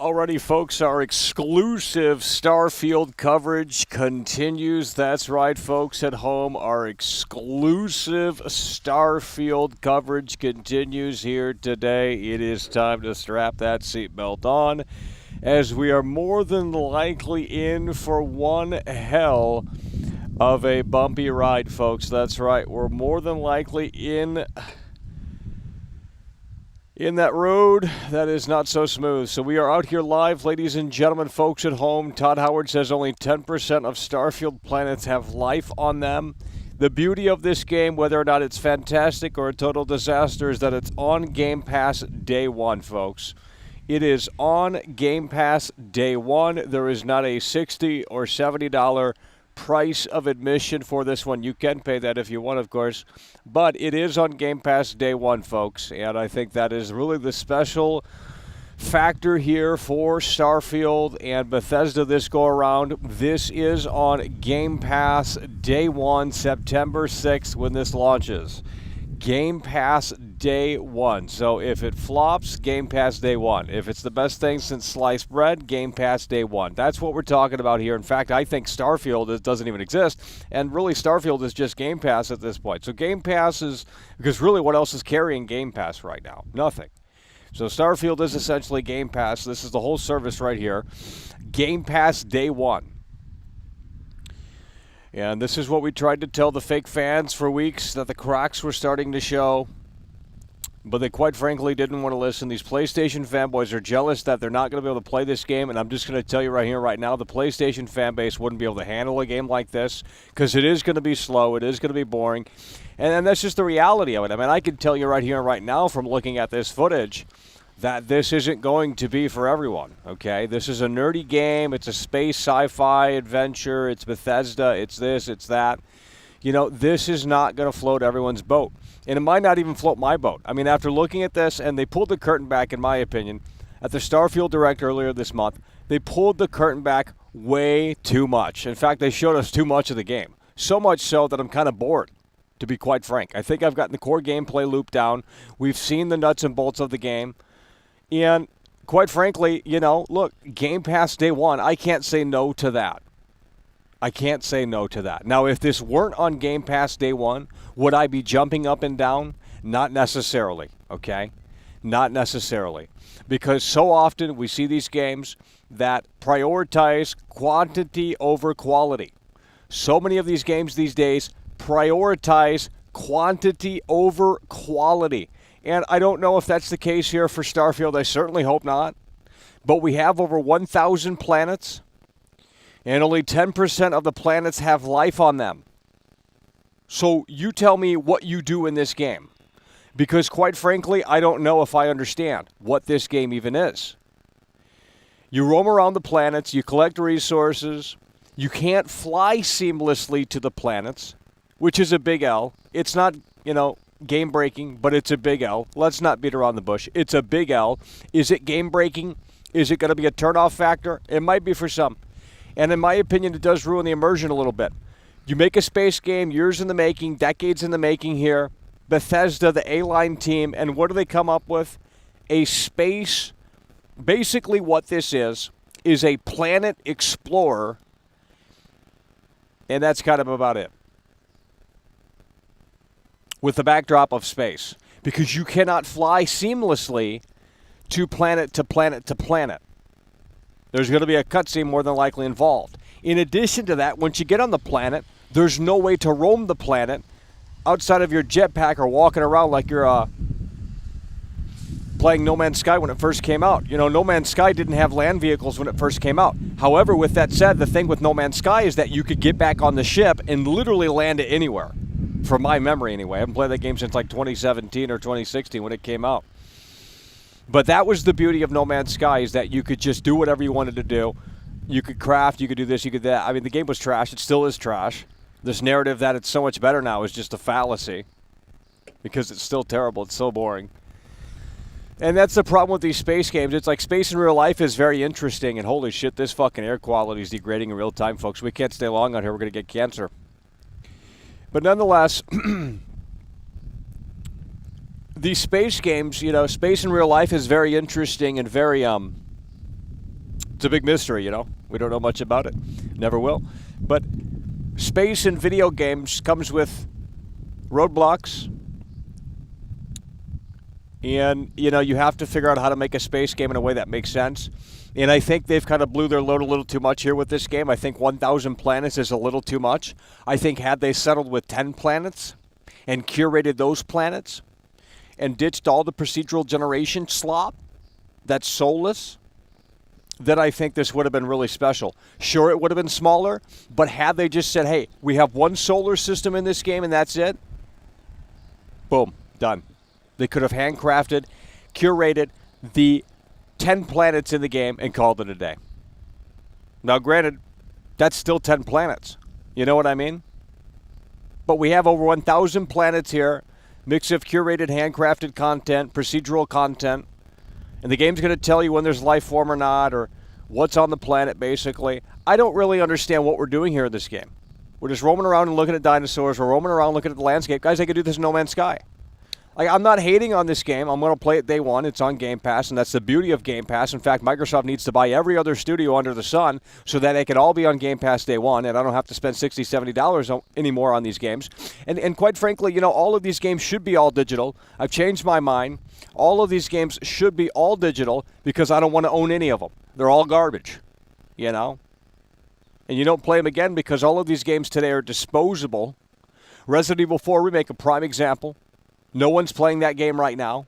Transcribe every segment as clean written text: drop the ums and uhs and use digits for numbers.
Alrighty, folks, our exclusive Starfield coverage continues. That's right, folks at home. Our exclusive Starfield coverage continues here today. It is time to strap that seatbelt on, as we are more than likely in for one hell of a bumpy ride, folks. That's right. We're more than likely in that road that is not so smooth. So we are out here live, ladies and gentlemen, folks at home. Todd Howard says only 10% of Starfield planets have life on them. The beauty of this game, whether or not it's fantastic or a total disaster, is that it's on Game Pass day one, folks. It is on Game Pass day one. There is not a $60 or $70 price of admission for this one. You can pay that if you want, of course, but it is on Game Pass day one, folks, and I think that is really the special factor here for Starfield and Bethesda this go around. This is on Game Pass day one, September 6th, when this launches. Game Pass day one. So if it flops, Game Pass day one. If it's the best thing since sliced bread, Game Pass day one. That's what we're talking about here. In fact, I think Starfield doesn't even exist, and really Starfield is just Game Pass at this point. So Game Pass is, because really what else is carrying Game Pass right now? Nothing. So Starfield is essentially Game Pass. This is the whole service right here. Game Pass day one. And this is what we tried to tell the fake fans for weeks, that the cracks were starting to show. But they quite frankly didn't want to listen. These PlayStation fanboys are jealous that they're not going to be able to play this game. And I'm just going to tell you right here, right now, the PlayStation fan base wouldn't be able to handle a game like this, because it is going to be slow. It is going to be boring. And that's just the reality of it. I mean, I can tell you right here and right now from looking at this footage that this isn't going to be for everyone, okay? This is a nerdy game. It's a space sci-fi adventure. It's Bethesda. It's this. It's that. You know, this is not going to float everyone's boat. And it might not even float my boat. I mean, after looking at this, and they pulled the curtain back, in my opinion, at the Starfield Direct earlier this month, they pulled the curtain back way too much. In fact, they showed us too much of the game. So much so that I'm kind of bored, to be quite frank. I think I've gotten the core gameplay loop down. We've seen the nuts and bolts of the game. And quite frankly, you know, look, Game Pass day one, I can't say no to that. I can't say no to that. Now, if this weren't on Game Pass day one, would I be jumping up and down? Not necessarily, okay? Not necessarily. Because so often we see these games that prioritize quantity over quality. So many of these games these days prioritize quantity over quality. And I don't know if that's the case here for Starfield. I certainly hope not. But we have over 1,000 planets, and only 10% of the planets have life on them. So you tell me what you do in this game. Because quite frankly, I don't know if I understand what this game even is. You roam around the planets, you collect resources, you can't fly seamlessly to the planets, which is a big L. It's not, you know, game breaking, but it's a big L. Let's not beat around the bush. It's a big L. Is it game breaking? Is it going to be a turnoff factor? It might be for some. And in my opinion, it does ruin the immersion a little bit. You make a space game, years in the making, decades in the making here. Bethesda, the A-Line team, and what do they come up with? A space, basically what this is a planet explorer, and that's kind of about it. With the backdrop of space, because you cannot fly seamlessly to planet to planet to planet. There's going to be a cutscene more than likely involved. In addition to that, once you get on the planet, there's no way to roam the planet outside of your jetpack or walking around like you're playing No Man's Sky when it first came out. You know, No Man's Sky didn't have land vehicles when it first came out. However, with that said, the thing with No Man's Sky is that you could get back on the ship and literally land it anywhere. From my memory, anyway. I haven't played that game since like 2017 or 2016 when it came out. But that was the beauty of No Man's Sky, is that you could just do whatever you wanted to do. You could craft, you could do this, you could that. I mean, the game was trash. It still is trash. This narrative that it's so much better now is just a fallacy, because it's still terrible. It's so boring. And that's the problem with these space games. It's like space in real life is very interesting, and holy shit, this fucking air quality is degrading in real time, folks. We can't stay long out here. We're going to get cancer. But nonetheless, these space games, you know, space in real life is very interesting and very It's a big mystery, you know. We don't know much about it. Never will. But space in video games comes with roadblocks. And, you know, you have to figure out how to make a space game in a way that makes sense. And I think they've kind of blew their load a little too much here with this game. I think 1,000 planets is a little too much. I think had they settled with 10 planets and curated those planets and ditched all the procedural generation slop that's soulless, then I think this would have been really special. Sure, it would have been smaller, but had they just said, hey, we have one solar system in this game and that's it, boom, done. They could have handcrafted, curated the 10 planets in the game and called it a day. Now, granted, that's still 10 planets. You know what I mean? But we have over 1,000 planets here, mix of curated, handcrafted content, procedural content, and the game's going to tell you when there's life form or not, or what's on the planet, basically. I don't really understand what we're doing here in this game. We're just roaming around and looking at dinosaurs. We're roaming around looking at the landscape. Guys, I could do this in No Man's Sky. Like, I'm not hating on this game. I'm going to play it day one. It's on Game Pass, and that's the beauty of Game Pass. In fact, Microsoft needs to buy every other studio under the sun so that they can all be on Game Pass day one, and I don't have to spend $60, $70 anymore on these games. And quite frankly, you know, all of these games should be all digital. I've changed my mind. All of these games should be all digital because I don't want to own any of them. They're all garbage, you know? And you don't play them again because all of these games today are disposable. Resident Evil 4 Remake, a prime example. No one's playing that game right now.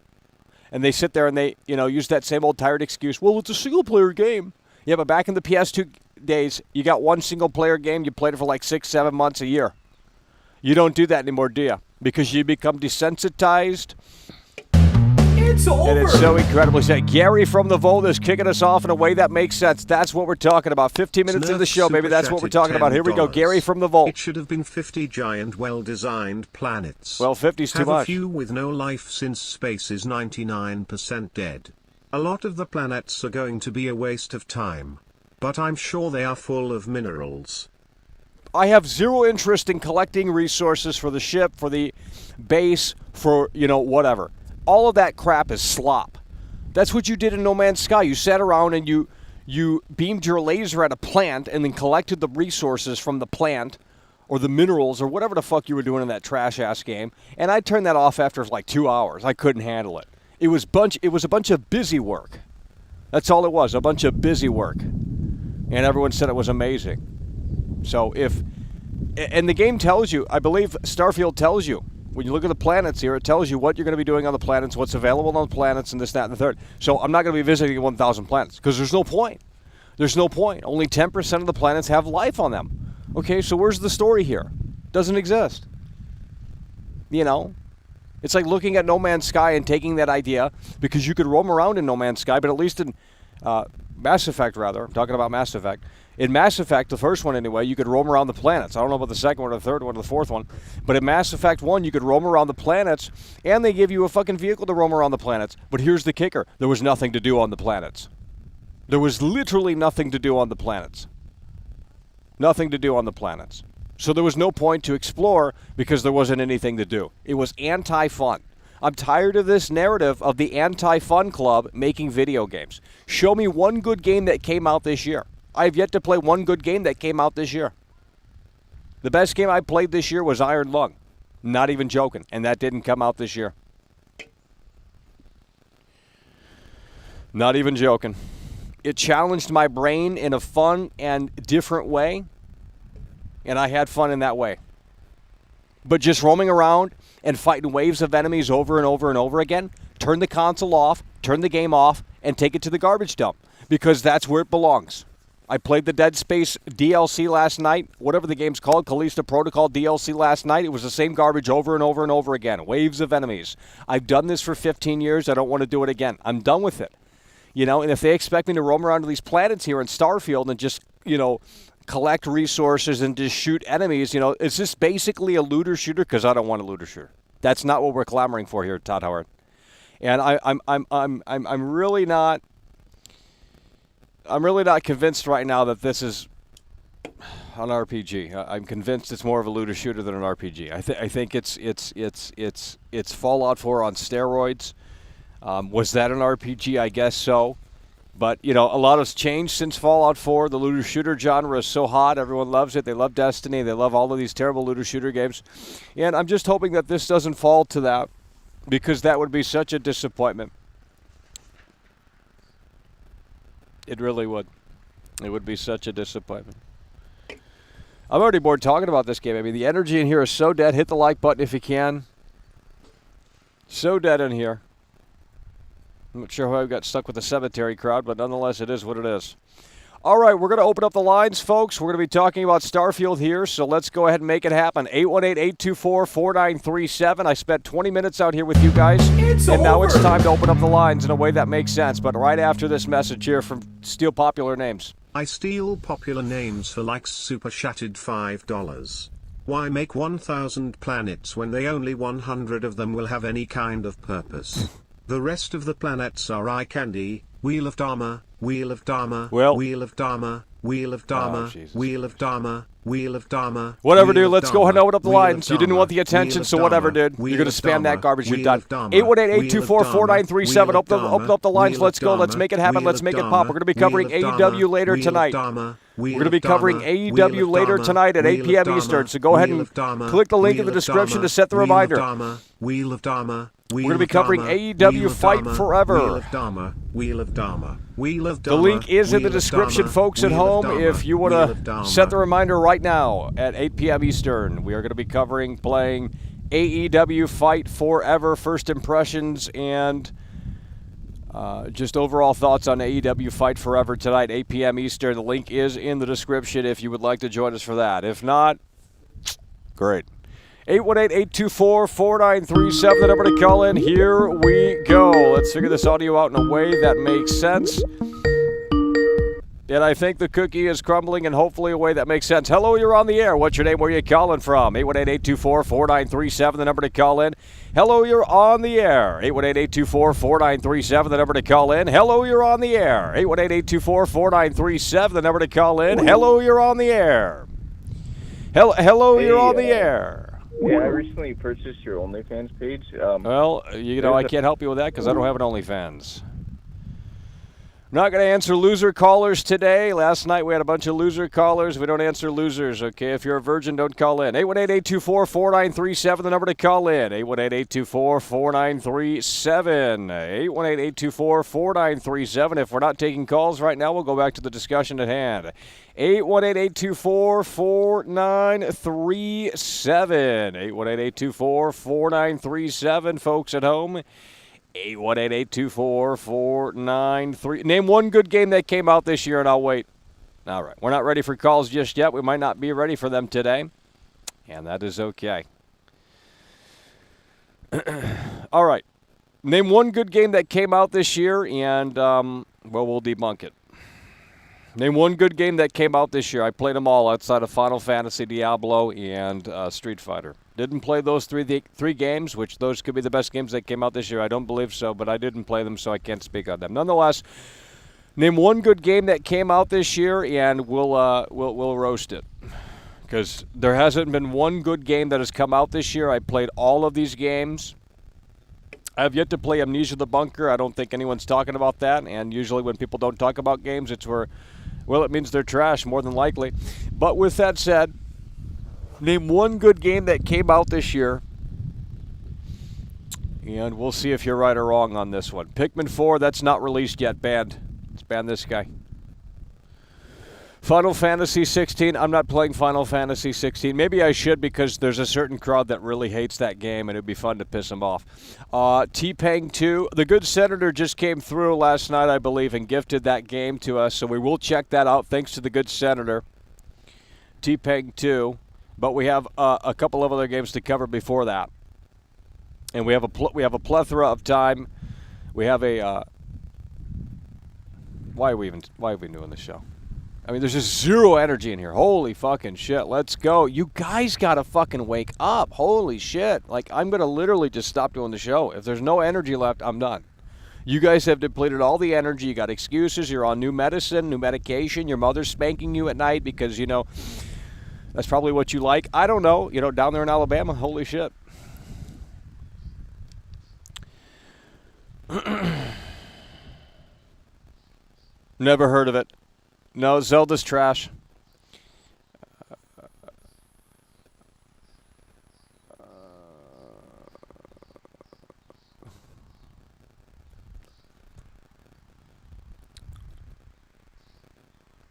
And they sit there and they, you know, use that same old tired excuse, well, it's a single-player game. Yeah, but back in the PS2 days, you got one single-player game, you played it for like 6-7 months a year. You don't do that anymore, do you? Because you become desensitized. It's over. And it's so incredibly sad. Gary from the Vault is kicking us off in a way that makes sense. That's what we're talking about. 15 minutes into the show, baby. That's what we're talking about. Here we go. Gary from the Vault. It should have been 50 giant, well-designed planets. Well, 50's too much. Have a few with no life since space is 99% dead. A lot of the planets are going to be a waste of time. But I'm sure they are full of minerals. I have zero interest in collecting resources for the ship, for the base, for, you know, whatever. All of that crap is slop. That's what you did in No Man's Sky. You sat around and you beamed your laser at a plant and then collected the resources from the plant or the minerals or whatever the fuck you were doing in that trash-ass game. And I turned that off after like 2 hours. I couldn't handle it. It was a bunch of busy work. That's all it was, a bunch of busy work. And everyone said it was amazing. So and the game tells you, I believe Starfield tells you, when you look at the planets here, it tells you what you're going to be doing on the planets, what's available on the planets, and this, that, and the third. So I'm not going to be visiting 1,000 planets because there's no point. There's no point. Only 10% of the planets have life on them. Okay, so where's the story here? Doesn't exist. You know? It's like looking at No Man's Sky and taking that idea, because you could roam around in No Man's Sky, but at least in Mass Effect, rather. I'm talking about Mass Effect. In Mass Effect, the first one anyway, you could roam around the planets. I don't know about the second one or the third one or the fourth one. But in Mass Effect 1, you could roam around the planets, and they give you a fucking vehicle to roam around the planets. But here's the kicker. There was nothing to do on the planets. There was literally nothing to do on the planets. Nothing to do on the planets. So there was no point to explore because there wasn't anything to do. It was anti-fun. I'm tired of this narrative of the anti-fun club making video games. Show me one good game that came out this year. I have yet to play one good game that came out this year. The best game I played this year was Iron Lung. Not even joking. And that didn't come out this year. Not even joking. It challenged my brain in a fun and different way. And I had fun in that way. But just roaming around and fighting waves of enemies over and over and over again, turn the console off, turn the game off, and take it to the garbage dump. Because that's where it belongs. I played the Dead Space DLC last night, whatever the game's called, Callisto Protocol DLC last night. It was the same garbage over and over and over again. Waves of enemies. I've done this for 15 years. I don't want to do it again. I'm done with it. You know, and if they expect me to roam around to these planets here in Starfield and just, you know, collect resources and just shoot enemies, you know, is this basically a looter shooter? Because I don't want a looter shooter. That's not what we're clamoring for here, Todd Howard. And I'm really not convinced right now that this is an RPG. I'm convinced it's more of a looter shooter than an RPG. I think it's Fallout 4 on steroids. Was that an RPG? I guess so. But, you know, a lot has changed since Fallout 4. The looter shooter genre is so hot. Everyone loves it. They love Destiny. They love all of these terrible looter shooter games. And I'm just hoping that this doesn't fall to that, because that would be such a disappointment. It really would. It would be such a disappointment. I'm already bored talking about this game. I mean, the energy in here is so dead. Hit the like button if you can. So dead in here. I'm not sure how I got stuck with the cemetery crowd, but nonetheless, it is what it is. All right, we're going to open up the lines, folks. We're going to be talking about Starfield here, so let's go ahead and make it happen. 818-824-4937. I spent 20 minutes out here with you guys, now it's time to open up the lines in a way that makes sense, but right after this message here from Steal Popular Names. I steal popular names for likes. Super chatted $5. Why make 1,000 planets when they only 100 of them will have any kind of purpose? The rest of the planets are eye candy. Wheel of Dharma, Wheel of Dharma, Wheel of Dharma, Wheel of Dharma, Wheel of Dharma, Wheel of Dharma. Whatever, dude. Let's go ahead and open up the lines. You didn't want the attention, so whatever, dude. You're going to spam that garbage. You're done. 818-824-4937. Open up the lines. Let's go. Let's make it happen. Let's make it pop. We're going to be covering AEW later tonight. We're going to be covering AEW later tonight at 8 p.m. Eastern, so go ahead and click the link in the description to set the reminder. Wheel of Dharma. We're going to be covering AEW Fight Forever. Wheel of Dharma, Wheel of Dharma, Wheel of The Dharma. link is in the description, folks at home, if you want to set the reminder right now at 8 p.m. Eastern. We are going to be playing AEW Fight Forever, first impressions, and just overall thoughts on AEW Fight Forever tonight, 8 p.m. Eastern. The link is in the description if you would like to join us for that. If not, great. 818-824-4937, the number to call in. Here we go. Let's figure this audio out in a way that makes sense. And I think the cookie is crumbling, and hopefully a way that makes sense. Hello, you're on the air. What's your name? Where are you calling from? 818-824-4937, the number to call in. Hello, you're on the air. 818-824-4937, the number to call in. Hello, you're on the air. 818-824-4937, the number to call in. Hello, you're on the air. Hello, you're on the air. Yeah, I recently purchased your OnlyFans page. Well, you know, I can't help you with that because I don't have an OnlyFans. Not going to answer loser callers today. Last night we had a bunch of loser callers. We don't answer losers, okay? If you're a virgin, don't call in. 818-824-4937, the number to call in. 818-824-4937. 818-824-4937. If we're not taking calls right now, we'll go back to the discussion at hand. 818-824-4937. 818-824-4937, folks at home. 818-824-4937. Name one good game that came out this year, and I'll wait. All right. We're not ready for calls just yet. We might not be ready for them today, and that is okay. All right. Name one good game that came out this year, and, well, we'll debunk it. Name one good game that came out this year. I played them all outside of Final Fantasy, Diablo, and Street Fighter. Didn't play those three games, which those could be the best games that came out this year. I don't believe so, but I didn't play them, so I can't speak on them. Nonetheless, name one good game that came out this year, and we'll roast it. Because there hasn't been one good game that has come out this year. I played all of these games. I have yet to play Amnesia the Bunker. I don't think anyone's talking about that, and usually when people don't talk about games, it's where, well, it means they're trash, more than likely. But with that said, name one good game that came out this year, and we'll see if you're right or wrong on this one. Pikmin 4, that's not released yet. Banned. Let's ban this guy. Final Fantasy 16, I'm not playing Final Fantasy 16. Maybe I should because there's a certain crowd that really hates that game, and it'd be fun to piss them off. T-Pang 2, the good senator just came through last night, I believe, and gifted that game to us, so we will check that out thanks to the good senator. T-Pang 2. But we have a couple of other games to cover before that, and we have a plethora of time. We have a why are we doing this show? I mean, there's just zero energy in here. Holy fucking shit! Let's go. You guys gotta fucking wake up. Holy shit! Like, I'm gonna literally just stop doing the show. If there's no energy left, I'm done. You guys have depleted all the energy. You got excuses. You're on new medicine, new medication. Your mother's spanking you at night because, you know, that's probably what you like. I don't know. You know, down there in Alabama, holy shit. Never heard of it. No, Zelda's trash.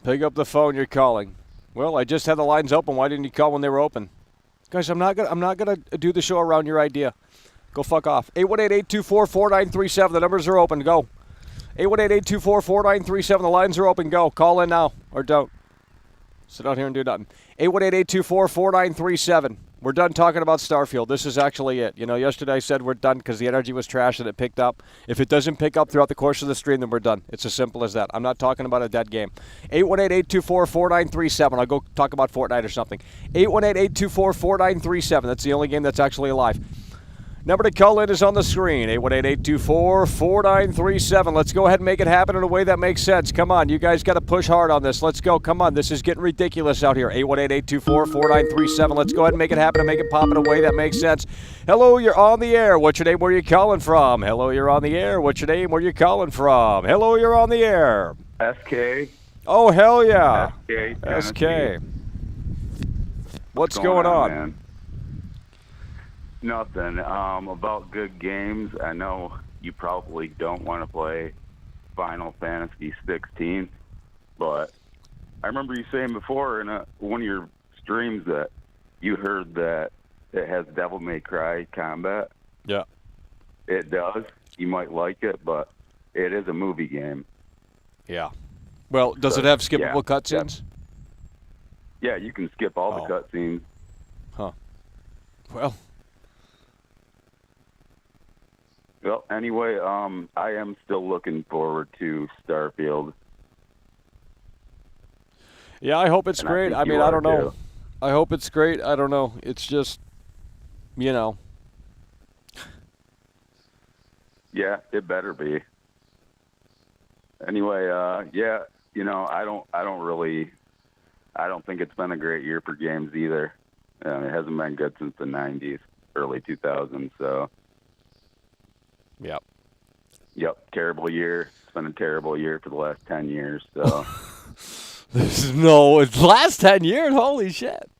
Pick up the phone. You're calling. Well, I just had the lines open. Why didn't you call when they were open? Guys, I'm not gonna do the show around your idea. Go fuck off. 818-824-4937. The numbers are open. Go. 818-824-4937. The lines are open. Go. Call in now or don't. Sit out here and do nothing. 818-824-4937. We're done talking about Starfield. This is actually it. You know, yesterday I said we're done because the energy was trash and it picked up. If it doesn't pick up throughout the course of the stream, then we're done. It's as simple as that. I'm not talking about a dead game. 818-824-4937. I'll go talk about Fortnite or something. 818-824-4937. That's the only game that's actually alive. Number to call in is on the screen, 818-824-4937. Let's go ahead and make it happen in a way that makes sense. Come on, you guys got to push hard on this. Let's go. Come on, this is getting ridiculous out here. 818-824-4937. Let's go ahead and make it happen and make it pop in a way that makes sense. Hello, you're on the air. What's your name? Where are you calling from? Hello, you're on the air. What's your name? Where are you calling from? Hello, you're on the air. SK. Oh, hell yeah. SK. What's going on? Man? Nothing. About good games, I know you probably don't want to play Final Fantasy 16, but I remember you saying before in one of your streams that you heard that it has Devil May Cry combat. Yeah. It does. You might like it, but it is a movie game. Yeah. Well, does it have skippable cutscenes? Yeah, you can skip all the cutscenes. Huh. Well, anyway, I am still looking forward to Starfield. Yeah, I hope it's great. I mean, I don't know. Too. I hope it's great. I don't know. It's just, you know. Yeah, it better be. Anyway, yeah, you know, I don't think it's been a great year for games either. It hasn't been good since the 90s, early 2000s, so. Yep. Yep, terrible year. It's been a terrible year for the last 10 years, so. It's last 10 years? Holy shit.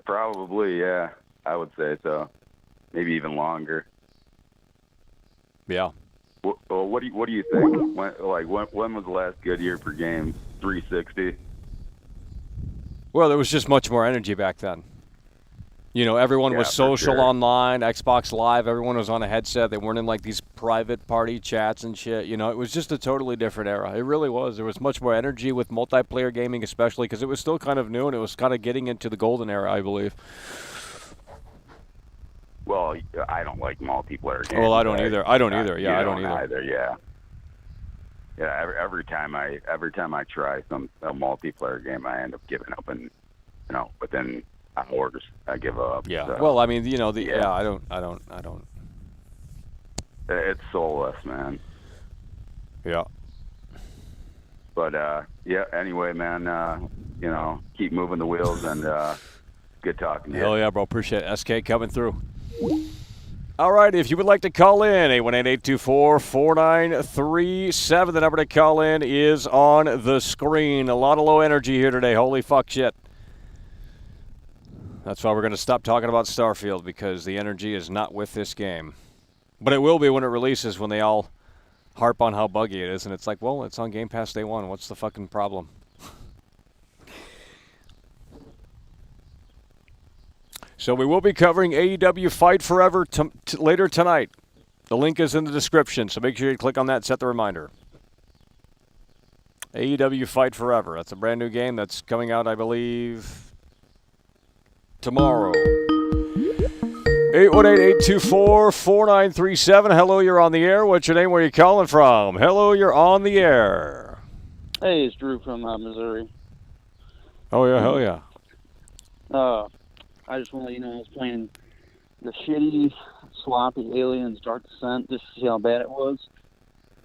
Probably, yeah. I would say so. Maybe even longer. Yeah. Well, what do you think? When was the last good year for games? 360? Well, there was just much more energy back then. You know, everyone was social online, Xbox Live, everyone was on a headset. They weren't in like these private party chats and shit. You know, it was just a totally different era. It really was. There was much more energy with multiplayer gaming, especially because it was still kind of new and it was kind of getting into the golden era, I believe. Well, I don't like multiplayer games. Well, I don't either. I don't either. Yeah, I don't either. Yeah. Yeah. Every time I try a multiplayer game, I end up giving up, and within hours I give up. Yeah. So, well, I mean, I don't. It's soulless, man. Yeah. But yeah. Anyway, man. Keep moving the wheels, and good talking to you. Hell yeah, bro. Appreciate it. SK coming through. All right, if you would like to call in, 818-824-4937. The number to call in is on the screen. A lot of low energy here today. Holy fuck shit. That's why we're going to stop talking about Starfield, because the energy is not with this game. But it will be when it releases, when they all harp on how buggy it is. And it's like, well, it's on Game Pass Day 1. What's the fucking problem? So we will be covering AEW Fight Forever later tonight. The link is in the description, so make sure you click on that and set the reminder. AEW Fight Forever. That's a brand new game that's coming out, I believe, tomorrow. 818-824-4937. Hello, you're on the air. What's your name? Where are you calling from? Hello, you're on the air. Hey, it's Drew from Missouri. Oh, yeah, hell yeah. I just want to let you know I was playing the shitty, sloppy Aliens Dark Descent just to see how bad it was.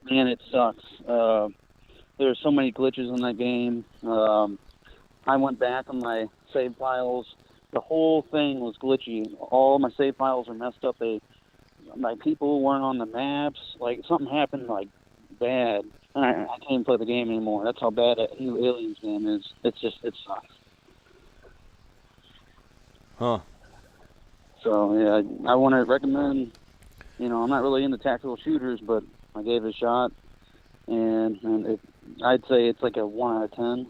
Man, it sucks. There's so many glitches in that game. I went back on my save files. The whole thing was glitchy. All my save files are messed up. My people weren't on the maps. Like, something happened, like, bad. And I can't even play the game anymore. That's how bad that new Aliens game is. It sucks. Huh. So, yeah, I want to recommend, I'm not really into tactical shooters, but I gave it a shot, and I'd say it's like a 1 out of 10.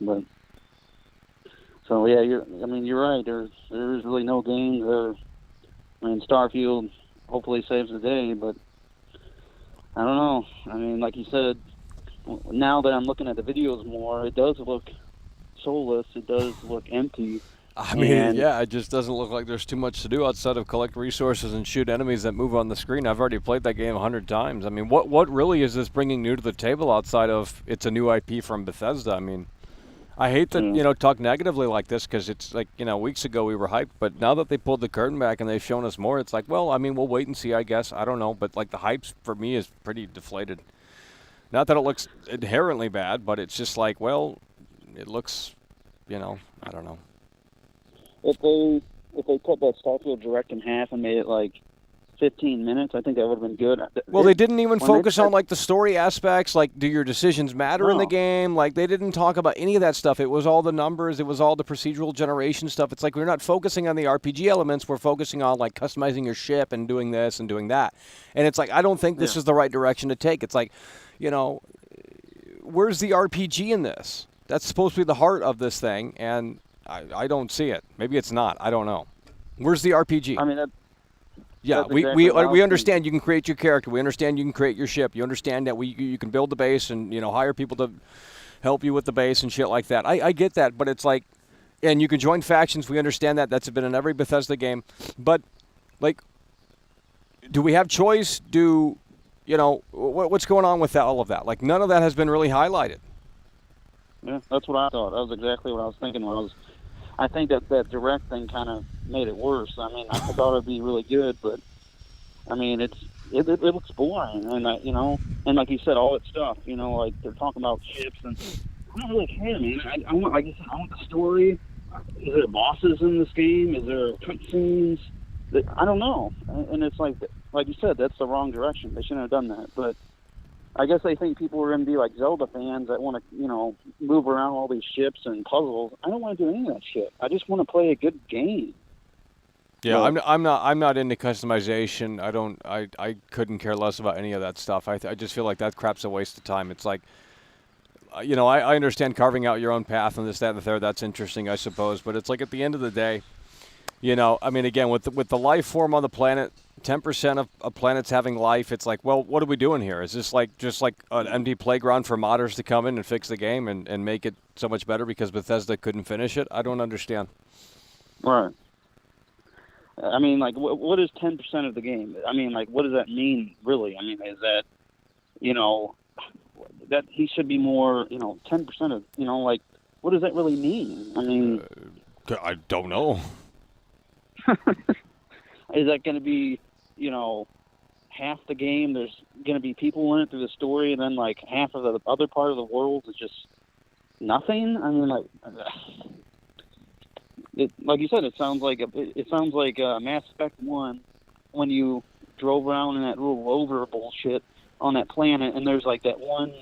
But, so, yeah, you're right. There's really no games there. Starfield hopefully saves the day, but I don't know. Like you said, now that I'm looking at the videos more, it does look soulless. It does look empty. It just doesn't look like there's too much to do outside of collect resources and shoot enemies that move on the screen. I've already played that game 100 times. What really is this bringing new to the table outside of it's a new IP from Bethesda? I hate to, talk negatively like this because it's like, weeks ago we were hyped, but now that they pulled the curtain back and they've shown us more, it's like, well, we'll wait and see, I guess. I don't know, but like the hype for me is pretty deflated. Not that it looks inherently bad, but it's just like, well, it looks, I don't know. If they cut that Starfield Direct in half and made it like 15 minutes, I think that would have been good. Well, they didn't even focus on like the story aspects, like do your decisions matter in the game? Like they didn't talk about any of that stuff. It was all the numbers, it was all the procedural generation stuff. It's like we're not focusing on the RPG elements, we're focusing on like customizing your ship and doing this and doing that. And it's like I don't think this is the right direction to take. It's like, where's the RPG in this? That's supposed to be the heart of this thing, and I don't see it. Maybe it's not. I don't know. Where's the RPG? We understand you can create your character. We understand you can create your ship. You understand that you can build the base and hire people to help you with the base and shit like that. I get that, but it's like, and you can join factions. We understand that. That's been in every Bethesda game. But like, do we have choice? What's going on with all of that? Like none of that has been really highlighted. Yeah, that's what I thought. That was exactly what I was thinking. I think that direct thing kind of made it worse. I thought it'd be really good, but it looks boring, and and like you said, all that stuff. Like they're talking about ships, and I don't really care, man. I want, like you said, I want the story. Is there bosses in this game? Is there cutscenes? I don't know, and it's like you said, that's the wrong direction. They shouldn't have done that, but. I guess they think people are going to be like Zelda fans that want to, move around all these ships and puzzles. I don't want to do any of that shit. I just want to play a good game. Yeah, I'm not into customization. I couldn't care less about any of that stuff. I just feel like that crap's a waste of time. It's like, I understand carving out your own path and this, that, and the third. That's interesting, I suppose. But it's like at the end of the day, again, with the life form on the planet. 10% of planets having life, it's like, well, what are we doing here? Is this like just like an empty playground for modders to come in and fix the game and make it so much better because Bethesda couldn't finish it? I don't understand. Right. What is 10% of the game? What does that mean, really? Is that, that he should be more, 10% of, what does that really mean? I don't know. Is that going to be, half the game, there's going to be people in it through the story, and then, like, half of the other part of the world is just nothing? Like you said, it sounds like Mass Effect 1 when you drove around in that little rover bullshit on that planet, and there's, like, that one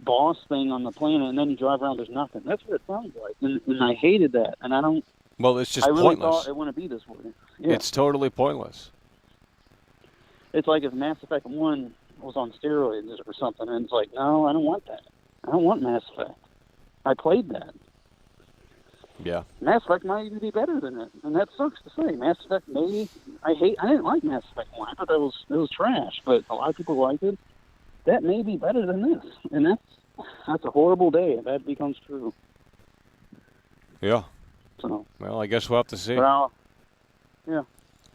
boss thing on the planet, and then you drive around, there's nothing. That's what it sounds like, and I hated that, and I don't... Well, it's just pointless. I really thought it wouldn't be this way. Yeah. It's totally pointless. It's like if Mass Effect 1 was on steroids or something, and it's like, no, I don't want that. I don't want Mass Effect. I played that. Yeah. Mass Effect might even be better than it, and that sucks to say. Mass Effect maybe... I didn't like Mass Effect 1. I thought it was trash, but a lot of people liked it. That may be better than this, and that's a horrible day if that becomes true. Yeah. So, well, I guess we'll have to see. But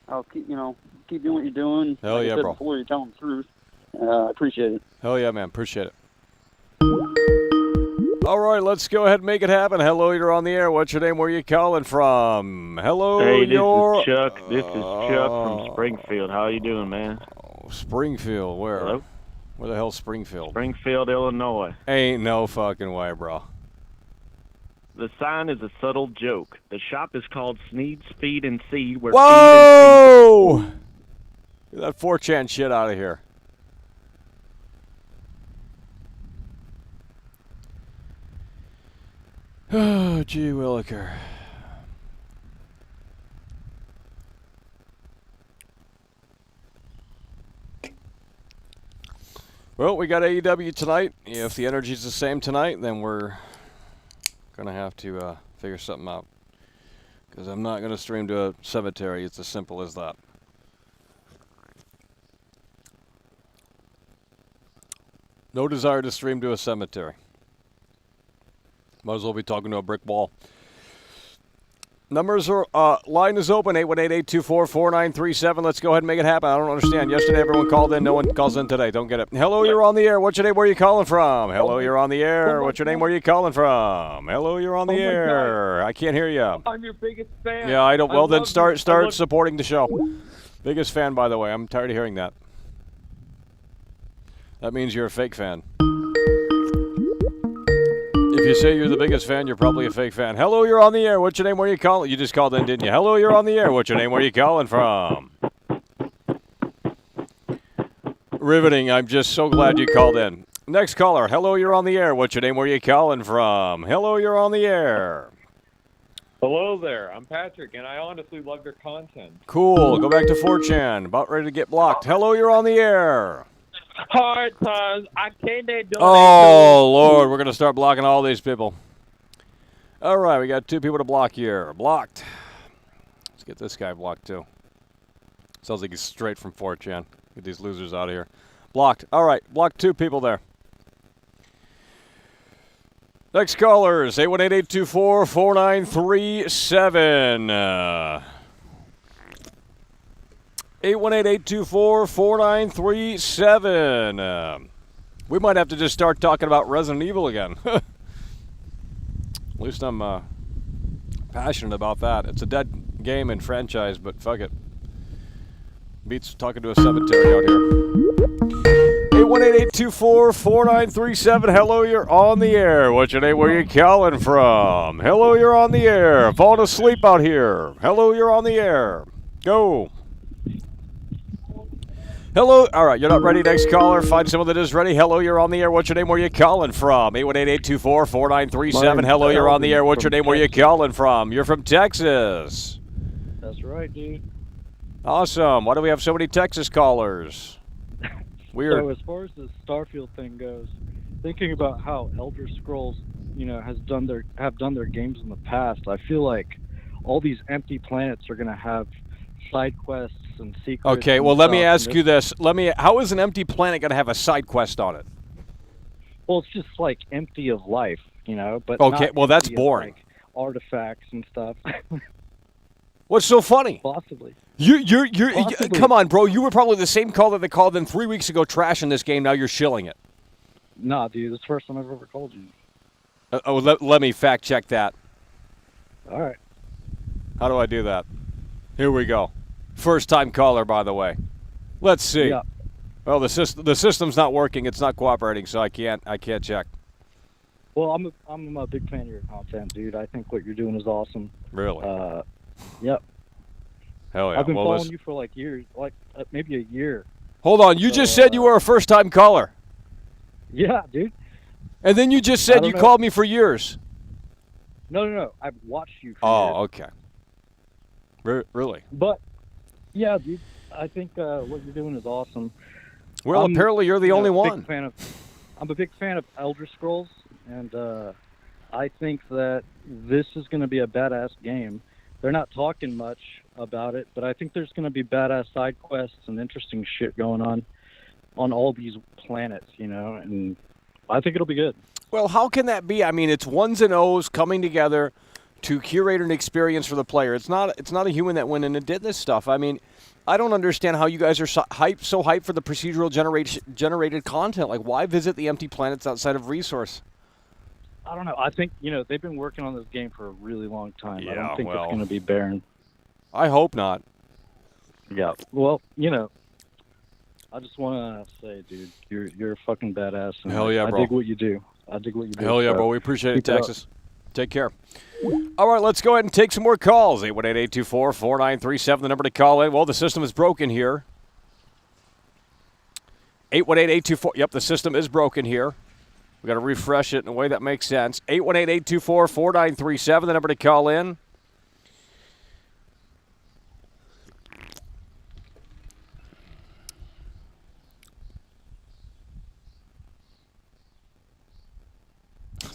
I'll keep doing what you're doing. Hell like yeah, I said bro. Before you're telling the truth. I appreciate it. Hell yeah, man. Appreciate it. All right, let's go ahead and make it happen. Hello, you're on the air. What's your name? Where are you calling from? Hello, Hey, this is Chuck. This is Chuck from Springfield. How you doing, man? Springfield. Where? Hello? Where the hell's Springfield? Springfield, Illinois. Ain't no fucking way, bro. The sign is a subtle joke. The shop is called Sneed's Feed and Seed. Where Whoa! Get that 4chan shit out of here. Oh, gee williker. Well, we got AEW tonight. If the energy's the same tonight, then we're going to have to figure something out. Because I'm not going to stream to a cemetery. It's as simple as that. No desire to stream to a cemetery. Might as well be talking to a brick wall. Numbers are, line is open, 818-824-4937. Let's go ahead and make it happen. I don't understand. Yesterday everyone called in. No one calls in today. Don't get it. Hello, you're on the air. What's your name? Where are you calling from? Hello, you're on the air. What's your name? Where are you calling from? Hello, you're on the air. I can't hear you. I'm your biggest fan. Yeah, I don't. Well, then start you. supporting the show. Biggest fan, by the way. I'm tired of hearing that. That means you're a fake fan. If you say you're the biggest fan, you're probably a fake fan. Hello, you're on the air. What's your name? Where are you calling? You just called in, didn't you? Hello, you're on the air. What's your name? Where are you calling from? Riveting. I'm just so glad you called in. Next caller. Hello, you're on the air. What's your name? Where are you calling from? Hello, you're on the air. Hello there. I'm Patrick, and I honestly love your content. Cool. Go back to 4chan. About ready to get blocked. Hello, you're on the air. Hard times. I can't do it. Oh, Lord. We're going to start blocking all these people. All right. We got 2 people to block here. Blocked. Let's get this guy blocked, too. Sounds like he's straight from 4chan. Get these losers out of here. Blocked. All right. Blocked 2 people there. Next callers, 818-824-4937. 818-824-4937. We might have to just start talking about Resident Evil again. At least I'm passionate about that. It's a dead game and franchise, but fuck it. Beats talking to a cemetery out here. 818-824-4937. Hello, you're on the air. What's your name? Where you calling from? Hello, you're on the air. Falling asleep out here. Hello, you're on the air. Go. Hello. All right, you're not ready. Next caller. Find someone that is ready. Hello, you're on the air. What's your name? Where you calling from? 818-824-4937. Hello, you're on the air. What's your name? Where you calling from? You're from Texas. That's right, dude. Awesome. Why do we have so many Texas callers? Weird. So as far as the Starfield thing goes, thinking about how Elder Scrolls, have done their games in the past, I feel like all these empty planets are going to have side quests and secrets. Okay, well, let me ask you this. How is an empty planet going to have a side quest on it? Well, it's just like empty of life, but okay, not well, that's empty of, boring. like, artifacts and stuff. What's so funny? Possibly. Possibly. Come on, bro. You were probably the same caller that called in 3 weeks ago trashing this game. Now you're shilling it. Nah, dude, it's the first time I've ever called you. Let me fact check that. All right. How do I do that? Here we go. First time caller, by the way. Let's see. Yeah. Well, the system's not working. It's not cooperating, so I can't check. Well, I'm a big fan of your content, dude. I think what you're doing is awesome. Really? Yep. Hell yeah. I've been following you for like years, maybe a year. Hold on. You just said you were a first time caller. Yeah, dude. And then you just said you called me for years. No. I've watched you for years. Oh, okay. Really? But, yeah, dude, I think what you're doing is awesome. Well, apparently you're the only one. I'm a big fan of Elder Scrolls, and I think that this is going to be a badass game. They're not talking much about it, but I think there's going to be badass side quests and interesting shit going on all these planets, and I think it'll be good. Well, how can that be? I mean, it's ones and O's coming together to curate an experience for the player. It's not a human that went in and did this stuff. I mean, I don't understand how you guys are so hyped for the procedural generated content. Like, why visit the empty planets outside of Resource? I don't know. I think, they've been working on this game for a really long time. Yeah, I don't think it's going to be barren. I hope not. Yeah. Well, I just want to say, dude, you're a fucking badass. And Hell yeah, bro. I dig what you do. Hell yeah, bro. We appreciate it, Texas. Take care. All right, let's go ahead and take some more calls. 818-824-4937, the number to call in. Well, the system is broken here. 818-824. Yep, the system is broken here. We got to refresh it in a way that makes sense. 818-824-4937, the number to call in.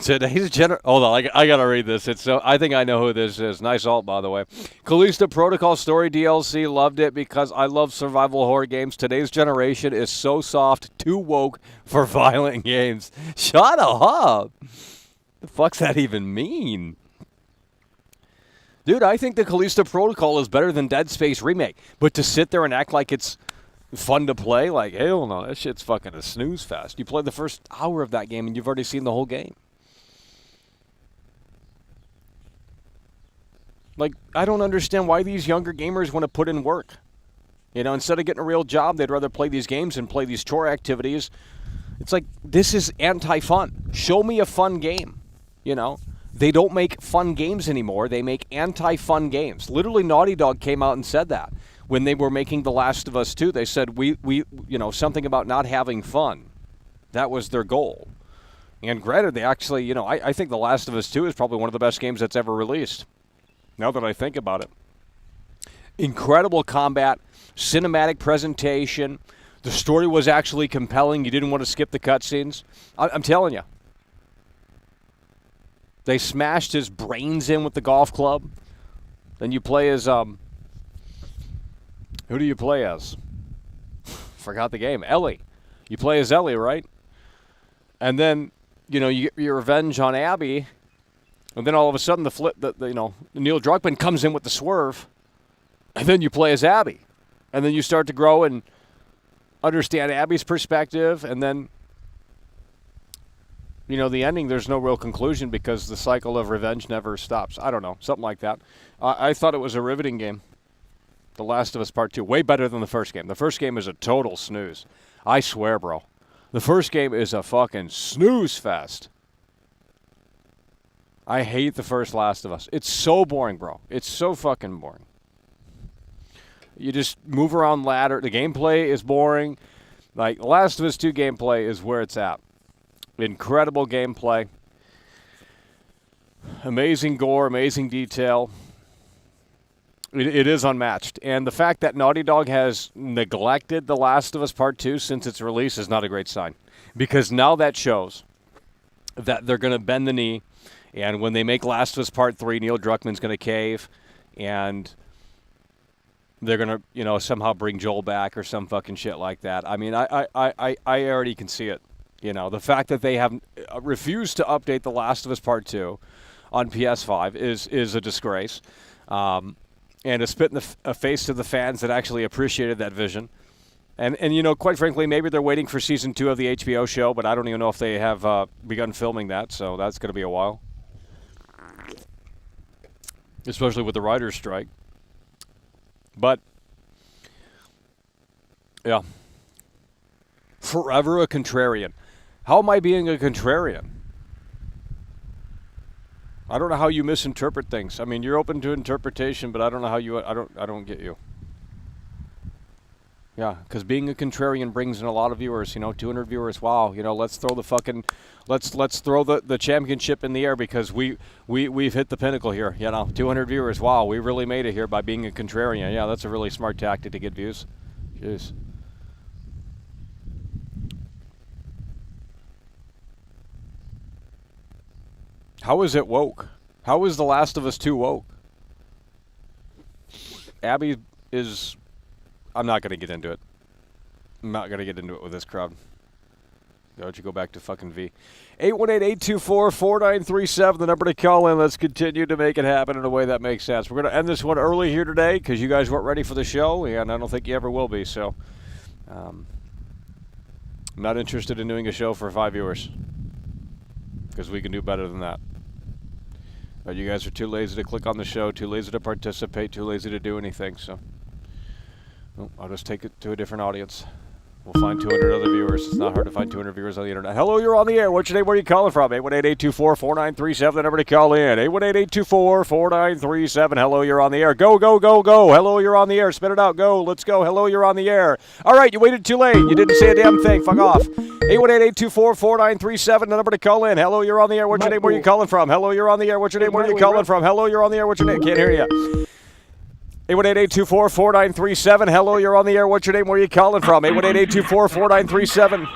Today's hold on, I gotta read this. I think I know who this is. Nice alt, by the way. Callisto Protocol Story DLC, loved it because I love survival horror games. Today's generation is so soft, too woke for violent games. Shut up. The fuck's that even mean? Dude, I think the Callisto Protocol is better than Dead Space Remake. But to sit there and act like it's fun to play, like, hell no, that shit's fucking a snooze fest. You play the first hour of that game and you've already seen the whole game. Like, I don't understand why these younger gamers want to put in work. You know, instead of getting a real job, they'd rather play these games and play these chore activities. It's like, this is anti-fun. Show me a fun game, you know. They don't make fun games anymore. They make anti-fun games. Literally, Naughty Dog came out and said that. When they were making The Last of Us 2, they said, we you know, something about not having fun. That was their goal. And granted, they actually, you know, I think The Last of Us 2 is probably one of the best games that's ever released. Now that I think about it. Incredible combat, cinematic presentation. The story was actually compelling. You didn't want to skip the cutscenes. I'm telling you. They smashed his brains in with the golf club. Then you play as, who do you play as? Forgot the game. Ellie. You play as Ellie, right? And then, you know, you get your revenge on Abby. And then all of a sudden, Neil Druckmann comes in with the swerve, and then you play as Abby. And then you start to grow and understand Abby's perspective, and then, you know, the ending, there's no real conclusion because the cycle of revenge never stops. I don't know, something like that. I thought it was a riveting game. The Last of Us Part 2, way better than the first game. The first game is a total snooze. I swear, bro. The first game is a fucking snooze fest. I hate the first Last of Us. It's so boring, bro. It's so fucking boring. You just move around ladder. The gameplay is boring. Like, Last of Us 2 gameplay is where it's at. Incredible gameplay. Amazing gore, amazing detail. It is unmatched. And the fact that Naughty Dog has neglected The Last of Us Part 2 since its release is not a great sign. Because now that shows that they're going to bend the knee. And when they make Last of Us Part 3, Neil Druckmann's going to cave, and they're going to, you know, somehow bring Joel back or some fucking shit like that. I mean, I already can see it. You know, the fact that they have refused to update The Last of Us Part 2 on PS5 is a disgrace. And a spit in the face to the fans that actually appreciated that vision. And you know, quite frankly, maybe they're waiting for Season 2 of the HBO show, but I don't even know if they have begun filming that, so that's going to be a while. Especially with the writer's strike. But, yeah. Forever a contrarian. How am I being a contrarian? I don't know how you misinterpret things. I mean, you're open to interpretation, but I don't know how you... I don't get you. Yeah, because being a contrarian brings in a lot of viewers. You know, 200 viewers. Wow. You know, let's throw the fucking... Let's throw the championship in the air because we've hit the pinnacle here. You know, 200 viewers. Wow, we really made it here by being a contrarian. Yeah, that's a really smart tactic to get views. Jeez. How is it woke? How is The Last of Us 2 woke? Abby is... I'm not going to get into it. I'm not going to get into it with this crowd. Why don't you go back to fucking V? 818-824-4937, the number to call in. Let's continue to make it happen in a way that makes sense. We're going to end this one early here today because you guys weren't ready for the show, and I don't think you ever will be. So, I'm not interested in doing a show for 5 viewers because we can do better than that. But you guys are too lazy to click on the show, too lazy to participate, too lazy to do anything. So, I'll just take it to a different audience. We'll find 200 other viewers. It's not hard to find 200 viewers on the internet. Hello, you're on the air. What's your name? Where are you calling from? 818-824-4937. The number to call in. 818-824-4937. Hello, you're on the air. Go, go, go, go. Hello, you're on the air. Spit it out. Go. Let's go. Hello, you're on the air. All right, you waited too late. You didn't say a damn thing. Fuck off. 818-824-4937. The number to call in. Hello, you're on the air. What's your name? Where are you calling from? Hello, you're on the air. What's your name? Where are you calling from? Hello, you're on the air. What's your name? Can't hear you. 818-824-4937. Hello, you're on the air. What's your name? Where are you calling from? 818-824-4937.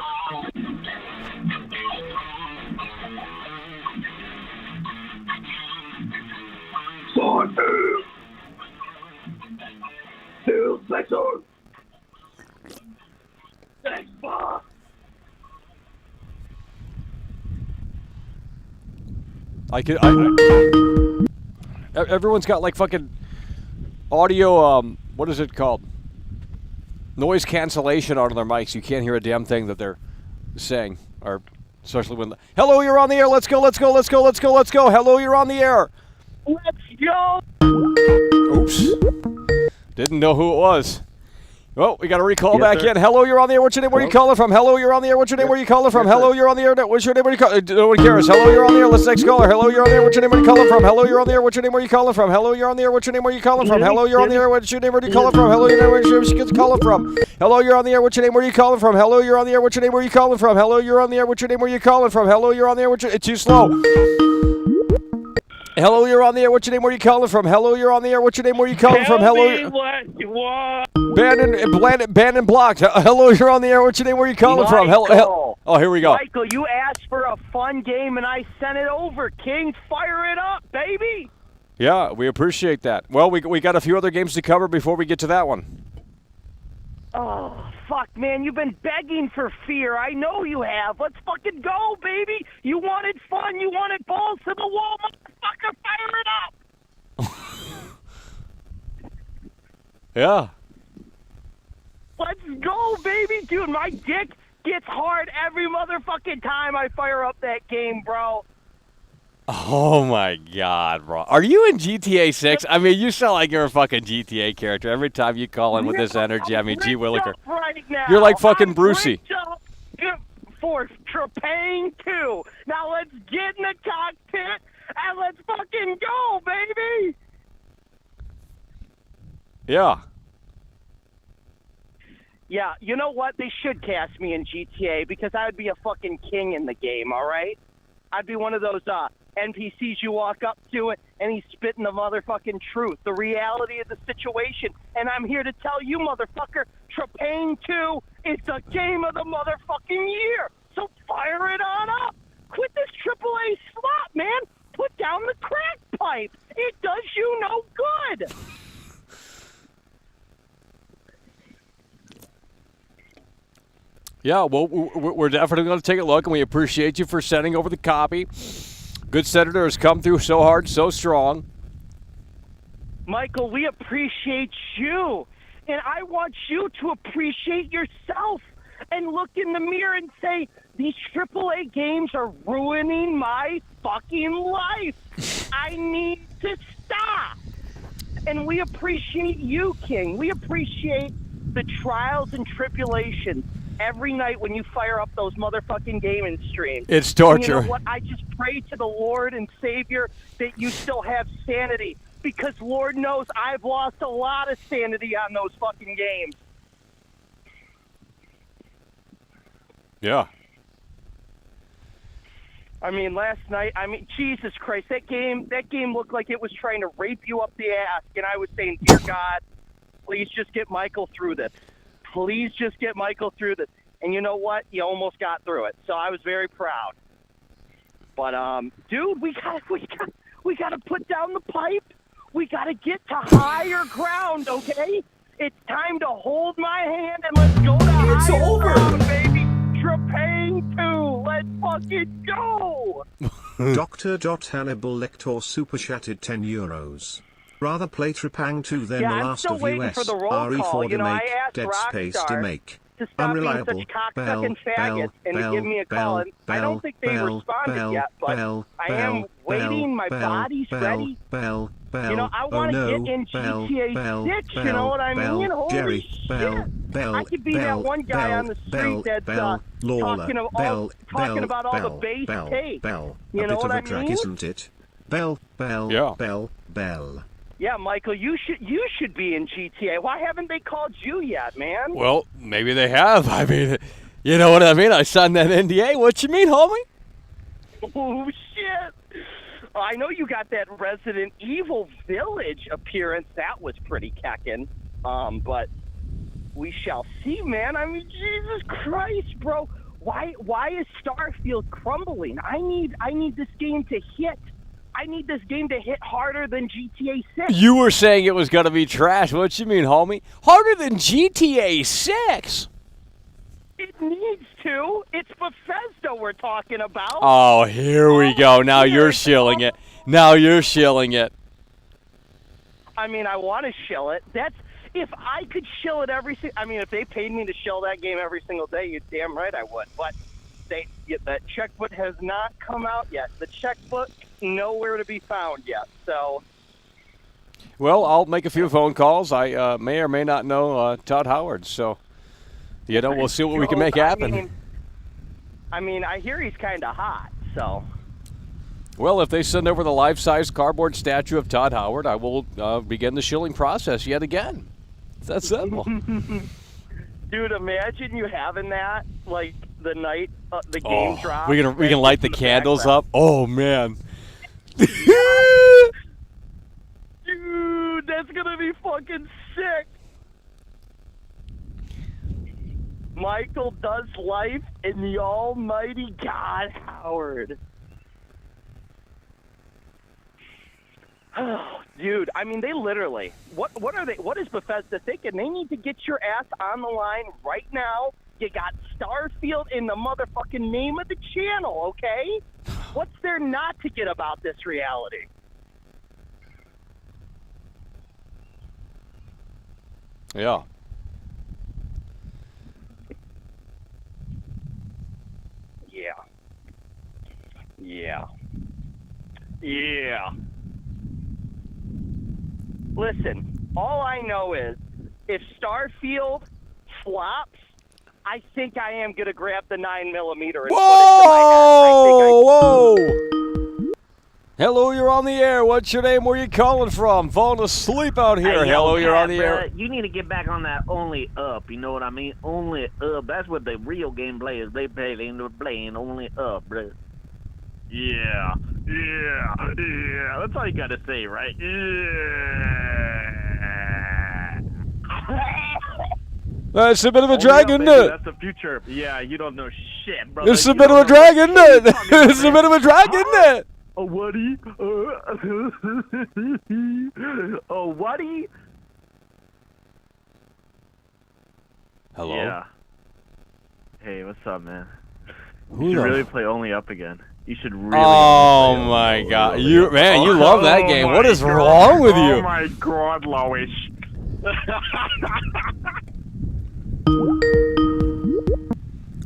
Everyone's got like fucking audio, what is it called? Noise cancellation on their mics. You can't hear a damn thing that they're saying, or especially when. Hello, you're on the air. Let's go. Let's go. Let's go. Let's go. Let's go. Hello, you're on the air. Let's go. Oops. Didn't know who it was. Well, we got to recall back in. Hello, you're on the air. What's your name? Where are you calling from? Hello, you're on the air. What's your name? Where are you calling from? Hello, you're on the air. What's your name? Where are you calling? Nobody cares. Hello, you're on the air. Let's next caller. Hello, you're on the air. What's your name? Where are you calling from? Hello, you're on the air. What's your name? Where are you calling from? Hello, you're on the air. What's your name? Where are you calling from? Hello, you're on the air. What's your name? Where are you calling from? Hello, you're on the air. What's your name? Where are you calling from? Hello, you're on the air. What's your name? Where are you calling from? Hello, you're on the air. What's your name? Where are you calling from? Hello, you're on the air. What's your name? Where are you calling from? Hello, you're on the air. It's too slow. Hello, you're on the air. What's your name? Where are you calling from? Hello, you're on the air. What's your name? Where are you calling from? Hello. What you want? Banned and blocked. Hello, you're on the air. What's your name? Where are you calling from? Hello. Oh, here we go. Michael, you asked for a fun game, and I sent it over. King, fire it up, baby. Yeah, we appreciate that. Well, we got a few other games to cover before we get to that one. Oh, fuck, man. You've been begging for fear. I know you have. Let's fucking go, baby. You wanted fun. You wanted balls to the wall. Motherfucker, fire it up. Yeah. Let's go, baby. Dude, my dick gets hard every motherfucking time I fire up that game, bro. Oh, my God, bro. Are you in GTA 6? I mean, you sound like you're a fucking GTA character. Every time you call in with this energy, I mean, gee williker. Right now. You're like fucking Brucey. For Trepang 2. Now let's get in the cockpit and let's fucking go, baby. Yeah. Yeah, you know what? They should cast me in GTA because I would be a fucking king in the game, all right? I'd be one of those NPCs you walk up to and he's spitting the motherfucking truth, the reality of the situation. And I'm here to tell you, motherfucker, Trepang 2 is the game of the motherfucking year. So fire it on up. Quit this AAA slot, man. Put down the crack pipe. It does you no good. Yeah, well, we're definitely going to take a look, and we appreciate you for sending over the copy. Good Senator has come through so hard, so strong. Michael, we appreciate you, and I want you to appreciate yourself and look in the mirror and say, these AAA games are ruining my fucking life. I need to stop. And we appreciate you, King. We appreciate the trials and tribulations every night when you fire up those motherfucking gaming streams. It's torture. And you know what? I just pray to the Lord and Savior that you still have sanity, because Lord knows I've lost a lot of sanity on those fucking games. Yeah. I mean, last night, Jesus Christ, that game looked like it was trying to rape you up the ass, and I was saying, dear God, please just get Michael through this. Please just get Michael through this. And you know what? You almost got through it. So I was very proud. But, dude, we gotta put down the pipe. We gotta get to higher ground, okay? It's time to hold my hand and let's go to higher ground, baby. Trepang 2. Let's fucking go. Dr. Hannibal Lecter super chatted €10. Rather play Trepang 2 than The Last of US, RE4 demake, Dead Space demake. Unreliable, Bell, and to give me a call. And I don't think they responded yet, but I am waiting. My body's ready. Bell. You know, I Oh want to no, get in Bell, GTA Bell, 6, Bell, you know what I Bell, mean? Holy Jerry, shit. Bell, Bell, I could be Bell, that one guy Bell, on the street Bell, that's Bell, Lawler, talking about all the Bell, base Bell, tape. Bell. You A know bit what of I a drag, mean? isn't it? Bell, Bell, Yeah. Bell, Bell. Yeah, Michael, you should be in GTA. Why haven't they called you yet, man? Well, maybe they have. I mean, you know what I mean? I signed that NDA. What you mean, homie? Oh, shit. I know you got that Resident Evil Village appearance. That was pretty keckin'. But we shall see, man. I mean, Jesus Christ, bro. Why is Starfield crumbling? I need this game to hit. I need this game to hit harder than GTA 6. You were saying it was going to be trash. What you mean, homie? Harder than GTA 6? It needs to. It's Bethesda we're talking about. Oh, here we go. Now you're shilling it. Now you're shilling it. I mean, I want to shill it. If I could shill it if they paid me to shill that game every single day, you're damn right I would. But that checkbook has not come out yet. The checkbook, nowhere to be found yet. So, Well, I'll make a few phone calls. I may or may not know Todd Howard. So, we'll see what we can make happen. I mean, I hear he's kind of hot. So, Well, if they send over the life-size cardboard statue of Todd Howard, I will begin the shilling process yet again. It's that simple. dude, imagine you having that like the night the game drops. We can light the candles up. Oh man. Dude, that's gonna be fucking sick. Michael does life in the almighty God Howard. Oh, dude, I mean, they literally, what is Bethesda thinking? They need to get your ass on the line right now. You got Starfield in the motherfucking name of the channel, okay? What's there not to get about this reality? Yeah. Yeah. Listen, all I know is if Starfield flops, I think I am going to grab the 9mm and put it to my head. Whoa! Hello, you're on the air. What's your name? Where you calling from? Falling asleep out here. Hey, Hello, you're on the air. You need to get back on that only up. You know what I mean? Only up. That's what the real game players they play. They're playing only up, bro. Yeah. That's all you gotta say, right? Yeah. That's a bit of a drag, isn't it? That's the future. Yeah, you don't know shit, bro. It's a bit of a drag, isn't it? It's a bit of a drag, isn't it? Oh, Woody. Oh, Woody. Hello? Yeah. Hey, what's up, man? Who You should the really play Only Up again. You should really. Oh play my Only God! Up. You love that game. What is wrong with you? Oh my God, Lois.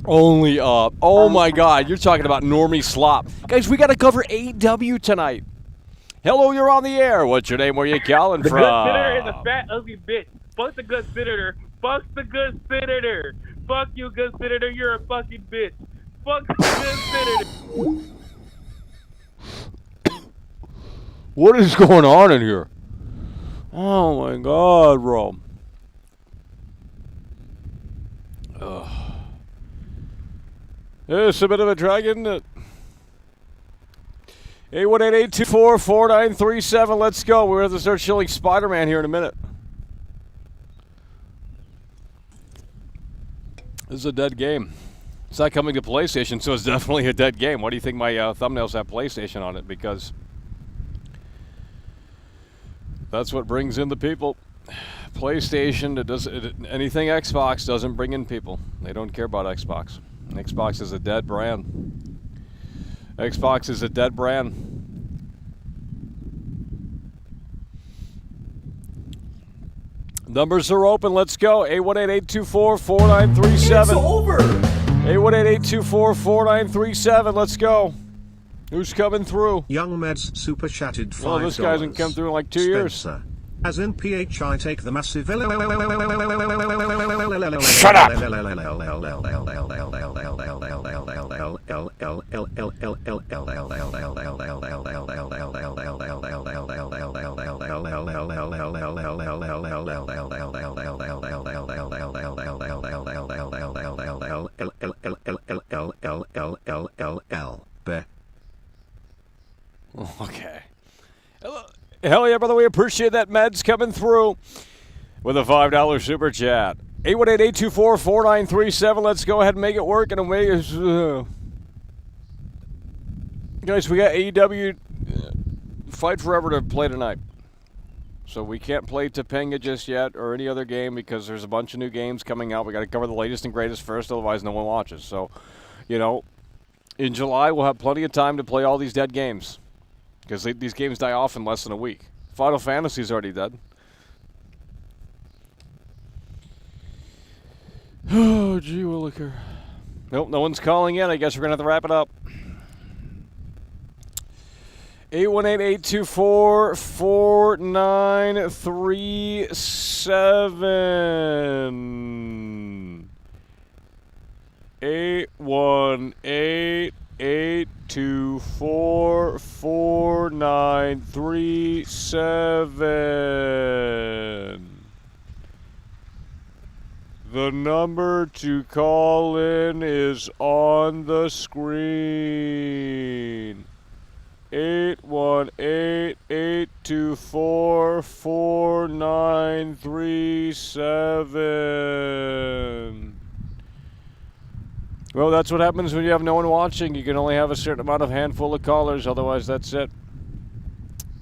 Only up. Oh my God! You're talking about normie slop, guys. We got to cover AW tonight. Hello, you're on the air. What's your name? Where you calling The from? good senator is a fat, ugly bitch. Fuck the good senator. Fuck the good senator. Fuck you, good senator. You're a fucking bitch. Fuck the good senator. What is going on in here? Oh my God, bro. It's a bit of a drag, isn't it? 818-824-4937. Let's go. We're going to start shilling Spider-Man here in a minute. This is a dead game. It's not coming to PlayStation, so it's definitely a dead game. Why do you think my thumbnails have PlayStation on it? Because that's what brings in the people. PlayStation, anything Xbox doesn't bring in people. They don't care about Xbox. Xbox is a dead brand. Xbox is a dead brand. Numbers are open. Let's go. 818-824-4937. It's over. 818-824-4937. Let's go. Who's coming through? Young Meds super chatted $5. Well, this guy hasn't come through in like 2 years. Spencer. As in PHI take the massive. Shut up! Okay. Hell yeah, brother. We appreciate that. Meds coming through with a $5 super chat. 818-824-4937. Let's go ahead and make it work. And guys, we got AEW Fight Forever to play tonight. So we can't play Topanga just yet or any other game because there's a bunch of new games coming out. We got to cover the latest and greatest first, otherwise no one watches. So, you know, in July we'll have plenty of time to play all these dead games. Because these games die off in less than a week. Final Fantasy's already dead. Oh, gee williker. Nope, no one's calling in. I guess we're going to have to wrap it up. 818-824-4937. 818-824-4937. The number to call in is on the screen. 818-824-4937. Well, that's what happens when you have no one watching. You can only have a certain amount of handful of callers, otherwise that's it.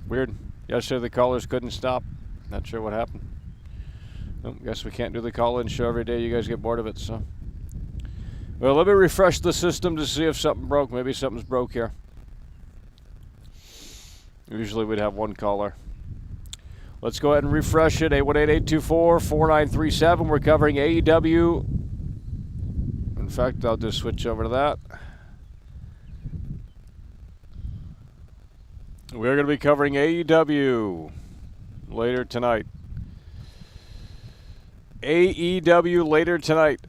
Weird. Yesterday the callers couldn't stop. Not sure what happened. Well, guess we can't do the call-in show every day. You guys get bored of it, so. Well, let me refresh the system to see if something broke. Maybe something's broke here. Usually we'd have one caller. Let's go ahead and refresh it. 818-824-4937. We're covering AEW. In fact, I'll just switch over to that. We're going to be covering AEW later tonight. AEW later tonight.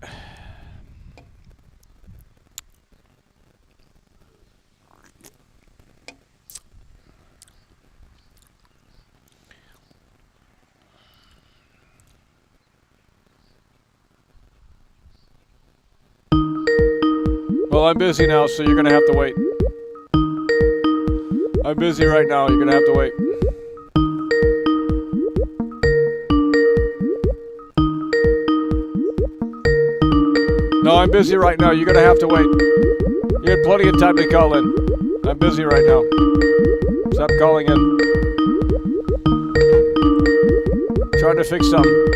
Well, I'm busy now, so you're going to have to wait. I'm busy right now. You're going to have to wait. No, I'm busy right now. You're going to have to wait. You had plenty of time to call in. I'm busy right now. Stop calling in. Trying to fix something.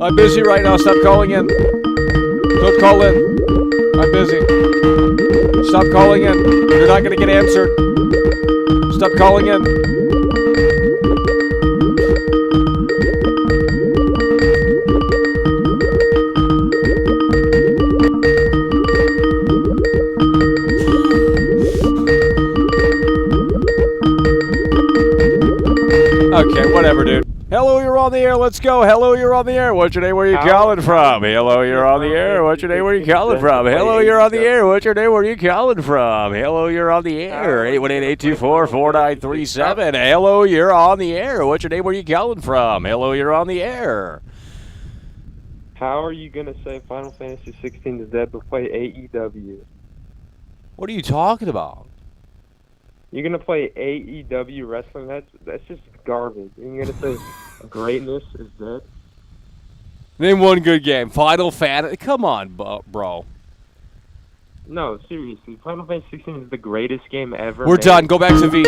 I'm busy right now. Stop calling in. Don't call in. I'm busy. Stop calling in. You're not going to get answered. Stop calling in. Okay, whatever, dude. Hello, you're on the air. Let's go. Hello, you're on the air. What's your name? Where are you calling from? Hello, you're on the air. What's your name? Where are you calling from? Hello, you're on the air. What's your name? Where are you calling from? Hello, you're on the air. 818-824-4937. Hello, you're on the air. What's your name? Where are you calling from? Hello, you're on the air. How are you going to say Final Fantasy 16 is dead but play AEW? What are you talking about? You're going to play AEW wrestling? That's just garbage. And you're going to say greatness is dead? Name one good game. Final Fantasy. Come on, bro. No, seriously. Final Fantasy 16 is the greatest game ever. We're done. Go back to V.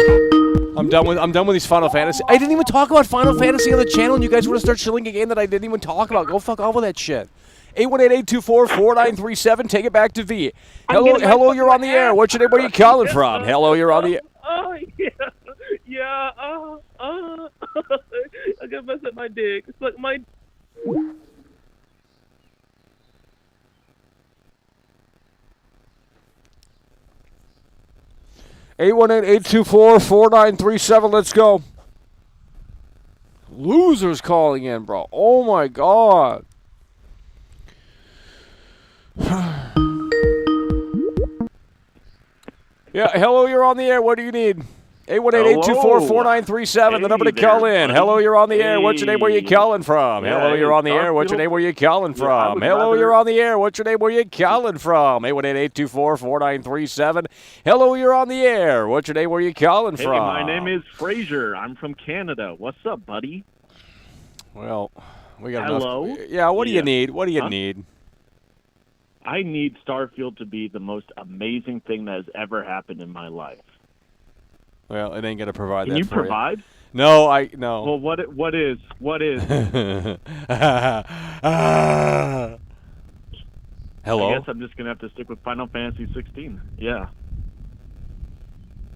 I'm done with these Final Fantasy. I didn't even talk about Final Fantasy on the channel, and you guys want to start shilling a game that I didn't even talk about. Go fuck off with that shit. 818-824-4937. Take it back to V. Hello, you're on the air. What's your name? Where are you calling from? Hello, you're on the air. Oh, yeah, I gotta mess up my dick. It's like my... 818-824-4937. Let's go. Losers calling in, bro. Oh, my God. Yeah, hello, you're on the air. What do you need? 818-824-4937, the number to call in. buddy. Hello, you're on the air. Hey. What's your name? Where you calling from? Yeah, Hello, you're hey, on the air. What's your Starfield. name? Where you calling Yeah, I from? would Hello, rather- you're on the air. What's your name? Where you calling from? 818-824-4937. Hello, you're on the air. What's your name? Where you calling Hey, from? my name is Fraser. I'm from Canada. What's up, buddy? Well, we got Hello? enough. Yeah, what do you Yeah. need? What do you Huh? need? I need Starfield to be the most amazing thing that has ever happened in my life. Well, it ain't going to provide Can that you for provide? No, no. Well, what is? Hello? I guess I'm just gonna have to stick with Final Fantasy 16. Yeah.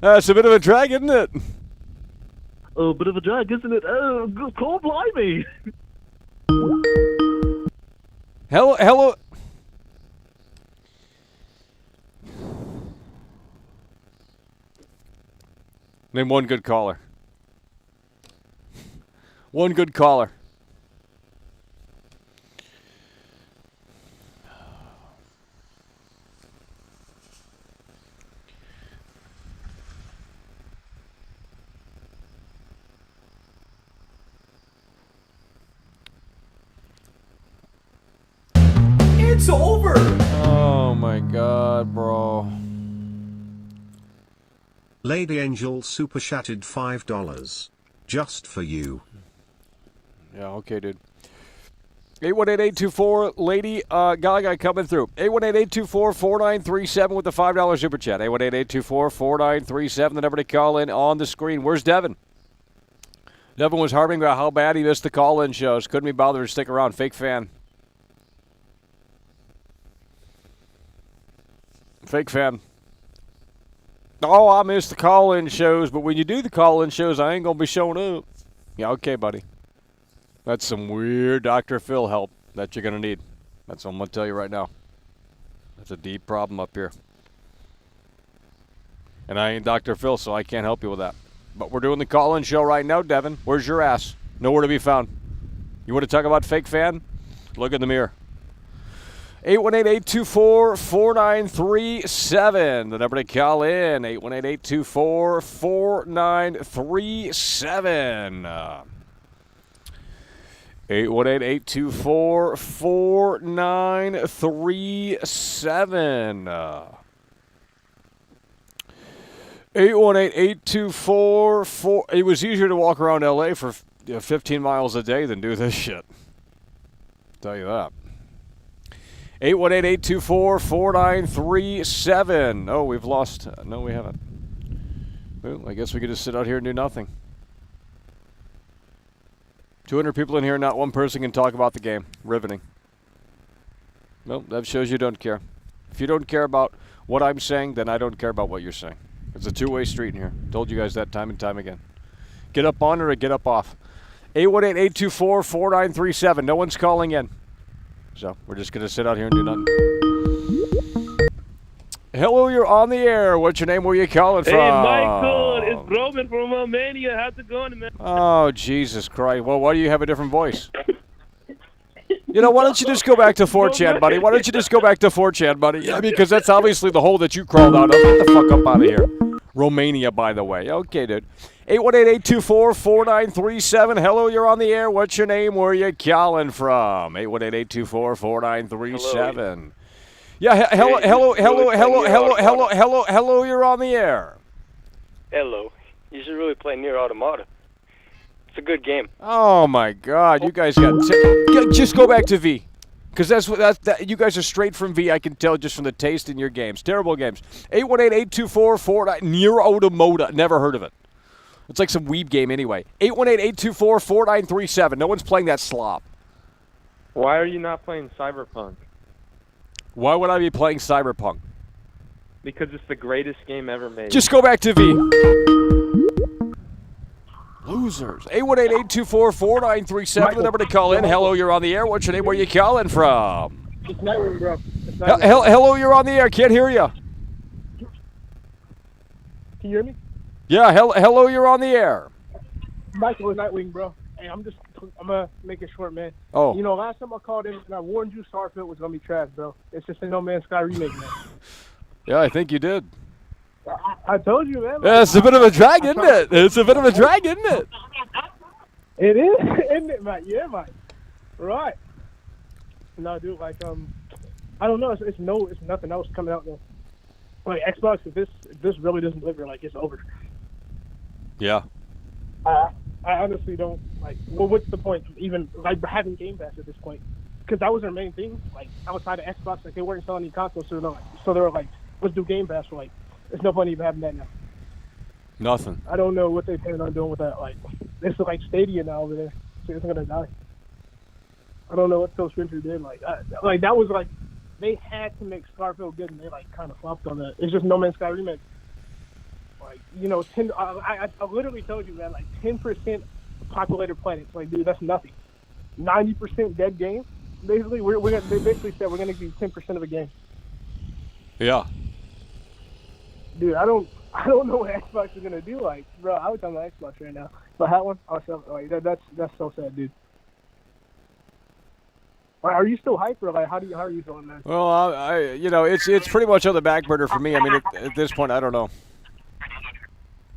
It's a bit of a drag, isn't it? Oh, bit of a drag, isn't it? Oh, cold blimey. Hello. Name one good caller. One good caller. It's over. Oh my God, bro. Lady Angel super chatted $5. Just for you. Yeah, okay, dude. 818-824, lady, guy coming through. 818-824-4937 with the $5 super chat. 818-824-4937, the number to call in on the screen. Where's Devin? Devin was harping about how bad he missed the call-in shows. Couldn't be bothered to stick around. Fake fan. Fake fan. Oh, I missed the call-in shows, but when you do the call-in shows, I ain't going to be showing up. Yeah, okay, buddy. That's some weird Dr. Phil help that you're going to need. That's what I'm going to tell you right now. That's a deep problem up here. And I ain't Dr. Phil, so I can't help you with that. But we're doing the call-in show right now, Devin. Where's your ass? Nowhere to be found. You want to talk about fake fan? Look in the mirror. 818-824-4937. The number to call in. 818-824-4937. 818-824-4937. 818-824-4. It was easier to walk around L.A. for 15 miles a day than do this shit. I'll tell you that. 818-824-4937. Oh, we've lost. No, we haven't. Well, I guess we could just sit out here and do nothing. 200 people in here, not one person can talk about the game. Riveting. Well, that shows you don't care. If you don't care about what I'm saying, then I don't care about what you're saying. It's a two-way street in here. Told you guys that time and time again. Get up on it or get up off. 818-824-4937. No one's calling in. So we're just going to sit out here and do nothing. Hello, you're on the air. What's your name? Where are you calling from? Hey, Michael, it's Roman from Romania. How's it going, man? Oh, Jesus Christ. Well, why do you have a different voice? You know, why don't you just go back to 4chan, buddy? Why don't you just go back to 4chan, buddy? Yeah, because that's obviously the hole that you crawled out of. Get the fuck up out of here. Romania, by the way. Okay, dude. 818-824-4937. Hello, you're on the air. What's your name? Where are you calling from? 818-824-4937. Yeah, hello, you're on the air. Hello. You should really play Nier Automata. It's a good game. Oh my God, you guys got just go back to V, because that you guys are straight from V. I can tell just from the taste in your games. Terrible games. 818-824-49 Nier Automata. Never heard of it. It's like some weeb game anyway. 818-824-4937. No one's playing that slop. Why are you not playing Cyberpunk? Why would I be playing Cyberpunk? Because it's the greatest game ever made. Just go back to V. Losers. 818-824-4937. The number to call in. Hello, you're on the air. What's your name? Where you calling from? It's Nightwing, bro. Hello, you're on the air. Can't hear you. Can you hear me? Yeah, hello, you're on the air. Michael is Nightwing, bro. Hey, I'm gonna make it short, man. Oh. You know, last time I called in and I warned you Starfield was gonna be trash, bro. It's just a No Man's Sky remake, man. Yeah, I think you did. I told you, man. Yeah, it's a bit of a drag, isn't it? It's a bit of a drag, isn't it? It is, isn't it, Mike? Yeah, Mike. Right. No, dude, like, I don't know. It's nothing else coming out though. Like Xbox, if this really doesn't deliver, like it's over. Yeah. I honestly don't like. Well, what's the point of even like having Game Pass at this point? Because that was their main thing. Like outside of Xbox, like they weren't selling any consoles, so they were like, let's do Game Pass. For like, there's no point even having that now. Nothing. I don't know what they plan on doing with that. Like, it's like Stadia now over there, so it's gonna die. I don't know what Phil Spencer did. Like that was like they had to make Starfield good, and they like kind of flopped on that. It's just No Man's Sky remake. Like, you know, I literally told you, man, like 10% populated planets. Like, dude, that's nothing. 90% dead game. Basically, they basically said we're gonna give 10% of the game. Yeah. Dude, I don't know what Xbox is gonna do. Like, bro, I would tell my Xbox right now. If I had one, I would sell it. Like, that's so sad, dude. Like, are you still hyped, or like how are you feeling, man? Well, I you know, it's pretty much on the back burner for me. I mean, at this point, I don't know.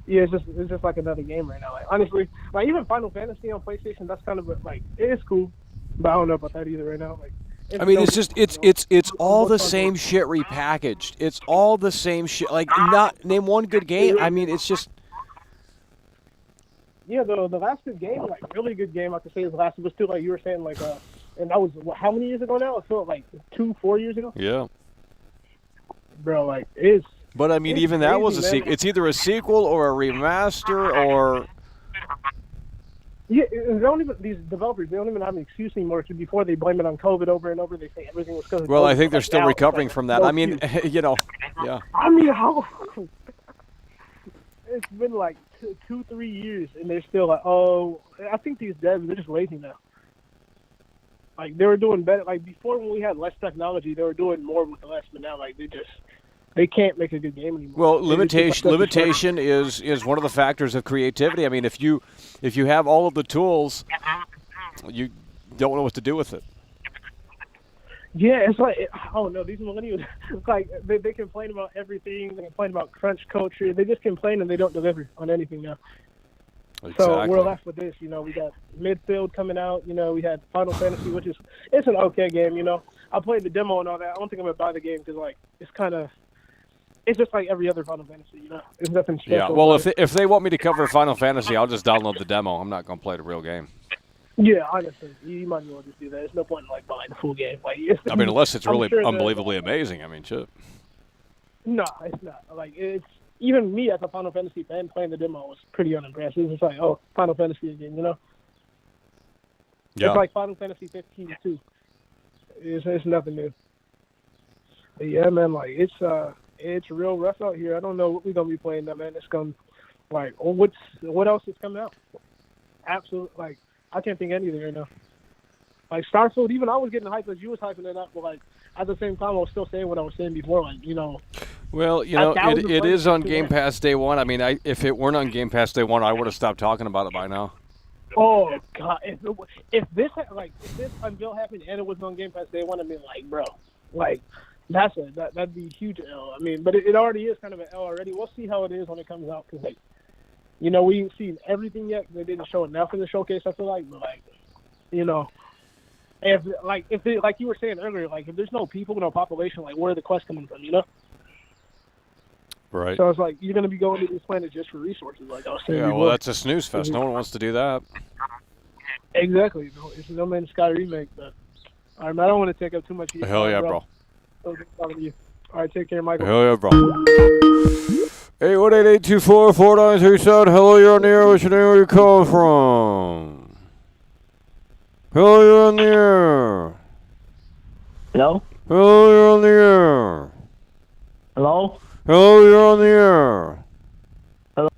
Yeah, it's just like another game right now. Like, honestly, like even Final Fantasy on PlayStation, that's kind of like it is cool, but I don't know about that either right now. Like, I mean, it's just it's all the same shit repackaged. It's all the same shit. Like, not name one good game. I mean, it's just. Yeah, the last good game, like really good game, I could say is the last was still like you were saying, like and that was how many years ago now? I felt like 4 years ago. Yeah. Bro, like it's. But I mean, even that was a sequel. It's either a sequel or a remaster or. Yeah, these developers, they don't even have an excuse anymore. Because before they blame it on COVID over and over, they say everything was because of COVID. Well, I think they're still now, recovering like, from that. no I mean, you know, yeah. I mean, how? It's been like 2-3 years, and they're still like, oh, I think these devs, they're just lazy now. Like, they were doing better. Like, before when we had less technology, they were doing more with less, but now, like, they can't make a good game anymore. Well, limitation is one of the factors of creativity. I mean, if you have all of the tools, you don't know what to do with it. Yeah, it's like, oh no, these millennials, like they complain about everything. They complain about crunch culture. They just complain and they don't deliver on anything now. Exactly. So we're left with this. You know, we got Midfield coming out. You know, we had Final Fantasy, which it's an okay game. You know, I played the demo and all that. I don't think I'm gonna buy the game because like it's just like every other Final Fantasy. You know, it's nothing special. Yeah. Well, if they want me to cover Final Fantasy, I'll just download the demo. I'm not gonna play the real game. Yeah, honestly, you might as well just do that. There's no point in like buying the full game. Like, I mean, unless it's really sure unbelievably amazing. I mean, shit. No, it's not. Like, it's even me as a Final Fantasy fan playing the demo was pretty unimpressed. It's just like, oh, Final Fantasy again, you know? Yeah. It's like Final Fantasy 15 too. It's nothing new. But yeah, man, like it's real rough out here. I don't know what we're gonna be playing now, man. It's gonna like, what else is coming out? Absolutely, like. I can't think of anything right now. Like Starfield, even I was getting hyped as you was hyping it up, but like at the same time, I was still saying what I was saying before. Like, you know. Well, you know, it is on Game Pass day one. I mean, if it weren't on Game Pass day one, I would have stopped talking about it by now. Oh God! If this unveil happened and it was on Game Pass day one, I mean, like, bro, like that'd be a huge L. I mean, but it already is kind of an L already. We'll see how it is when it comes out because like. You know, we ain't seen everything yet. They didn't show enough in the showcase, I feel like. But, like, you know, if you were saying earlier, like, if there's no people, no population, like, where are the quests coming from, you know? Right. So it's like, you're going to be going to this planet just for resources, like I was saying. Yeah, well, that's a snooze fest. No one wants to do that. Exactly. It's No Man's Sky remake. But, all right, man, I don't want to take up too much of your Hell time, yeah, bro. All right, take care, Michael. Hell yeah, bro. 818-824-4937. Hello, you're on the air. What's your name? Where you calling from? Hello, you're on the air. Hello? Hello, you're on the air. Hello? Hello, you're on the air. Hello?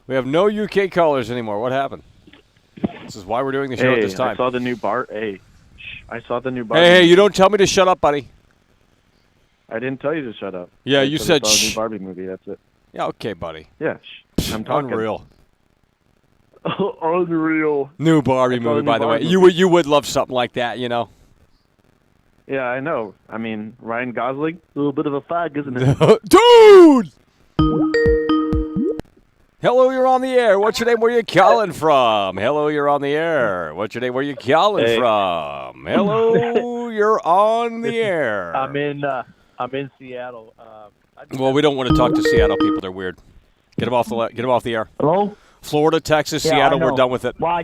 We have no UK callers anymore. What happened? This is why we're doing the show at this time. I saw the new bar. Hey, I saw the new bar. Hey, you don't tell me to shut up, buddy. I didn't tell you to shut up. Yeah, I you I said saw a shh. new Barbie movie. That's it. Yeah, okay, buddy. Yeah, I'm talking. Unreal. Unreal. New Barbie I saw the movie, new by the way. Barbie You movie. would love something like that, you know. Yeah, I know. I mean, Ryan Gosling, a little bit of a fag, isn't it? Dude! Hello, you're on the air. What's your name? Where you calling from? Hello, you're on the air. What's your name? Where you calling Hey. from? Hello, you're on the air. I'm in Seattle. Well, we don't want to talk to Seattle people. They're weird. Get them off the air. Hello? Florida, Texas, Yeah, Seattle, I we're know. done with it. Why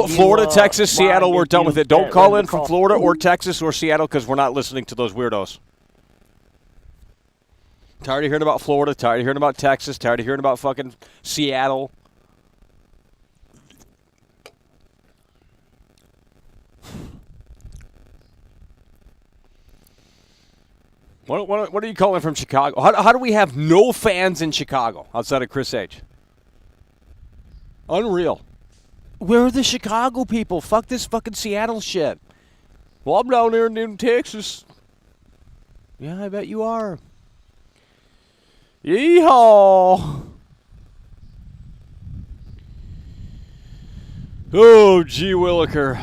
Florida, Texas, why Seattle, we're did done you with it. Don't get call rid in of the from call? Florida or Texas or Seattle because we're not listening to those weirdos. Tired of hearing about Florida, tired of hearing about Texas, tired of hearing about fucking Seattle. What are you calling from Chicago? How do we have no fans in Chicago outside of Chris H? Unreal. Where are the Chicago people? Fuck this fucking Seattle shit. Well, I'm down there in Texas. Yeah, I bet you are. Yeehaw! Oh, gee williker.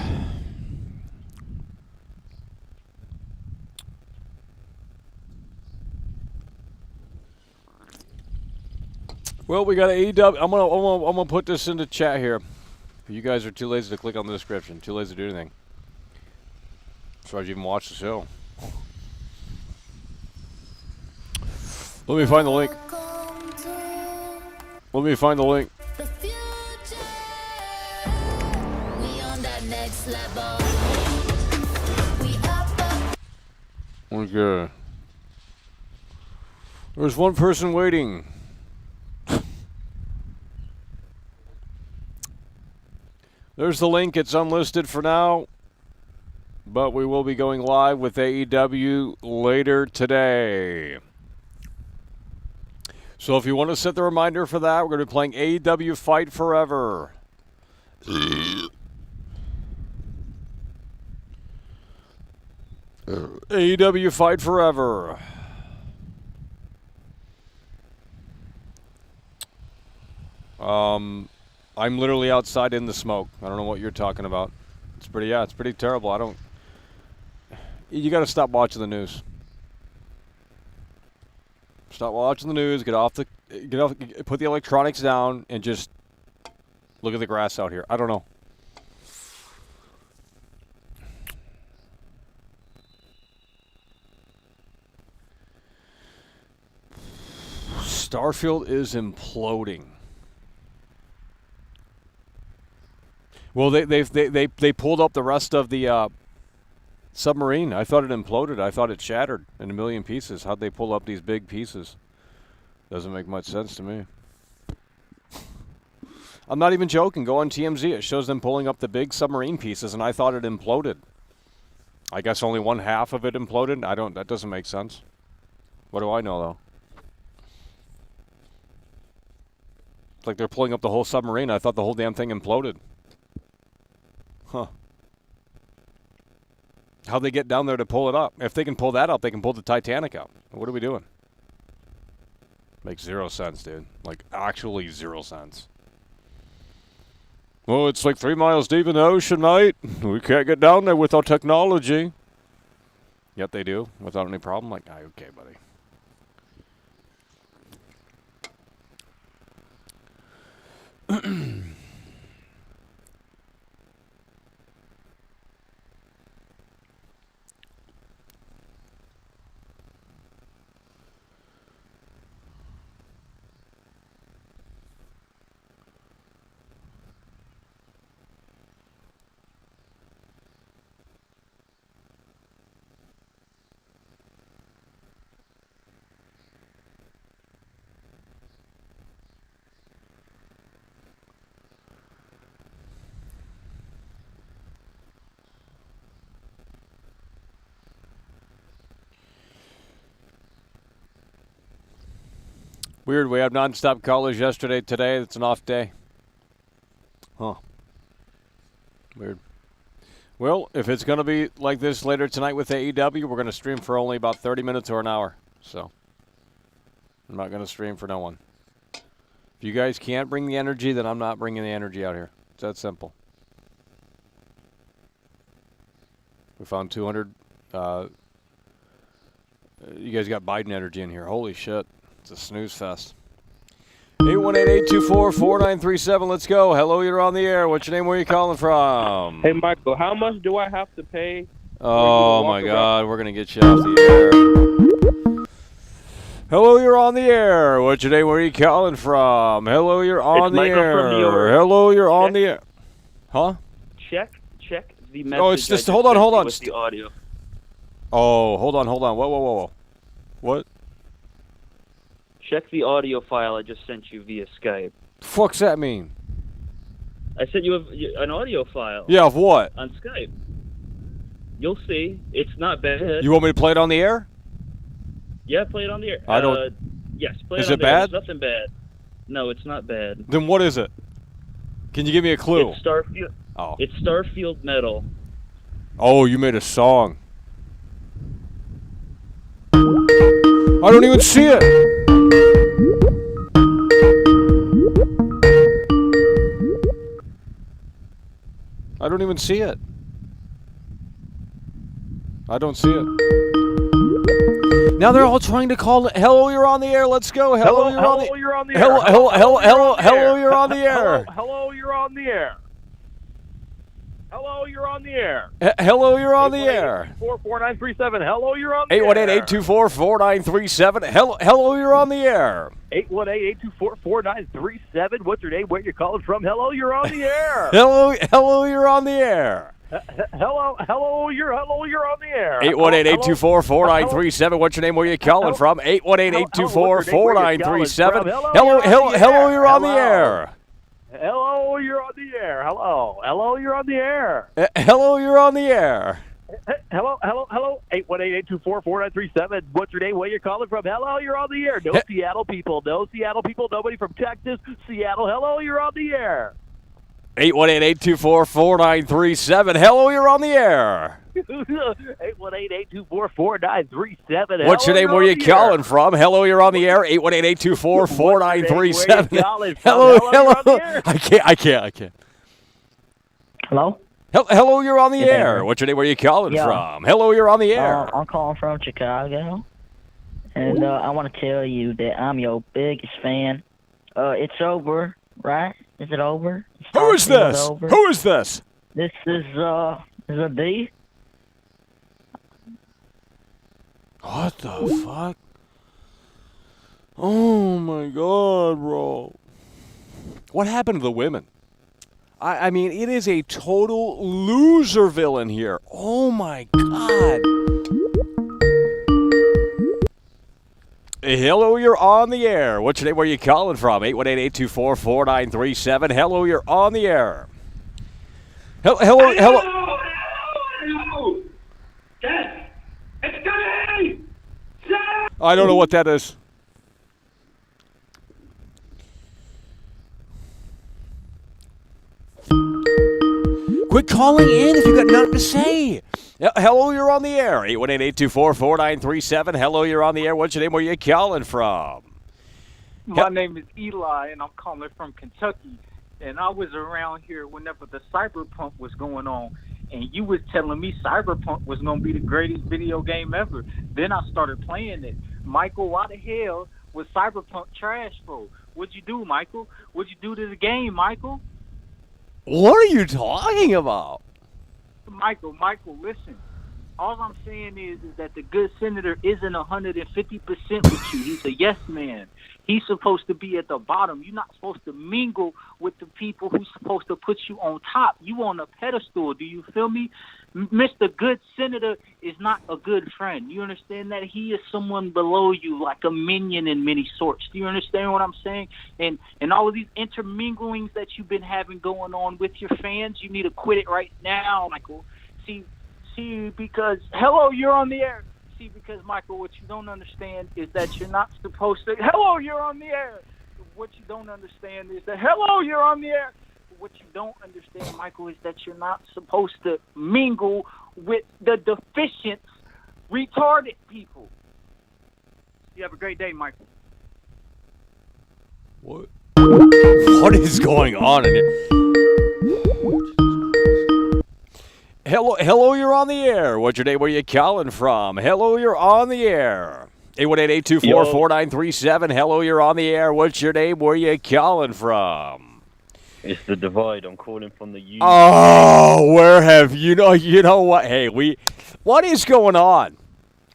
Well, we got AEW. I'm gonna put this into chat here. You guys are too lazy to click on the description. Too lazy to do anything. As far as you even watch the show. Let me find the link. Let me find the link. Okay. There's one person waiting. There's the link. It's unlisted for now, but we will be going live with AEW later today. So if you want to set the reminder for that, we're going to be playing AEW Fight Forever. AEW Fight Forever. I'm literally outside in the smoke. I don't know what you're talking about. It's pretty terrible. You got to stop watching the news. Stop watching the news. Get off. Put the electronics down and just look at the grass out here. I don't know. Starfield is imploding. Well, they pulled up the rest of the submarine. I thought it imploded. I thought it shattered in a million pieces. How'd they pull up these big pieces? Doesn't make much sense to me. I'm not even joking. Go on TMZ. It shows them pulling up the big submarine pieces, and I thought it imploded. I guess only one half of it imploded. That doesn't make sense. What do I know, though? It's like they're pulling up the whole submarine. I thought the whole damn thing imploded. Huh. How'd they get down there to pull it up? If they can pull that up, they can pull the Titanic up. What are we doing? Makes zero sense, dude. Like, actually 0 sense. Well, it's like 3 miles deep in the ocean, mate. We can't get down there with our technology. Yet they do, without any problem. Like, okay, buddy. Weird, we have non-stop callers yesterday, today. It's an off day. Huh. Weird. Well, if it's going to be like this later tonight with AEW, we're going to stream for only about 30 minutes or an hour. So I'm not going to stream for no one. If you guys can't bring the energy, then I'm not bringing the energy out here. It's that simple. We found 200. You guys got Biden energy in here. Holy shit. It's a snooze fest. 818-824-4937. Let's go. Hello, you're on the air. What's your name? Where are you calling from? Hey, Michael, how much do I have to pay? Oh, my God. We're going to get you off the air. Hello, you're on the air. What's your name? Where are you calling from? Hello, you're on the air. Hello, you're on the air. Huh? Check the message. Oh, it's just, hold on. With the audio. Oh, hold on. Whoa. What? Check the audio file I just sent you via Skype. Fuck's that mean? I sent you an audio file. Yeah, of what? On Skype. You'll see. It's not bad. You want me to play it on the air? Yeah, play it on the air. I don't. Yes, play it Is on it the air. bad? There's nothing bad. No, it's not bad. Then what is it? Can you give me a clue? It's Starfield. Oh. It's Starfield Metal. Oh, you made a song. I don't even see it. I don't even see it. I don't see it. Now they're all trying to call. Hello, you're on the air. Let's go. Hello, you're on the air. You're on the Hello, air. hello, you're on the air. Hello, you're on the air. Hello, you're on the air. Hello, you're on the air. 4937. Hello, you're on the air. 818-824-4937. Hello, you're on the air. 818-824-4937. What's your name? Where you calling from? Hello, you're on the air. Hello, you're on the air. Hello, you're on the air. 818-824-4937. What's your name? Where you calling from? 818-824-4937. Hello, you're on the air. Hello, you're on the air. Hello, you're on the air. Hello, you're on the air. Hello. 818-824-4937. What's your name? Where you calling from? Hello, you're on the air. No Seattle people. Nobody from Texas. Seattle. Hello, you're on the air. 818-824-4937. Hello, you're on the air. 818-824-4937. What's your name? Where you calling from? Hello, you're on the air. 818-824-4937. Hello. I can't. Hello? Hello, you're on the Hey, air. Barry. What's your name? Where you calling Yeah. from? Hello, you're on the air. I'm calling from Chicago, and I want to tell you that I'm your biggest fan. It's over, right? Is it over? Who is this? Over. Who is this? This is a D. What the fuck? Oh my God, bro. What happened to the women? I mean, it is a total loser villain here. Oh my God. Hello, you're on the air. What's your name? Where are you calling from? 818-824-4937. Hello, you're on the air. Hello. I don't know what that is. Quit calling in if you got nothing to say. Hello, you're on the air. 818-824-4937. Hello, you're on the air. What's your name? Where you calling from? My name is Eli, and I'm calling from Kentucky. And I was around here whenever the Cyberpunk was going on, and you was telling me Cyberpunk was going to be the greatest video game ever. Then I started playing it. Michael, why the hell was Cyberpunk trash for? What'd you do, Michael? What'd you do to the game, Michael? What are you talking about? Michael, listen. All I'm saying is that the good senator isn't 150% with you. He's a yes man. He's supposed to be at the bottom. You're not supposed to mingle with the people who's supposed to put you on top. You on a pedestal. Do you feel me? Mr. Good Senator is not a good friend. You understand that? He is someone below you, like a minion in many sorts. Do you understand what I'm saying? And all of these interminglings that you've been having going on with your fans, you need to quit it right now, Michael. See, because, hello, you're on the air. See, because, Michael, what you don't understand is that you're not supposed to, hello, you're on the air. What you don't understand is that, hello, you're on the air. What you don't understand, Michael, is that you're not supposed to mingle with the deficient, retarded people. You have a great day, Michael. What? What is going on in here? Hello, you're on the air. What's your name? Where you calling from? Hello, you're on the air. 818-824-4937. Hello, you're on the air. What's your name? Where you calling from? It's the divide. I'm calling from the U. Oh, where have you know what? Hey, what is going on?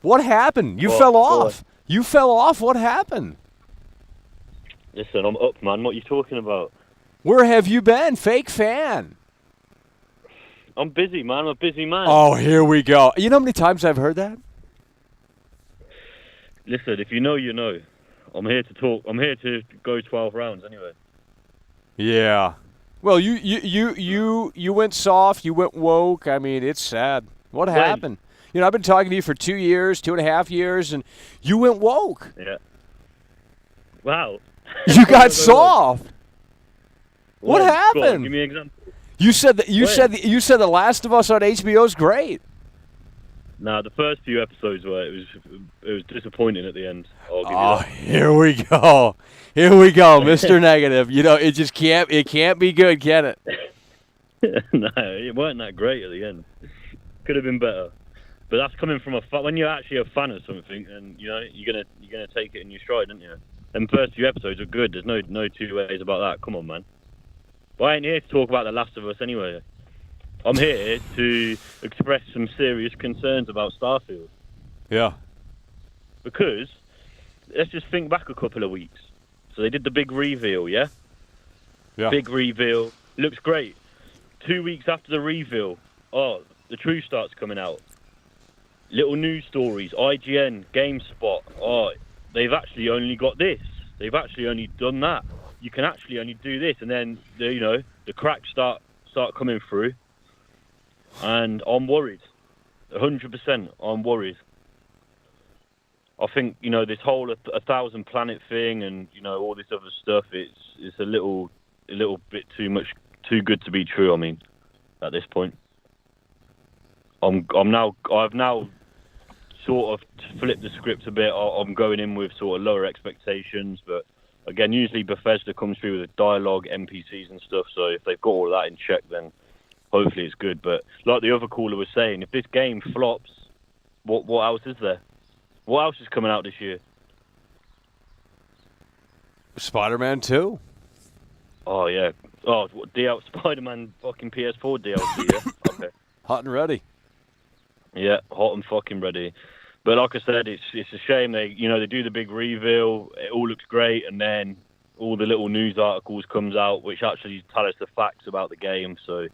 What happened? You fell off. You fell off. What happened? Listen, I'm up, man. What are you talking about? Where have you been? Fake fan. I'm busy, man. I'm a busy man. Oh, here we go. You know how many times I've heard that? Listen, if you know, you know. I'm here to talk. I'm here to go 12 rounds anyway. Yeah. Well, you went soft. You went woke. I mean, it's sad. What happened? You know, I've been talking to you for 2 years, 2.5 years, and you went woke. Yeah. Wow. You got soft. What Go happened? on, give me an example. You said that you said The Last of Us on HBO is great. Nah, the first few episodes were it was disappointing at the end. I'll give you Oh, that. here we go. Here we go, Mr. Negative. You know, it just can't be good, can it? No, it weren't that great at the end. Could have been better. But that's coming from when you're actually a fan of something, and you know you're gonna take it in your stride, aren't you? And first few episodes are good. There's no two ways about that. Come on, man. But I ain't here to talk about The Last of Us anyway. I'm here to express some serious concerns about Starfield. Yeah. Because let's just think back a couple of weeks. So they did the big reveal, yeah? Yeah. Big reveal. Looks great. 2 weeks after the reveal, the True Start's coming out. Little news stories, IGN, GameSpot. They've actually only got this. They've actually only done that. You can actually only do this, and then the cracks start coming through. And I'm worried. 100%. I'm worried. I think this whole 1,000 planet thing, and all this other stuff. It's a little bit too much, too good to be true. I mean, at this point, I've now sort of flipped the script a bit. I'm going in with sort of lower expectations, but again, usually Bethesda comes through with dialogue, NPCs and stuff, so if they've got all that in check, then hopefully it's good. But like the other caller was saying, if this game flops, what else is there? What else is coming out this year? Spider-Man 2. Oh, yeah. Oh, Spider-Man fucking PS4 DLC, yeah? Okay. Hot and ready. Yeah, hot and fucking ready. But like I said, it's a shame they do the big reveal, it all looks great, and then all the little news articles comes out which actually tell us the facts about the game. So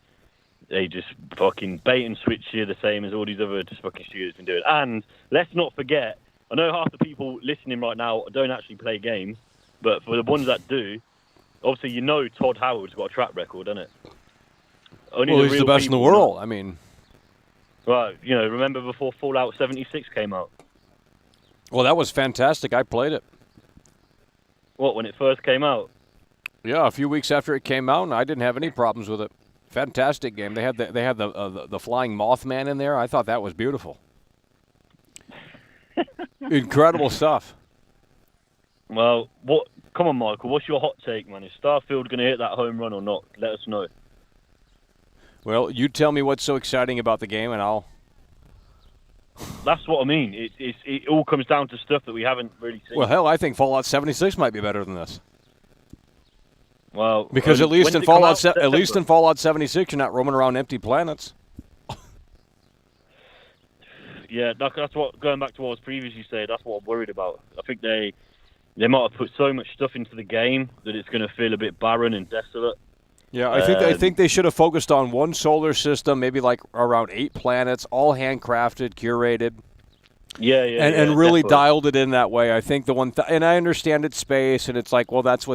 they just fucking bait and switch here, the same as all these other just fucking studios been doing. And let's not forget, I know half the people listening right now don't actually play games, but for the ones that do, obviously Todd Howard's got a track record, doesn't it? He's the best in the world. I mean, right, remember before Fallout 76 came out? Well, that was fantastic. I played it. What, when it first came out? Yeah, a few weeks after it came out, and I didn't have any problems with it. Fantastic game. They had the flying Mothman in there. I thought that was beautiful. Incredible stuff. Well, come on, Michael. What's your hot take, man? Is Starfield going to hit that home run or not? Let us know. Well, you tell me what's so exciting about the game, and I'll... That's what I mean. It all comes down to stuff that we haven't really seen. Well, hell, I think Fallout 76 might be better than this. Well, because at least in Fallout 76, you're not roaming around empty planets. Yeah, that's what. Going back to what I was previously saying, that's what I'm worried about. I think they might have put so much stuff into the game that it's going to feel a bit barren and desolate. Yeah, I think they should have focused on one solar system, maybe like around 8 planets, all handcrafted, curated. Yeah, and really definitely dialed it in that way. I think and I understand it's space, and it's like, well, that's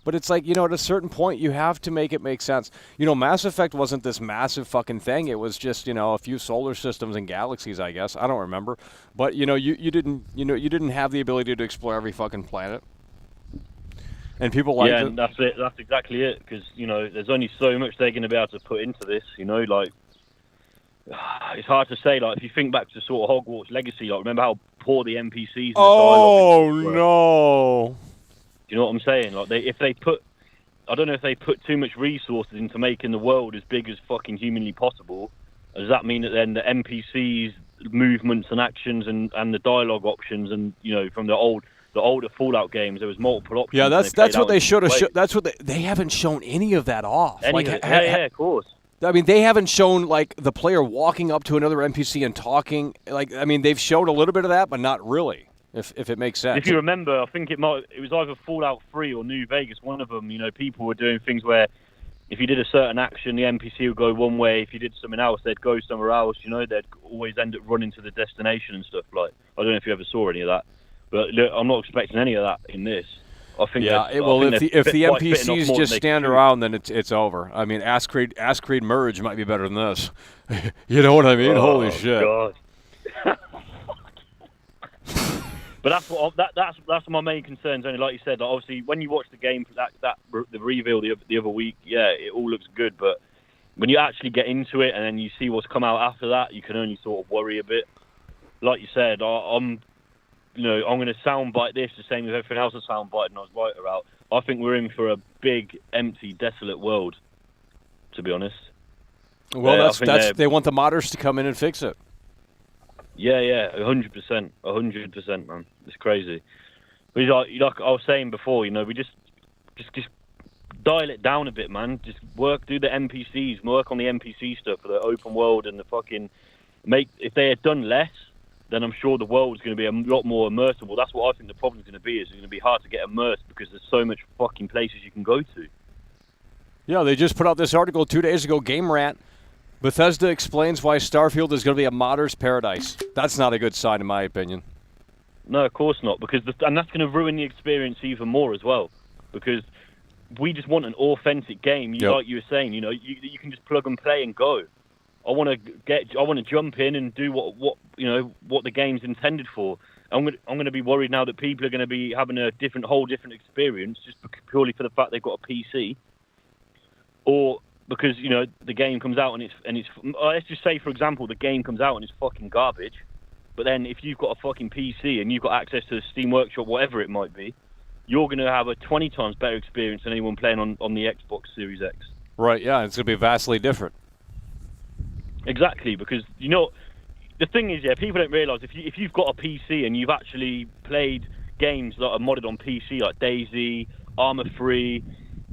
but it's like, at a certain point, you have to make it make sense. Mass Effect wasn't this massive fucking thing. It was just, a few solar systems and galaxies, I guess. I don't remember. But, you didn't have the ability to explore every fucking planet. and people like yeah, it. and that's it. That's exactly it. Because there's only so much they're going to be able to put into this. Like it's hard to say. Like if you think back to sort of Hogwarts Legacy, like remember how poor the NPCs and the dialogue were. No! Do you know what I'm saying? Like I don't know if they put too much resources into making the world as big as fucking humanly possible. Does that mean that then the NPCs, movements and actions, and the dialogue options, and from the older Fallout games, there was multiple options. Yeah, that's what they should have. That's what they haven't shown any of that off. Of course. I mean, they haven't shown like the player walking up to another NPC and talking. Like, I mean, they've shown a little bit of that, but not really. If it makes sense. If you remember, I think it was either Fallout 3 or New Vegas. One of them, people were doing things where if you did a certain action, the NPC would go one way. If you did something else, they'd go somewhere else. They'd always end up running to the destination and stuff. Like, I don't know if you ever saw any of that, but look, I'm not expecting any of that in this. I think. Yeah, if the NPCs just stand around, then it's over. I mean, Ask Creed Merge might be better than this. You know what I mean? Holy shit! God. But that's my main concerns. Only like you said, like obviously when you watch the game, the reveal the other week, yeah, it all looks good. But when you actually get into it and then you see what's come out after that, you can only sort of worry a bit. Like you said, I'm going to soundbite this the same as everything else I soundbited and I was right about. I think we're in for a big, empty, desolate world. To be honest. Well, they want the modders to come in and fix it. Yeah, 100%, man. It's crazy. But like I was saying before, we just dial it down a bit, man. Just do the NPCs, work on the NPC stuff for the open world and the fucking if they had done less, then I'm sure the world's going to be a lot more immersive. That's what I think the problem's going to be. It's going to be hard to get immersed because there's so much fucking places you can go to. Yeah, they just put out this article 2 days ago, Game Rant. Bethesda explains why Starfield is going to be a modder's paradise. That's not a good sign, in my opinion. No, of course not, and that's going to ruin the experience even more as well. Because we just want an authentic game. Like you were saying, you can just plug and play and go. I want to jump in and do what the game's intended for. I'm going to be worried now that people are going to be having a whole different experience just purely for the fact they've got a PC, or because the game comes out and it's let's just say, for example, the game comes out and it's fucking garbage, but then if you've got a fucking PC and you've got access to the Steam Workshop, whatever it might be, you're going to have a 20 times better experience than anyone playing on the Xbox Series X. Right, yeah, it's going to be vastly different. Exactly, because the thing is, people don't realise if you've got a PC and you've actually played games that are modded on PC like DayZ, Armour 3.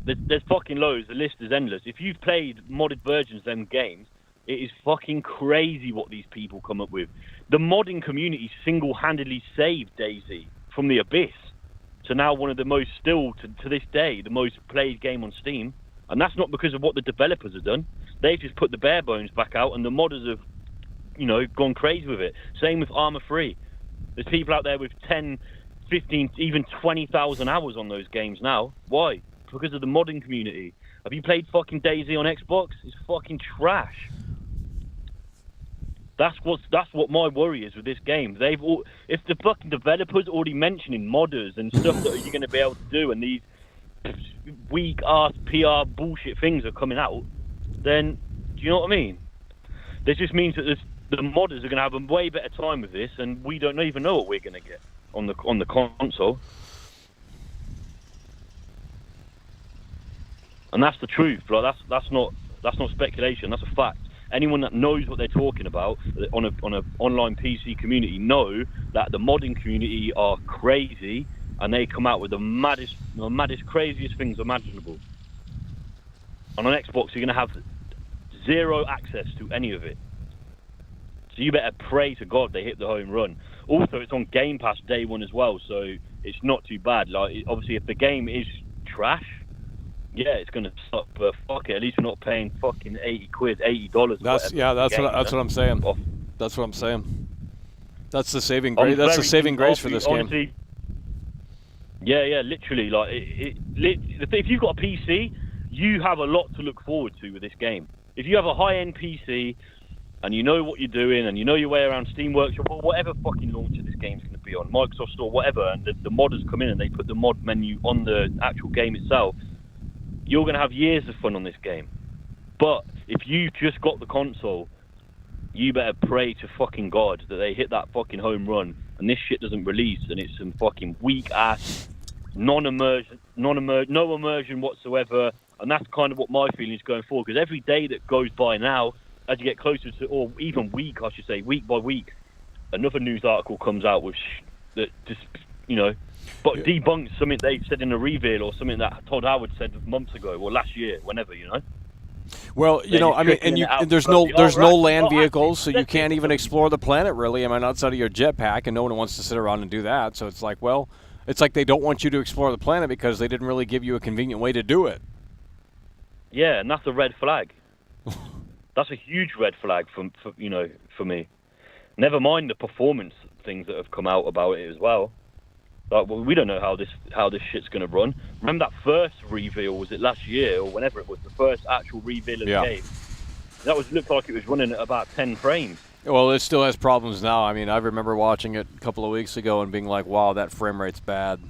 There's fucking loads. The list is endless. If you've played modded versions of them games, it is fucking crazy what these people come up with. The modding community single-handedly saved DayZ from the abyss to now one of the most, still to this day, the most played game on Steam. And that's not because of what the developers have done. They've just put the bare bones back out, and the modders have, gone crazy with it. Same with Armour 3. There's people out there with 10, 15, even 20,000 hours on those games now. Why? Because of the modding community. Have you played fucking DayZ on Xbox? It's fucking trash. That's what my worry is with this game. If the fucking developers already mentioning modders and stuff that you're going to be able to do, and these weak ass PR bullshit things are coming out, then do you know what I mean? This just means that the modders are going to have a way better time with this, and we don't even know what we're going to get on the console. And that's the truth. Like that's not speculation. That's a fact. Anyone that knows what they're talking about on an online PC community know that the modding community are crazy, and they come out with the maddest, craziest things imaginable. And on Xbox, you're going to have zero access to any of it. So you better pray to God they hit the home run. Also, it's on Game Pass day one as well, so it's not too bad. Like, obviously, if the game is trash, yeah, it's going to suck, but fuck it. At least we're not paying fucking $80. That's what I'm saying. That's what I'm saying. That's the saving grace. That's the saving grace for this game. Yeah, literally. Like, if you've got a PC, you have a lot to look forward to with this game. If you have a high-end PC, and you know what you're doing, and you know your way around Steam Workshop or whatever fucking launcher this game's going to be on, Microsoft Store, whatever, and the modders come in and they put the mod menu on the actual game itself, you're going to have years of fun on this game. But if you've just got the console, you better pray to fucking God that they hit that fucking home run and this shit doesn't release and it's some fucking weak ass, no immersion whatsoever. And that's kind of what my feeling is going forward, because every day that goes by now, as you get closer to, or even week, I should say, week by week, another news article comes out that just, but debunks something they said in a reveal or something that Todd Howard said months ago or last year, whenever, Well, and there's no land vehicles, so you can't even explore the planet really. I mean, outside of your jetpack, and no one wants to sit around and do that. So it's like, well, it's like they don't want you to explore the planet because they didn't really give you a convenient way to do it. Yeah, and that's a red flag. That's a huge red flag for me. Never mind the performance things that have come out about it as well. Like, well, we don't know how this shit's going to run. Remember that first reveal, was it last year or whenever it was, the first actual reveal of the game? That looked like it was running at about 10 frames. Well, it still has problems now. I mean, I remember watching it a couple of weeks ago and being like, wow, that frame rate's bad.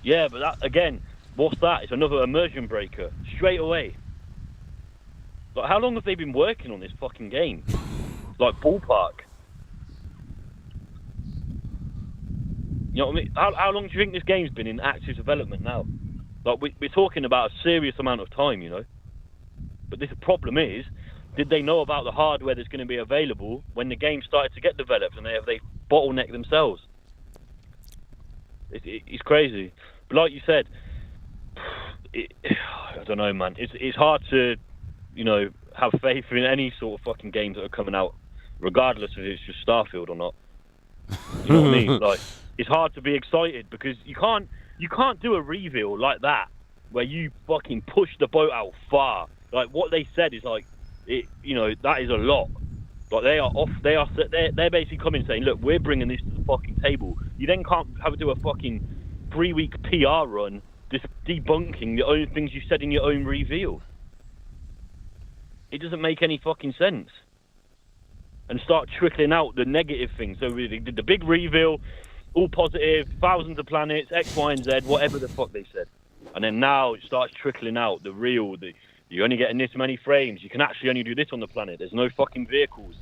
Yeah, but that, again, what's that? It's another immersion breaker, straight away. Like, how long have they been working on this fucking game? Like, ballpark. You know what I mean? How long do you think this game's been in active development now? Like, we're talking about a serious amount of time, But the problem is, did they know about the hardware that's going to be available when the game started to get developed, and they bottlenecked themselves? It's crazy. But like you said, I don't know, man. It's hard to, have faith in any sort of fucking games that are coming out, regardless if it's just Starfield or not. You know what I mean? Like, it's hard to be excited because you can't do a reveal like that where you fucking push the boat out far. Like, what they said is like, that is a lot. Like, they're basically coming saying, look, we're bringing this to the fucking table. You then can't have to do a fucking 3-week PR run just debunking the own things you said in your own reveal. It doesn't make any fucking sense. And start trickling out the negative things. So they did the big reveal, all positive, thousands of planets, X, Y, and Z, whatever the fuck they said. And then now it starts trickling out the real, you're only getting this many frames, you can actually only do this on the planet, there's no fucking vehicles.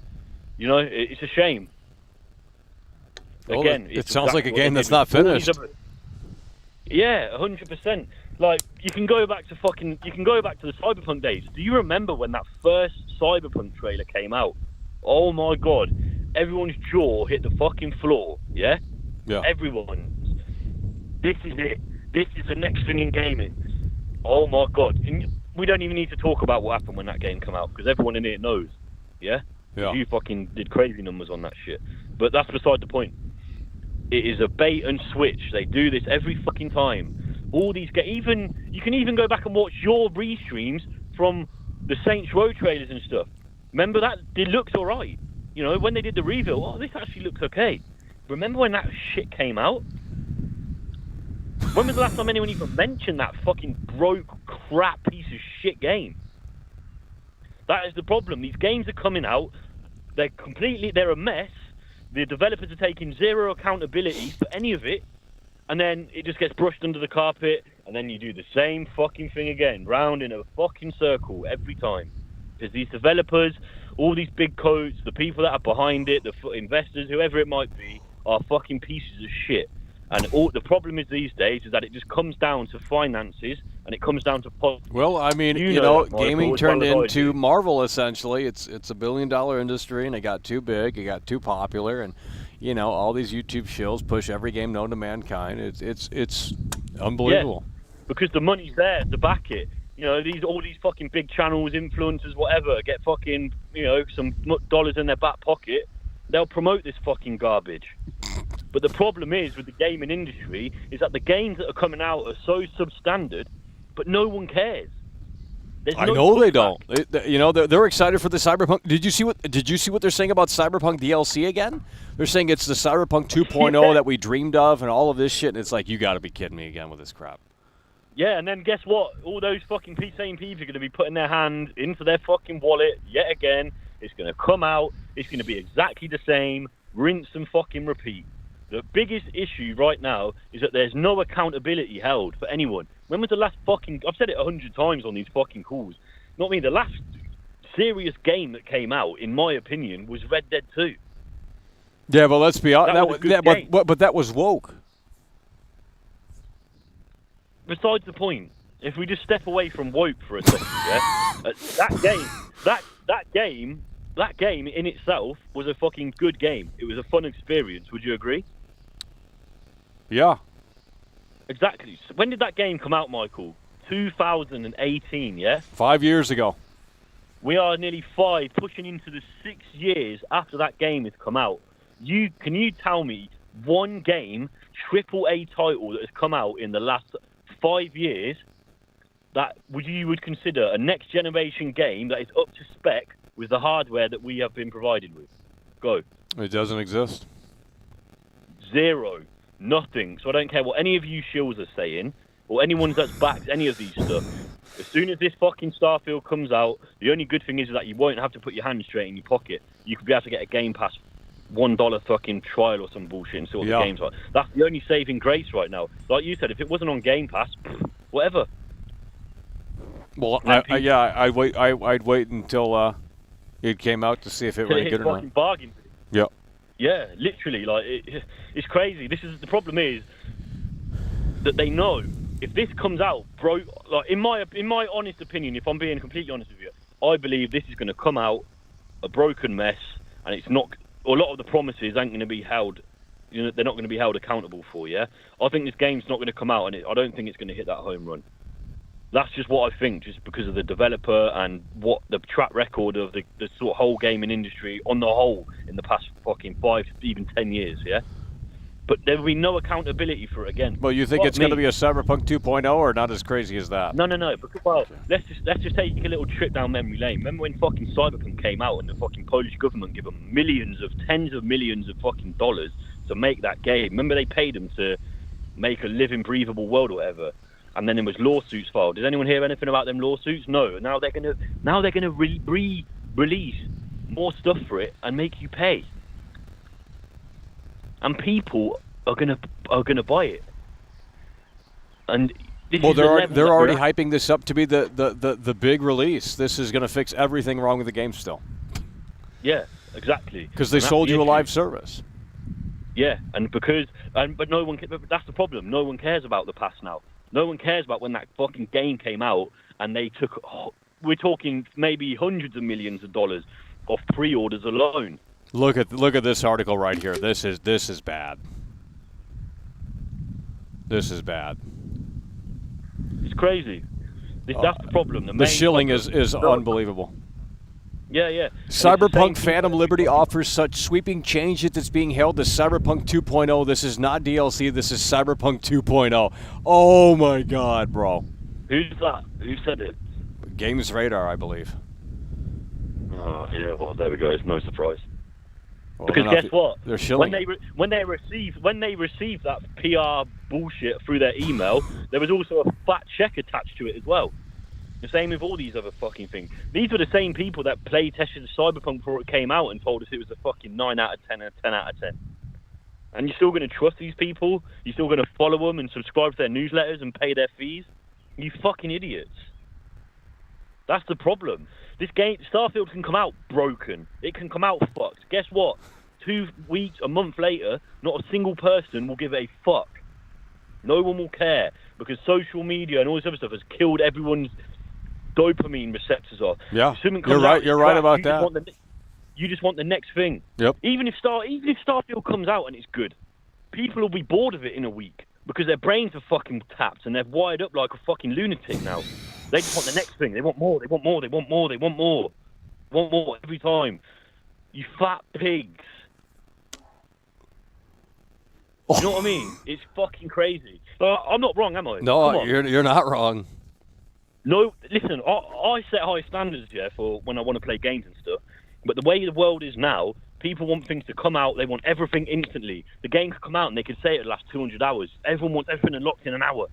It's a shame. Well, again, it sounds like a game that's not finished. Yeah, 100%. Like, you can go back to the Cyberpunk days. Do you remember when that first Cyberpunk trailer came out? Oh my God, everyone's jaw hit the fucking floor, yeah? Yeah. Everyone's. This is it. This is the next thing in gaming. Oh my God. And we don't even need to talk about what happened when that game came out, because everyone in here knows, yeah? Yeah. You fucking did crazy numbers on that shit. But that's beside the point. It is a bait and switch. They do this every fucking time. All these you can even go back and watch your restreams from the Saints Row trailers and stuff. Remember that? It looks alright. When they did the reveal, this actually looks okay. Remember when that shit came out? When was the last time anyone even mentioned that fucking broke, crap piece of shit game? That is the problem. These games are coming out, they're a mess. The developers are taking zero accountability for any of it, and then it just gets brushed under the carpet, and then you do the same fucking thing again, round in a fucking circle every time. Because these developers, all these big codes, the people that are behind it, the investors, whoever it might be, are fucking pieces of shit. And the problem is these days is that it just comes down to finances, and it comes down to politics. Well, I mean, gaming turned into Marvel essentially. It's a $1 billion industry, and it got too big, it got too popular, and all these YouTube shows push every game known to mankind. It's unbelievable. Yeah, because the money's there to back it. All these fucking big channels, influencers, whatever, get fucking some dollars in their back pocket. They'll promote this fucking garbage. But the problem is with the gaming industry is that the games that are coming out are so substandard, but no one cares. I know they don't. They're excited for the Cyberpunk. Did you see what they're saying about Cyberpunk DLC again? They're saying it's the Cyberpunk 2.0 that we dreamed of and all of this shit. And it's like, you got to be kidding me again with this crap. Yeah, and then guess what? All those fucking same people are going to be putting their hand into their fucking wallet yet again It's going to come out. It's going to be exactly the same. Rinse and fucking repeat. The biggest issue right now is that there's no accountability held for anyone. When was the last fucking... I've said it 100 times on these fucking calls. Not me. The last serious game that came out, in my opinion, was Red Dead 2. Yeah, but let's be honest. That was a good game. But that was woke. Besides the point, if we just step away from woke for a second, yeah, that game in itself was a fucking good game. It was a fun experience. Would you agree? Yeah. Exactly. So when did that game come out, Michael? 2018, yeah? 5 years ago. We are nearly 5, pushing into the 6 years after that game has come out. Can you tell me one game, AAA title, that has come out in the last 5 years that you would consider a next generation game that is up to spec with the hardware that we have been provided with? Go. It doesn't exist. 0. Nothing. So I don't care what any of you shills are saying, or anyone that's backed any of these stuff. As soon as this fucking Starfield comes out, the only good thing is that you won't have to put your hand straight in your pocket. You could be able to get a Game Pass $1 fucking trial or some bullshit and see what the game's like. That's the only saving grace right now. Like you said, if it wasn't on Game Pass, whatever. Well, I'd wait until it came out to see if it ran good or not. Bargain. Yep. Yeah, literally, like it's crazy. The problem is that they know if this comes out, bro. Like in my honest opinion, if I'm being completely honest with you, I believe this is going to come out a broken mess, and it's not. A lot of the promises ain't going to be held. You know, they're not going to be held accountable for. Yeah, I think this game's not going to come out, and I don't think it's going to hit that home run. That's just what I think, just because of the developer and what the track record of the sort of whole gaming industry on the whole in the past fucking 5, even 10 years, yeah? But there will be no accountability for it again. Well, you think it's going to be a Cyberpunk 2.0 or not as crazy as that? No. Because, well, let's just take a little trip down memory lane. Remember when fucking Cyberpunk came out and the fucking Polish government gave them tens of millions of fucking dollars to make that game? Remember they paid them to make a living, breathable world or whatever? And then there was lawsuits filed. Did anyone hear anything about them lawsuits? No. Now they're gonna release more stuff for it and make you pay. And people are gonna buy it. And they're already hyping this up to be the big release. This is gonna fix everything wrong with the game still. Yeah, exactly. Because they sold you a live service. Yeah, but no one. But that's the problem. No one cares about the past now. No one cares about when that fucking game came out and they took. We're talking maybe hundreds of millions of dollars off pre-orders alone. Look at this article right here. This is bad. This is bad. It's crazy. That's the problem. The shilling is unbelievable. Yeah. Cyberpunk Phantom Liberty offers such sweeping change that it's being hailed as Cyberpunk 2.0. This is not DLC. This is Cyberpunk 2.0. Oh my God, bro. Who's that? Who said it? Games Radar, I believe. Oh yeah. Well, there we go. It's no surprise. Well, because guess what? They're shilling. When they received that PR bullshit through their email, there was also a fat check attached to it as well. The same with all these other fucking things. These were the same people that play tested Cyberpunk before it came out and told us it was a fucking 9 out of 10 and a 10 out of 10. And you're still going to trust these people? You're still going to follow them and subscribe to their newsletters and pay their fees? You fucking idiots. That's the problem. This game, Starfield, can come out broken. It can come out fucked. Guess what? 2 weeks, a month later, not a single person will give a fuck. No one will care because social media and all this other stuff has killed everyone's dopamine receptors off. Yeah, you're right. You're right about that. You just want the next thing. Yep. Even if Starfield comes out and it's good, people will be bored of it in a week because their brains are fucking tapped and they're wired up like a fucking lunatic now. They just want the next thing. They want more. They want more. They want more. They want more. Want more every time. You fat pigs. You know what I mean? It's fucking crazy. I'm not wrong, am I? No, you're not wrong. No, listen, I set high standards, yeah, for when I want to play games and stuff. But the way the world is now, people want things to come out. They want everything instantly. The game could come out and they could say it lasts 200 hours. Everyone wants everything unlocked in an hour.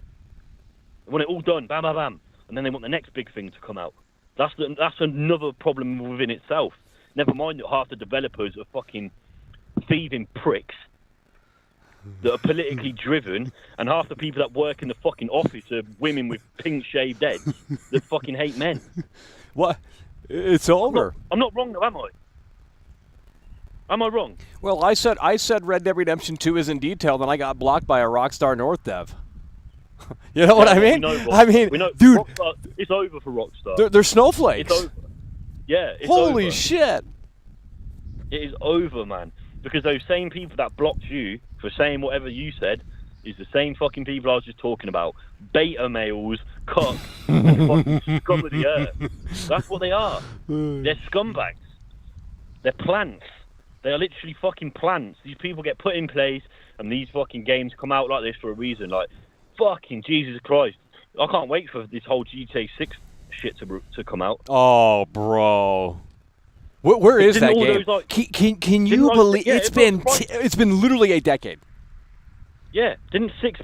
They want it all done, bam, bam, bam. And then they want the next big thing to come out. That's another problem within itself. Never mind that half the developers are fucking thieving pricks that are politically driven, and half the people that work in the fucking office are women with pink shaved heads that fucking hate men. What? It's over. I'm not wrong though, am I? Am I wrong? Well, I said Red Dead Redemption 2 is in detail, then I got blocked by a Rockstar North dev. You know what I mean? We know, dude, Rockstar, it's over for Rockstar. They're snowflakes. It's over. Yeah, it's Holy over. shit! It is over, man. Because those same people that blocked you for saying whatever you said is the same fucking people I was just talking about. Beta males, cocks, and fucking scum of the earth. That's what they are. They're scumbags. They're plants. They are literally fucking plants. These people get put in place, and these fucking games come out like this for a reason. Like, fucking Jesus Christ. I can't wait for this whole GTA 6 shit to come out. Oh, bro. Where is that game? Those, like, can you believe it's been literally a decade? Yeah, didn't six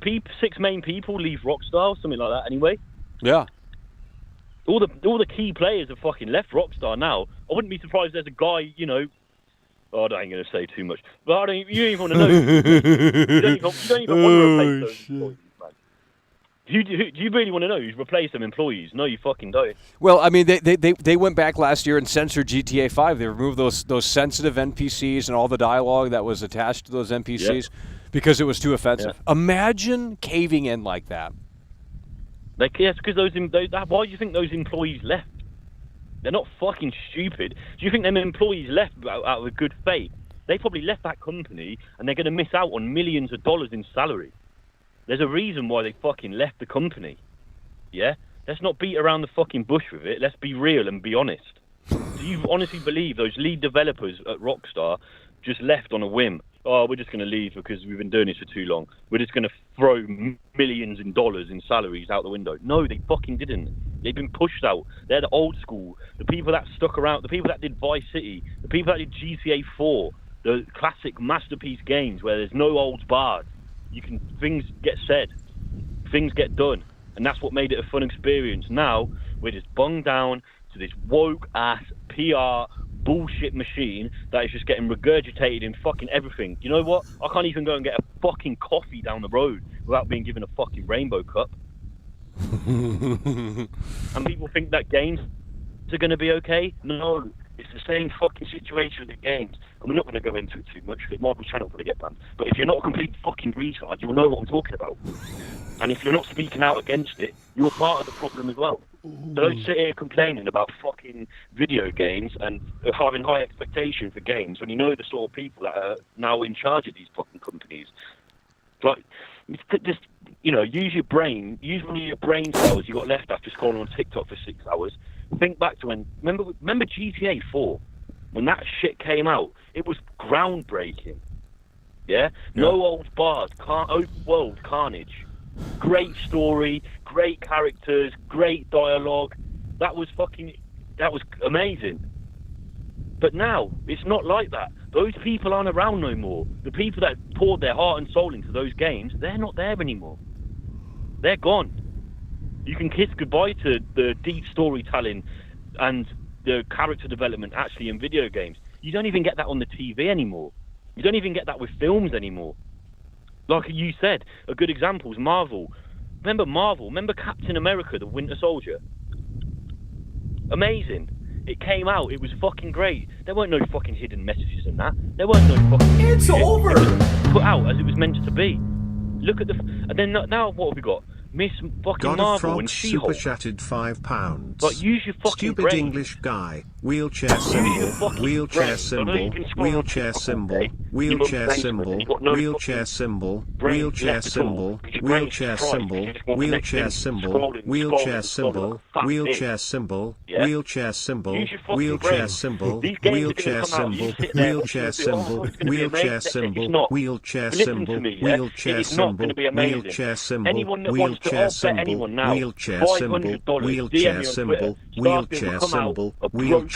main people leave Rockstar or something like that anyway? Yeah. All the key players have fucking left Rockstar now. I wouldn't be surprised there's a guy, you know. Oh, I ain't going to say too much. But you don't even want to know. you don't even want to replace those employees, man. Do you really want to know who's replaced them employees? No, you fucking don't. Well, I mean, they went back last year and censored GTA 5. They removed those sensitive NPCs and all the dialogue that was attached to those NPCs because it was too offensive. Yeah. Imagine caving in like that. Yes, because why do you think those employees left? They're not fucking stupid. Do you think them employees left out of good faith? They probably left that company and they're going to miss out on millions of dollars in salary. There's a reason why they fucking left the company. Yeah? Let's not beat around the fucking bush with it. Let's be real and be honest. Do you honestly believe those lead developers at Rockstar just left on a whim? Oh, we're just going to leave because we've been doing this for too long. We're just going to throw millions in dollars in salaries out the window. No, they fucking didn't. They've been pushed out. They're the old school. The people that stuck around, the people that did Vice City, the people that did GTA 4, the classic masterpiece games where there's no holds barred. Things get said, things get done, and that's what made it a fun experience. Now we're just bunged down to this woke ass PR bullshit machine that is just getting regurgitated in fucking everything. You know what? I can't even go and get a fucking coffee down the road without being given a fucking rainbow cup. And people think that games are going to be okay. No, it's the same fucking situation with the games. And we're not going to go into it too much because Marvel's channel going to get banned. But if you're not a complete fucking retard, you'll know what I'm talking about. And if you're not speaking out against it, you're part of the problem as well. So don't sit here complaining about fucking video games and having high expectation for games when you know the sort of people that are now in charge of these fucking companies. Like, just, you know, use your brain. Use one of your brain cells you got left after scrolling on TikTok for 6 hours. Think back to when... Remember GTA 4? When that shit came out, it was groundbreaking. Yeah? No old bars, open world carnage. Great story, great characters, great dialogue. That was amazing. But now, it's not like that. Those people aren't around no more. The people that poured their heart and soul into those games, they're not there anymore. They're gone. You can kiss goodbye to the deep storytelling and the character development actually in video games. You don't even get that on the TV anymore. You don't even get that with films anymore. Like you said, a good example is Marvel. Remember Marvel? Remember Captain America, the Winter Soldier? Amazing. It came out, it was fucking great. There weren't no fucking hidden messages in that. There weren't no fucking... It's over! It was put out as it was meant to be. Look at the... And then now what have we got? Miss fucking Marvel and She-Hulk. Super chatted £5. Like, use your fucking Stupid brain. English guy. Wheelchair symbol. Wheelchair symbol. Wheelchair symbol. Wheelchair symbol. Wheelchair symbol. Wheelchair symbol. Wheelchair symbol. Wheelchair symbol. Wheelchair symbol. Wheelchair symbol. Wheelchair symbol. Wheelchair symbol. Wheelchair symbol. Wheelchair symbol. Wheelchair symbol. Wheelchair symbol. Wheelchair symbol. Wheelchair symbol. Wheelchair symbol, wheelchair symbol, wheelchair symbol, wheelchair symbol, wheelchair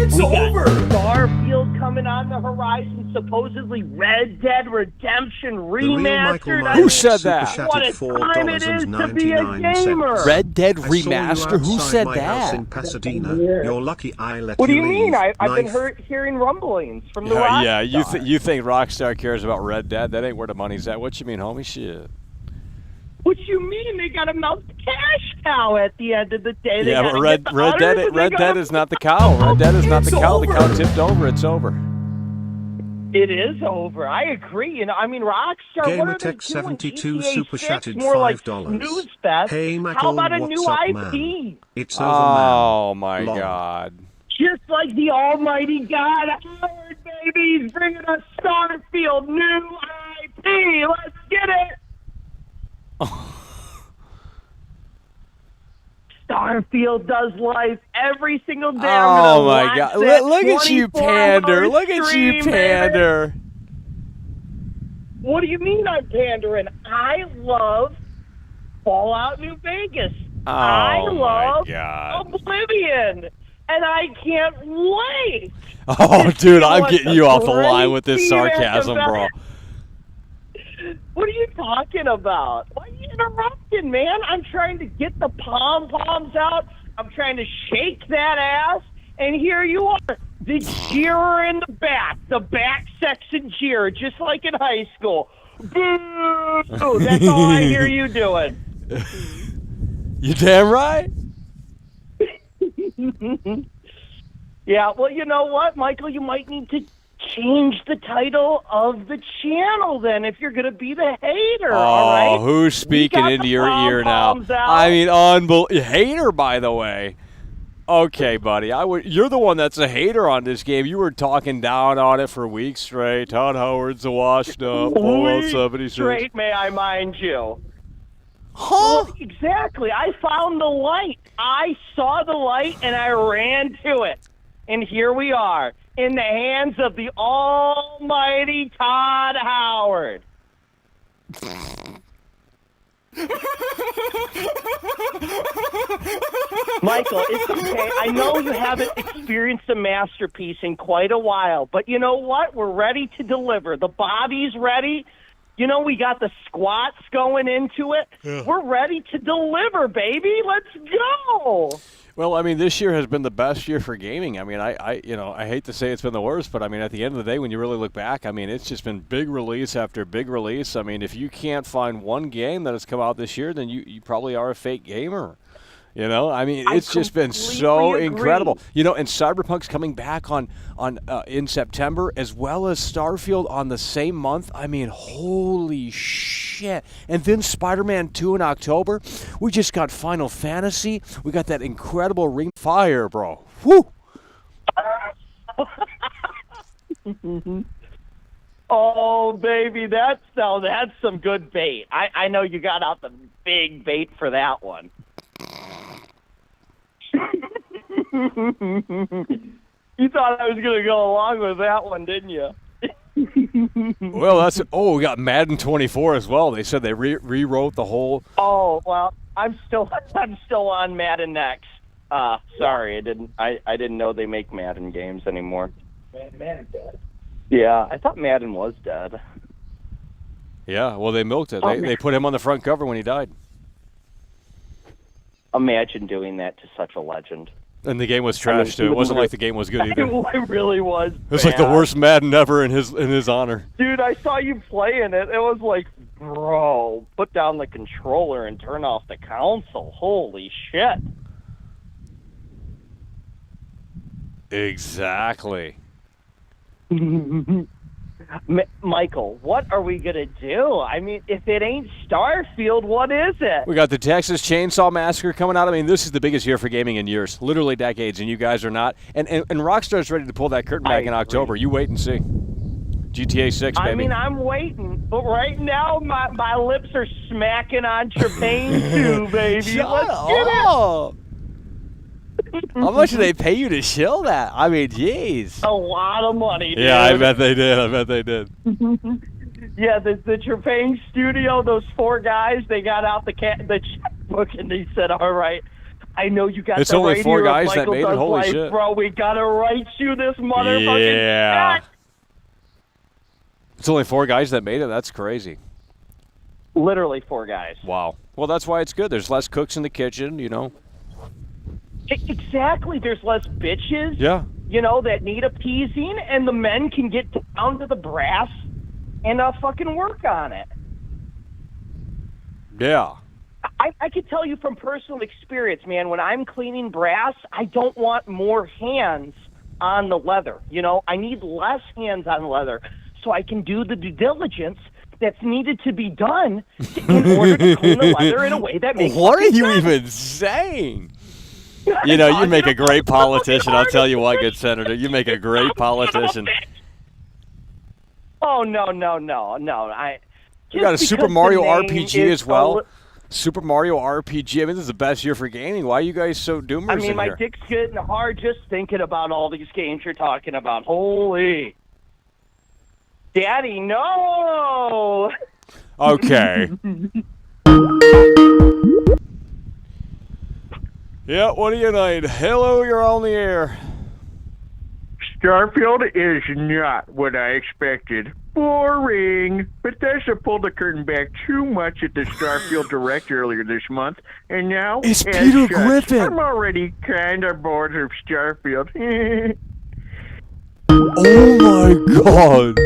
It's we got over. Starfield coming on the horizon, supposedly Red Dead Redemption remastered. I Who mean, said that? What a time it is to be a gamer. Red Dead I saw you Remaster? Who outside said my house that? in Pasadena. You're lucky I let What do you you mean? leave. I've been Life- hearing rumblings from the Yeah, Rockstar. you think Rockstar cares about Red Dead? That ain't where the money's at. What you mean, homie? Shit. What you mean? They got a milk cash cow at the end of the day. They Yeah, gotta but get the udders and they Red gotta- Dead is not the cow. Red Dead is not the It's cow. The over. cow tipped over. It's over. It is over. I agree. You know, I mean, Rockstar. What are they doing? GamerTech72 GTA super 6, chatted more like $5. Snooze Fest. Hey, How Michael, about a what's new up, IP? man? It's over, Oh man. my Lol. God. Just like the Almighty God, Howard, baby, he's bringing us Starfield, new IP. Let's get it. Starfield does life every single day. Oh my God. Look at you pander. Look at you Baby. pander. What do you mean I'm pandering? I love Fallout New Vegas. Oh I my love God. Oblivion. And I can't wait. Oh, dude, I'm what getting the you off the line with this crazy sarcasm, bro. What are you talking about? Why are you interrupting, man? I'm trying to get the pom-poms out. I'm trying to shake that ass. And here you are, the jeerer in the back section jeer, just like in high school. Boo! That's all I hear you doing. You damn right. Yeah, well, you know what, Michael? You might need to change the title of the channel then if you're going to be the hater, all right? Oh, who's speaking got into the your ear now? pom-poms out. I mean, hater, by the way. Okay, buddy. You're the one that's a hater on this game. You were talking down on it for weeks straight. Todd Howard's a washed up. Fallout 76. Straight, may I mind you. Huh? Well, exactly. I found the light. I saw the light, and I ran to it. And here we are, in the hands of the almighty Todd Howard. Michael, it's okay. I know you haven't experienced a masterpiece in quite a while, but you know what? We're ready to deliver. The body's ready. You know, we got the squats going into it. Yeah. We're ready to deliver, baby. Let's go. Well, I mean, this year has been the best year for gaming. I mean, I hate to say it's been the worst, but I mean, at the end of the day, when you really look back, I mean, it's just been big release after big release. I mean, if you can't find one game that has come out this year, then you probably are a fake gamer. You know, I mean, it's just been so completely incredible. agree. You know, and Cyberpunk's coming back in September, as well as Starfield on the same month. I mean, holy shit! And then Spider-Man 2 in October. We just got Final Fantasy. We got that incredible Ring of Fire, bro. Woo! Oh, baby, that's some good bait. I know you got out the big bait for that one. You thought I was going to go along with that one, didn't you? Well, we got Madden 24 as well. They said they rewrote the whole. Oh, well, I'm still on Madden next. Sorry, I didn't know they make Madden games anymore. Madden's dead. Yeah, I thought Madden was dead. Yeah, well, they milked it. They put him on the front cover when he died. Imagine doing that to such a legend. And the game was trash too. It wasn't like the game was good either. It really was. It was like the worst Madden ever in his honor. Dude, I saw you playing it. It was like, bro, put down the controller and turn off the console. Holy shit. Exactly. Michael, what are we going to do? I mean, if it ain't Starfield, what is it? We got the Texas Chainsaw Massacre coming out. I mean, this is the biggest year for gaming in years, literally decades, and you guys are not. And Rockstar's ready to pull that curtain back in October. You wait and see. GTA 6, baby. I mean, I'm waiting, but right now my lips are smacking on Trepane 2, baby. Let's get it. How much do they pay you to shill that? I mean, jeez. A lot of money, dude. Yeah, I bet they did. Yeah, the Trepane studio, those four guys, they got out the checkbook and they said, all right, I know you got It's the only right 4 here of guys that Michael made it? Does Holy Life, shit. bro. We gotta write you this motherfucking Yeah. shit. It's only 4 guys that made it? That's crazy. Literally 4 guys. Wow. Well, that's why it's good. There's less cooks in the kitchen, you know. Exactly. There's less bitches. Yeah. You know, that need appeasing, and the men can get down to the brass and fucking work on it. Yeah. I can tell you from personal experience, man, when I'm cleaning brass, I don't want more hands on the leather. You know, I need less hands on leather so I can do the due diligence that's needed to be done in order to clean the leather in a way that makes What are fucking you sense. even saying? You know, you make a great politician. I'll tell you what, good senator. You make a great politician. Oh, no. You got a Just Super because Mario the name RPG is as well. a li- Super Mario RPG. I mean, this is the best year for gaming. Why are you guys so doomers I mean, in my here? dick's getting hard just thinking about all these games you're talking about. Holy. Daddy, no! Okay. Yeah, what do you need? Hello, you're on the air. Starfield is not what I expected. Boring. Bethesda pulled the curtain back too much at the Starfield Direct earlier this month, and now It's as Peter such, Griffin. I'm already kind of bored of Starfield. Oh my god.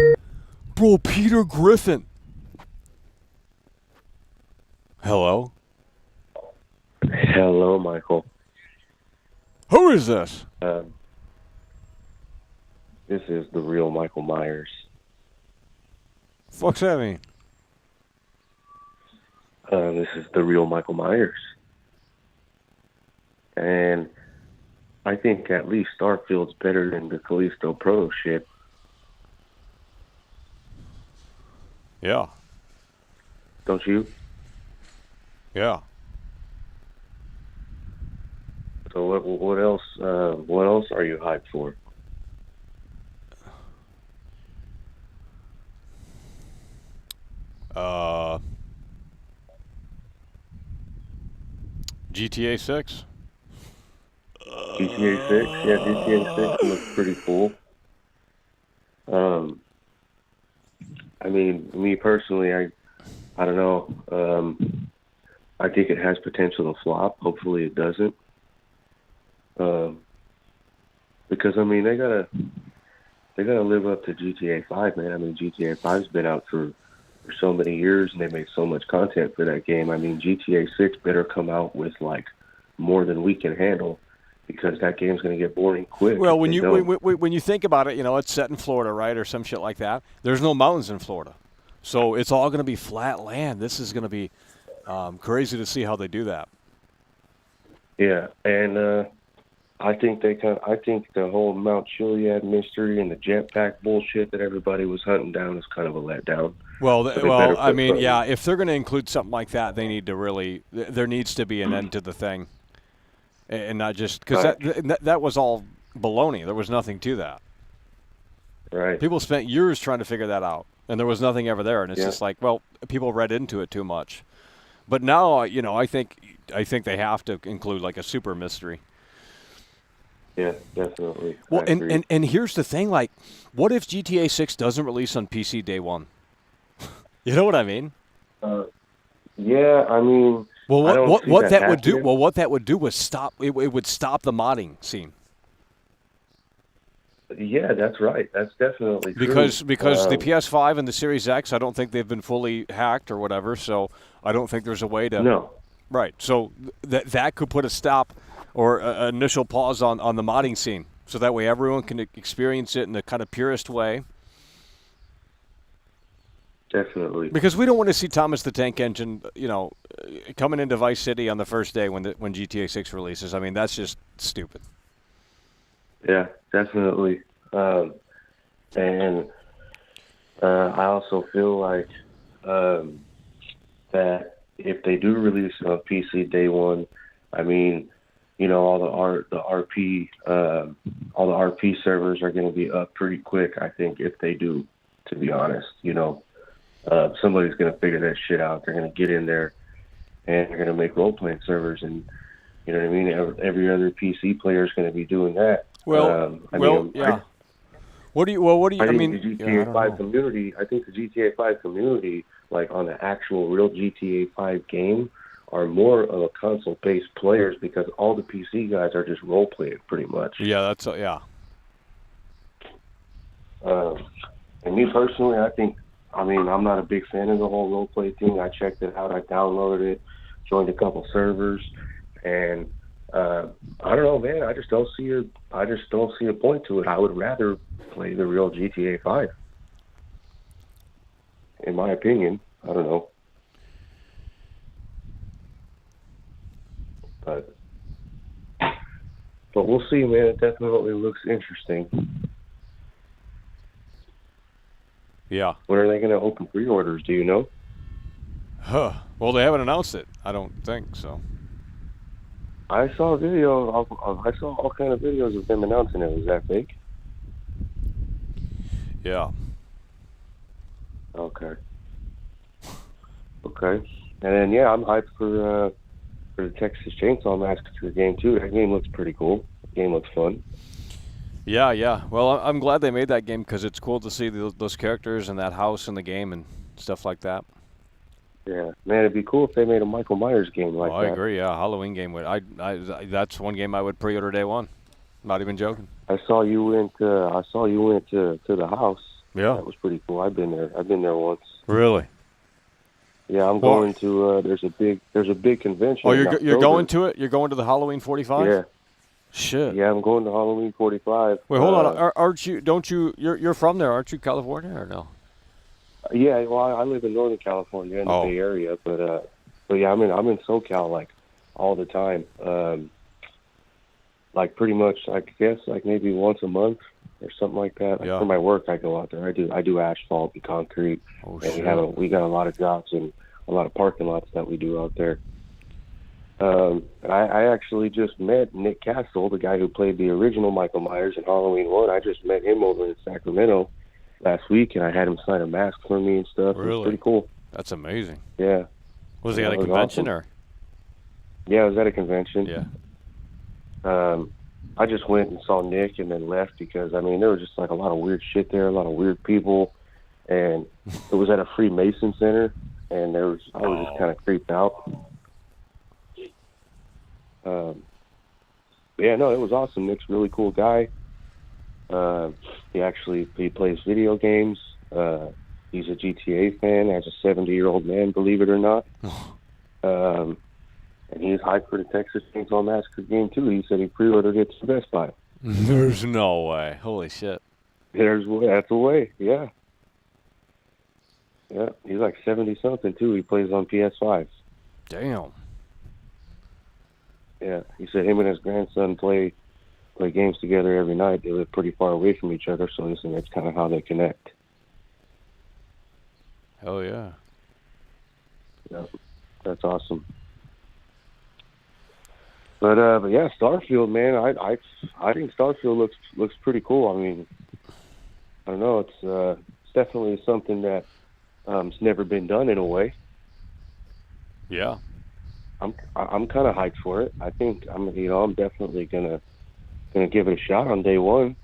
Bro, Peter Griffin. Hello? Hello, Michael. Who is this? This is the real Michael Myers. Fuck's that mean? This is the real Michael Myers. And I think at least Starfield's better than the Callisto Pro shit. Yeah. Don't you? Yeah. So what else? What else are you hyped for? GTA 6. GTA 6? Yeah, GTA 6 looks pretty cool. I mean, me personally, I don't know. I think it has potential to flop. Hopefully it doesn't. Because I mean, they gotta live up to GTA 5, man. I mean, GTA 5's been out for so many years, and they made so much content for that game. I mean, GTA 6 better come out with like more than we can handle, because that game's gonna get boring quick. Well, if when they you don't. when you think about it, you know, it's set in Florida, right, or some shit like that. There's no mountains in Florida, so it's all going to be flat land. This is going to be crazy to see how they do that. Yeah, and I think I think the whole Mount Chiliad mystery and the jetpack bullshit that everybody was hunting down is kind of a letdown. Well, So they better I put mean, something- yeah, if they're going to include something like that, they need to really. There needs to be an end to the thing, and not just because that was all baloney. There was nothing to that. Right. People spent years trying to figure that out, and there was nothing ever there. And it's Yeah. just like, well, people read into it too much. But now, you know, I think they have to include like a super mystery. Yeah, definitely. Well, I agree. and here's the thing, like, what if GTA 6 doesn't release on PC day one? You know what I mean? Yeah, I mean, Well, I don't what see what that would do? happening. Well, what that would do was stop. It would stop the modding scene. Yeah, that's right. That's definitely true. Because the Um, PS5 and the Series X, I don't think they've been fully hacked or whatever. So I don't think there's a way to. No. Right. So that could put a stop or a initial pause on the modding scene. So that way everyone can experience it in the kind of purest way. Definitely. Because we don't want to see Thomas the Tank Engine, you know, coming into Vice City on the first day when GTA 6 releases. I mean, that's just stupid. Yeah, definitely. And I also feel like that if they do release it on PC day one, I mean, you know, all the RP servers are going to be up pretty quick. I think if they do, to be honest, you know, somebody's going to figure that shit out. They're going to get in there and they're going to make role playing servers, and You know what I mean? Every other PC player is going to be doing that. Well, yeah. What do you? I mean, the yeah, I GTA don't 5 know. community. I think the GTA 5 community, like on the actual real GTA 5 game, are more of a console-based players because all the PC guys are just role-playing pretty much. Yeah, that's yeah. And me personally, I mean, I'm not a big fan of the whole role-play thing. I checked it out. I downloaded it, joined a couple servers, and I don't know, man. I just don't see a point to it. I would rather play the real GTA 5. In my opinion, I don't know. But we'll see, man. It definitely looks interesting. Yeah. When are they going to open pre-orders? Do you know? Huh. Well, they haven't announced it. I don't think so. I saw a video. I saw all kind of videos of them announcing it. Was that fake? Yeah. Okay. And then I'm hyped for the Texas Chainsaw Massacre game too. That game looks pretty cool. The game looks fun. Yeah. Well, I'm glad they made that game because it's cool to see those characters and that house in the game and stuff like that. Yeah, man, it'd be cool if they made a Michael Myers game like that. I agree. Yeah, Halloween game would. That's one game I would pre-order day one. Not even joking. I saw you went to the house. Yeah, that was pretty cool. I've been there once. Really? Yeah, I'm going to. There's a big convention. Oh, you're going to it? You're going to the Halloween 45? Yeah. Shit. Yeah, I'm going to Halloween 45. Wait, hold on. Aren't you? Don't you? You're from there, aren't you? California or no? Yeah, well, I live in Northern California in the Bay Area, but yeah, I'm in SoCal like all the time. Like pretty much, I guess like maybe once a month or something like that. Like for my work, I go out there. I do asphalt and concrete, and we got a lot of jobs and a lot of parking lots that we do out there. I actually just met Nick Castle, the guy who played the original Michael Myers in Halloween 1. I just met him over in Sacramento last week, and I had him sign a mask for me and stuff. Really? It was pretty cool. That's amazing. Yeah. Was he at a convention awesome. or? Yeah, I was at a convention. Yeah. I just went and saw Nick and then left because, I mean, there was just like a lot of weird shit there, a lot of weird people, and it was at a Freemason center, and I was just kind of creeped out. Yeah, no, it was awesome. Nick's a really cool guy. He plays video games. He's a GTA fan as a 70-year-old man, believe it or not. And he's hyped for the Texas Chainsaw Massacre game too. He said he pre-ordered it to Best Buy. There's no way. Holy shit. That's a way. Yeah. Yeah, he's like 70-something too. He plays on PS5. Damn. Yeah, he said him and his grandson play games together every night. They live pretty far away from each other, so he said that's kind of how they connect. Hell yeah. Yeah, that's awesome. But yeah, Starfield, man, I think Starfield looks pretty cool. I mean, I don't know, it's definitely something that it's never been done in a way. Yeah. I'm kind of hyped for it. I think I'm definitely gonna give it a shot on day one.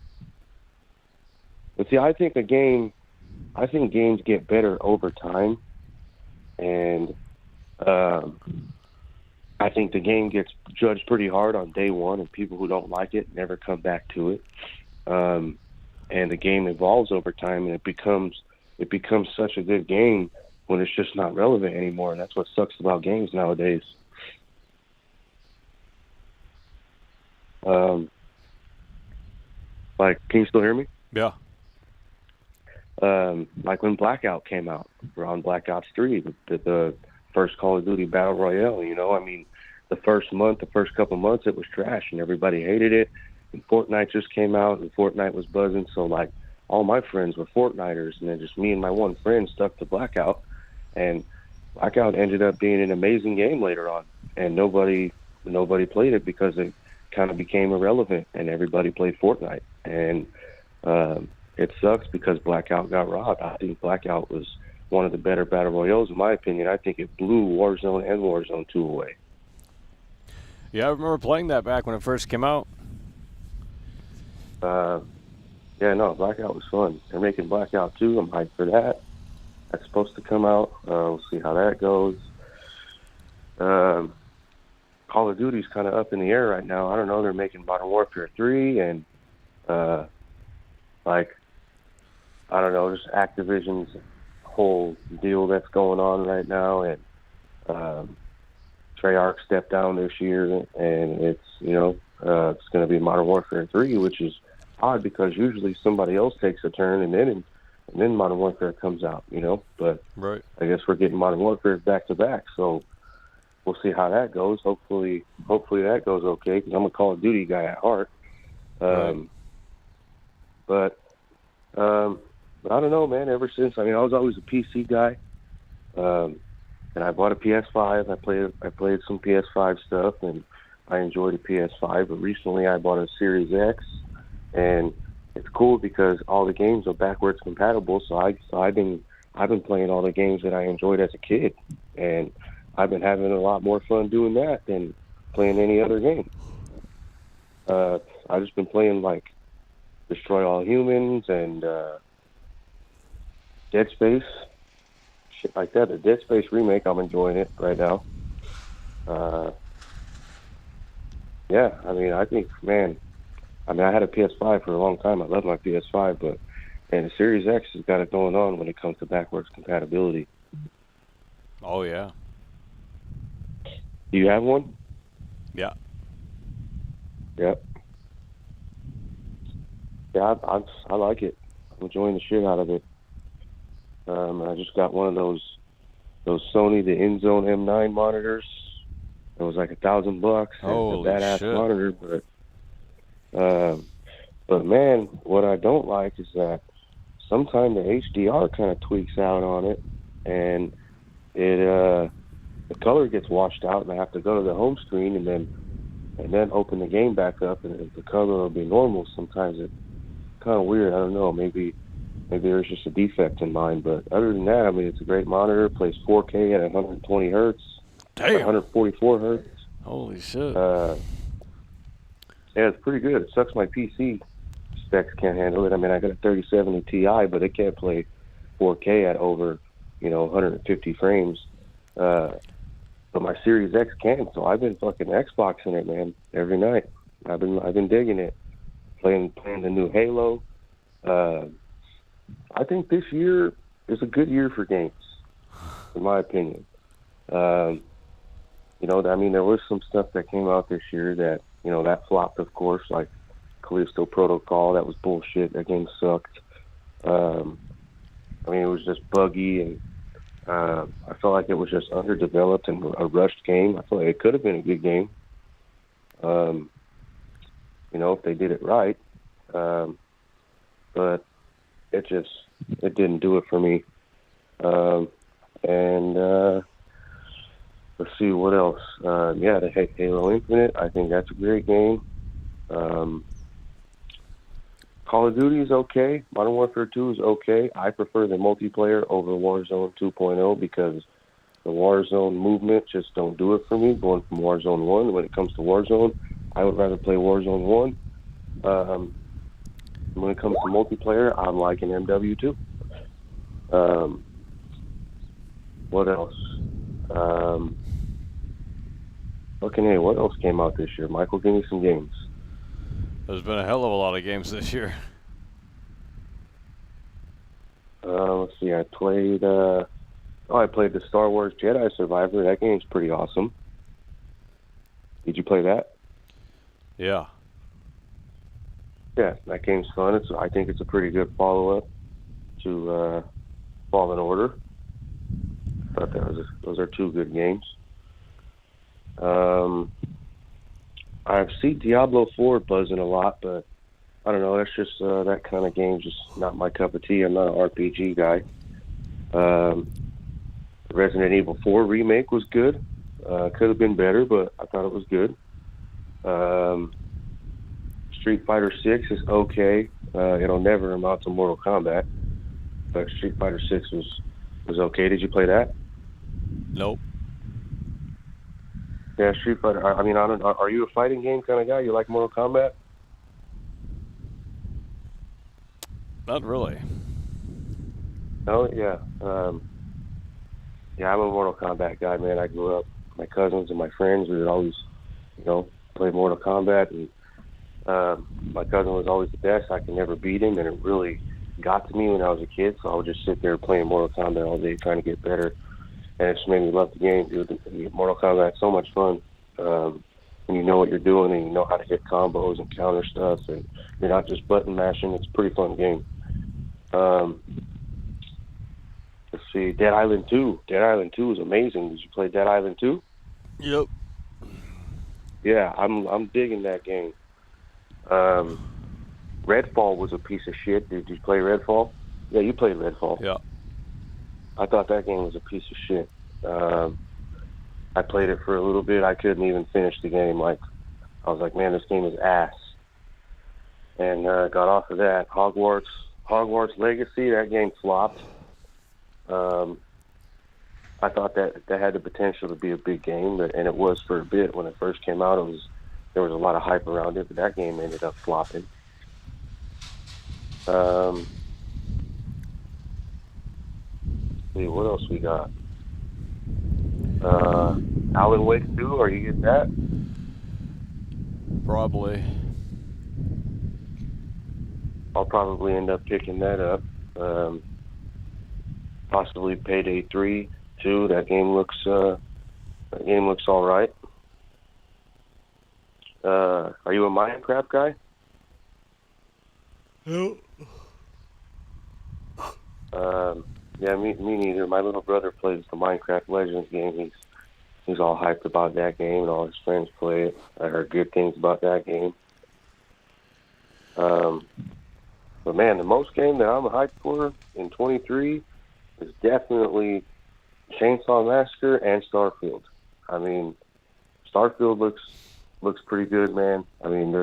But see, I think games get better over time, and I think the game gets judged pretty hard on day one, and people who don't like it never come back to it. And the game evolves over time, and it becomes such a good game when it's just not relevant anymore. And that's what sucks about games nowadays. Like, can you still hear me? Yeah. Like when Blackout came out, we're on Black Ops 3, the first Call of Duty Battle Royale, I mean, the first couple months, it was trash and everybody hated it. And Fortnite just came out and Fortnite was buzzing. So like all my friends were Fortniters, and then just me and my one friend stuck to Blackout, and Blackout ended up being an amazing game later on, and nobody played it because it kind of became irrelevant and everybody played Fortnite. And it sucks because Blackout got robbed. I think Blackout was one of the better battle royales in my opinion. I think it blew Warzone and Warzone 2 away. Yeah, I remember playing that back when it first came out. Yeah, no, Blackout was fun. They're making Blackout 2. I'm hyped for that. That's supposed to come out. We'll see how that goes. Call of Duty's kind of up in the air right now. I don't know. They're making Modern Warfare 3 and, I don't know, just Activision's whole deal that's going on right now. And Treyarch stepped down this year, and it's, it's going to be Modern Warfare 3, which is odd because usually somebody else takes a turn and then Modern Warfare comes out, But right. I guess we're getting Modern Warfare back to back, so we'll see how that goes. Hopefully that goes okay because I'm a Call of Duty guy at heart. But I don't know, man. Ever since, I was always a PC guy, and I bought a PS5. I played some PS5 stuff, and I enjoyed a PS5. But recently, I bought a Series X, and it's cool because all the games are backwards compatible. So I've been playing all the games that I enjoyed as a kid, and I've been having a lot more fun doing that than playing any other game. I've just been playing like Destroy All Humans and Dead Space, shit like that. The Dead Space remake, I'm enjoying it right now. Yeah, I think, man, I had a PS5 for a long time. I love my PS5, but the Series X has got it going on when it comes to backwards compatibility. Oh, yeah. Do you have one? Yeah. Yep. Yeah, I like it. I'm enjoying the shit out of it. I just got one of those Sony, the InZone M9 monitors. It was like $1,000. Holy It's a badass shit. monitor, but man, what I don't like is that sometimes the HDR kind of tweaks out on it, and it the color gets washed out, and I have to go to the home screen and then open the game back up, and the color will be normal. Sometimes it's kind of weird. I don't know. Maybe there's just a defect in mine, but other than that, it's a great monitor. It plays 4K at 120 hertz, Damn. 144 hertz. Holy shit. Yeah, it's pretty good. It sucks my PC specs can't handle it. I got a 3070 Ti, but it can't play 4K at over, 150 frames. But my Series X can, so I've been fucking Xboxing it, man, every night. I've been digging it, playing the new Halo. I think this year is a good year for games, in my opinion. There was some stuff that came out this year that, that flopped, of course, like Callisto Protocol. That was bullshit. That game sucked. It was just buggy, and I felt like it was just underdeveloped and a rushed game. I feel like it could have been a good game, if they did it right. But it didn't do it for me. Let's see what else. The Halo Infinite. I think that's a great game. Call of Duty is okay. Modern Warfare 2 is okay. I prefer the multiplayer over Warzone 2.0 because the Warzone movement just don't do it for me. Going from Warzone 1, when it comes to Warzone, I would rather play Warzone 1. When it comes to multiplayer, I'm liking MW2. What else? What else came out this year? Michael, give me some games. There's been a hell of a lot of games this year. Let's see. I played the Star Wars Jedi Survivor. That game's pretty awesome. Did you play that? Yeah. Yeah, that game's fun. I think it's a pretty good follow-up to Fallen Order. Thought those are two good games. I've seen Diablo 4 buzzing a lot, but I don't know. That's just that kind of game, just not my cup of tea. I'm not an RPG guy. Resident Evil 4 remake was good. Could have been better, but I thought it was good. Street Fighter 6 is okay. It'll never amount to Mortal Kombat, but Street Fighter 6 was okay. Did you play that? Nope. Yeah, Street Fighter. I mean, I don't. Are you a fighting game kind of guy? You like Mortal Kombat? Not really. Oh yeah. Yeah, I'm a Mortal Kombat guy, man. I grew up. My cousins and my friends, we would always, play Mortal Kombat, and my cousin was always the best. I could never beat him, and it really got to me when I was a kid. So I would just sit there playing Mortal Kombat all day, trying to get better, and it just made me love the game, dude. Mortal Kombat's so much fun. When you know what you're doing and you know how to hit combos and counter stuff, and you're not just button mashing. It's a pretty fun game. Let's see, Dead Island 2. Dead Island 2 is amazing. Did you play Dead Island 2? Yep. Yeah, I'm digging that game. Redfall was a piece of shit. Did you play Redfall? Yeah, you played Redfall. Yeah. I thought that game was a piece of shit. I played it for a little bit. I couldn't even finish the game. I was like, man, this game is ass. And got off of that. Hogwarts Legacy, that game flopped. I thought that had the potential to be a big game, and it was for a bit. When it first came out, there was a lot of hype around it, but that game ended up flopping. Let's see, what else we got? Alan Wake 2, are you get that? Probably. I'll probably end up picking that up. Possibly Payday 3, too. That game looks all right. Are you a Minecraft guy? No. Yeah, me neither. My little brother plays the Minecraft Legends game. He's all hyped about that game, and all his friends play it. I heard good things about that game. But man, the most game that I'm hyped for in 23 is definitely Chainsaw Massacre and Starfield. I mean, Starfield looks pretty good, man. I mean,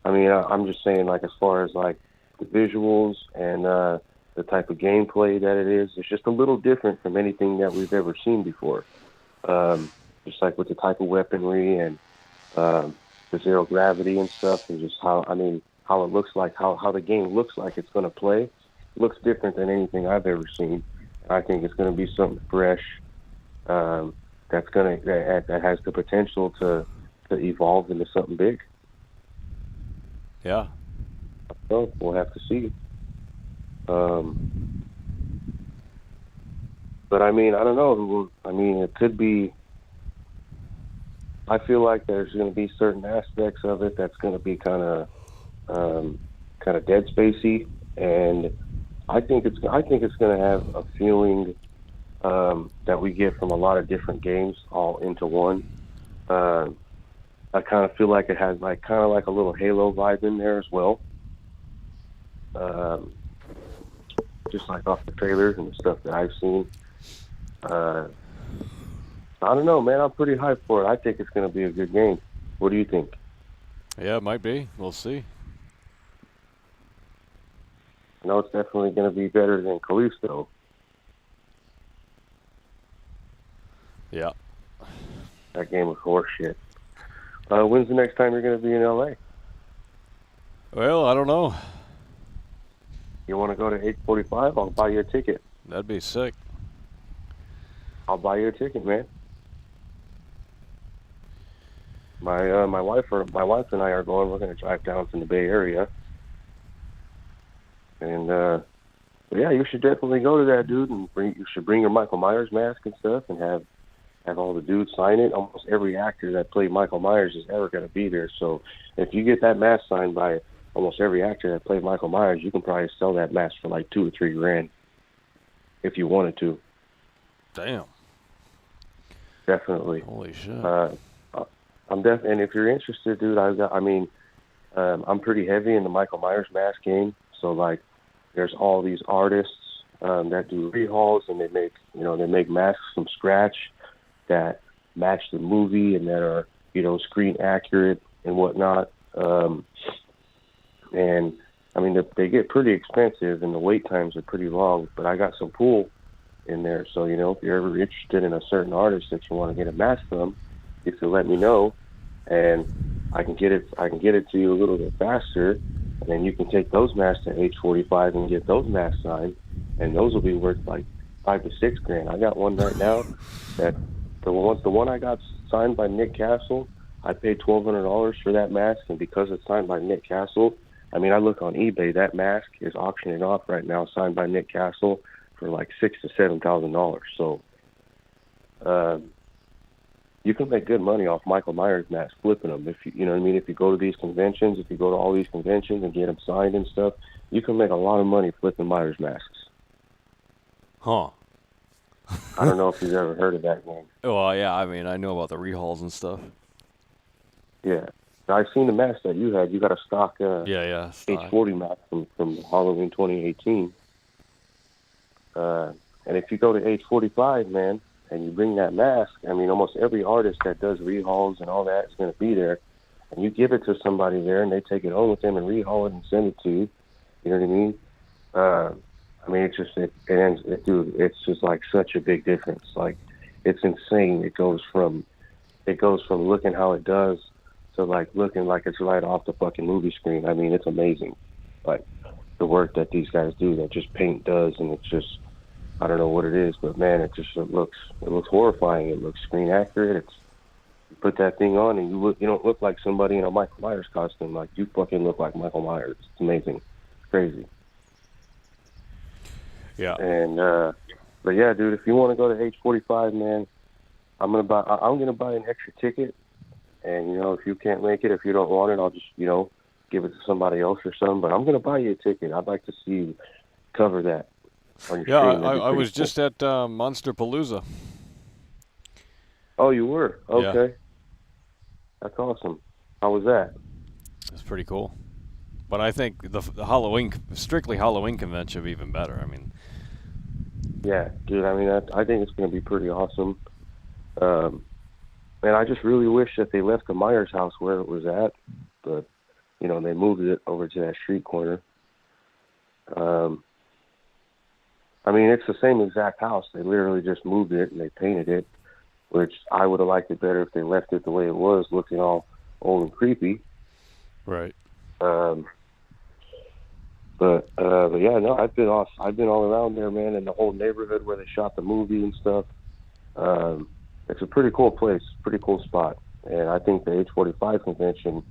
I'm just saying, like, as far as like the visuals and the type of gameplay that it is, it's just a little different from anything that we've ever seen before. Just like with the type of weaponry and the zero gravity and stuff, and just how it looks like, how the game looks like it's going to play, looks different than anything I've ever seen. I think it's going to be something fresh that has the potential to evolve into something big. Yeah. So we'll have to see. But I mean, I don't know. I mean, it could be. I feel like there's going to be certain aspects of it that's going to be kind of Dead Spacey, and I think it's going to have a feeling that we get from a lot of different games all into one. I kind of feel like it has kind of a little Halo vibe in there as well. Just like off the trailers and the stuff that I've seen. I don't know, man. I'm pretty hyped for it. I think it's going to be a good game. What do you think? Yeah, it might be. We'll see. I know it's definitely going to be better than Callisto. Yeah. That game was horseshit. When's the next time you're going to be in LA? Well, I don't know. You want to go to 845? I'll buy you a ticket. That'd be sick. I'll buy you a ticket, man. My wife and I are going. We're going to drive down from the Bay Area, and yeah, you should definitely go to that, dude. And you should bring your Michael Myers mask and stuff, and have all the dudes sign it. Almost every actor that played Michael Myers is ever going to be there. So if you get that mask signed by almost every actor that played Michael Myers, you can probably sell that mask for like $2 or $3 grand if you wanted to. Damn. Definitely. Holy shit. And if you're interested, dude, I'm pretty heavy in the Michael Myers mask game. So like, there's all these artists that do rehauls, and they make masks from scratch that match the movie and that are screen accurate and whatnot. And I mean, they get pretty expensive, and the wait times are pretty long. But I got some pool in there, so if you're ever interested in a certain artist that you want to get a mask from, if you let me know, and I can get it to you a little bit faster, and then you can take those masks to H45 and get those masks signed, and those will be worth like $5 to $6 grand. I got one right now that the one I got signed by Nick Castle. I paid $1,200 for that mask, and because it's signed by Nick Castle, I mean, I look on eBay, that mask is auctioning off right now, signed by Nick Castle, for like $6,000 to $7,000. So, you can make good money off Michael Myers masks, flipping them. If you know what I mean, if you go to these conventions, if you go to all these conventions and get them signed and stuff, you can make a lot of money flipping Myers masks. Huh. I don't know if you've ever heard of that game. Well, yeah, I mean, I know about the rehauls and stuff. Yeah. I've seen the mask that you had. You got a stock, stock. H40 mask from Halloween 2018. And if you go to H45, man, and you bring that mask, I mean, almost every artist that does rehauls and all that is going to be there. And you give it to somebody there, and they take it home with them and rehaul it and send it to you. You know what I mean? I mean, it's just like such a big difference. Like, it's insane. It goes from looking how it does to like looking like it's right off the fucking movie screen. I mean, it's amazing. Like the work that these guys do, that just paint does, and it's just, I don't know what it is, but man, it looks horrifying. It looks screen accurate. You put that thing on and you don't look like somebody in a Michael Myers costume. Like, you fucking look like Michael Myers. It's amazing. It's crazy. Yeah. And but yeah, dude, if you want to go to H45, man, I'm gonna buy an extra ticket. And if you can't make it, if you don't want it, I'll just give it to somebody else or something. But I'm gonna buy you a ticket. I'd like to see you cover that on your Yeah, stream. I was just at Monster Palooza. Oh, you were? Okay. Yeah. That's awesome. How was that? It's pretty cool. But I think the strictly Halloween convention would be even better. I mean, yeah, dude. I mean, I think it's going to be pretty awesome. And I just really wish that they left the Myers house where it was at, but they moved it over to that street corner. I mean, it's the same exact house. They literally just moved it and they painted it, which I would have liked it better if they left it the way it was, looking all old and creepy. Right. But yeah, no, I've been all around there, man, in the whole neighborhood where they shot the movie and stuff. It's a pretty cool place, pretty cool spot, and I think the H45 convention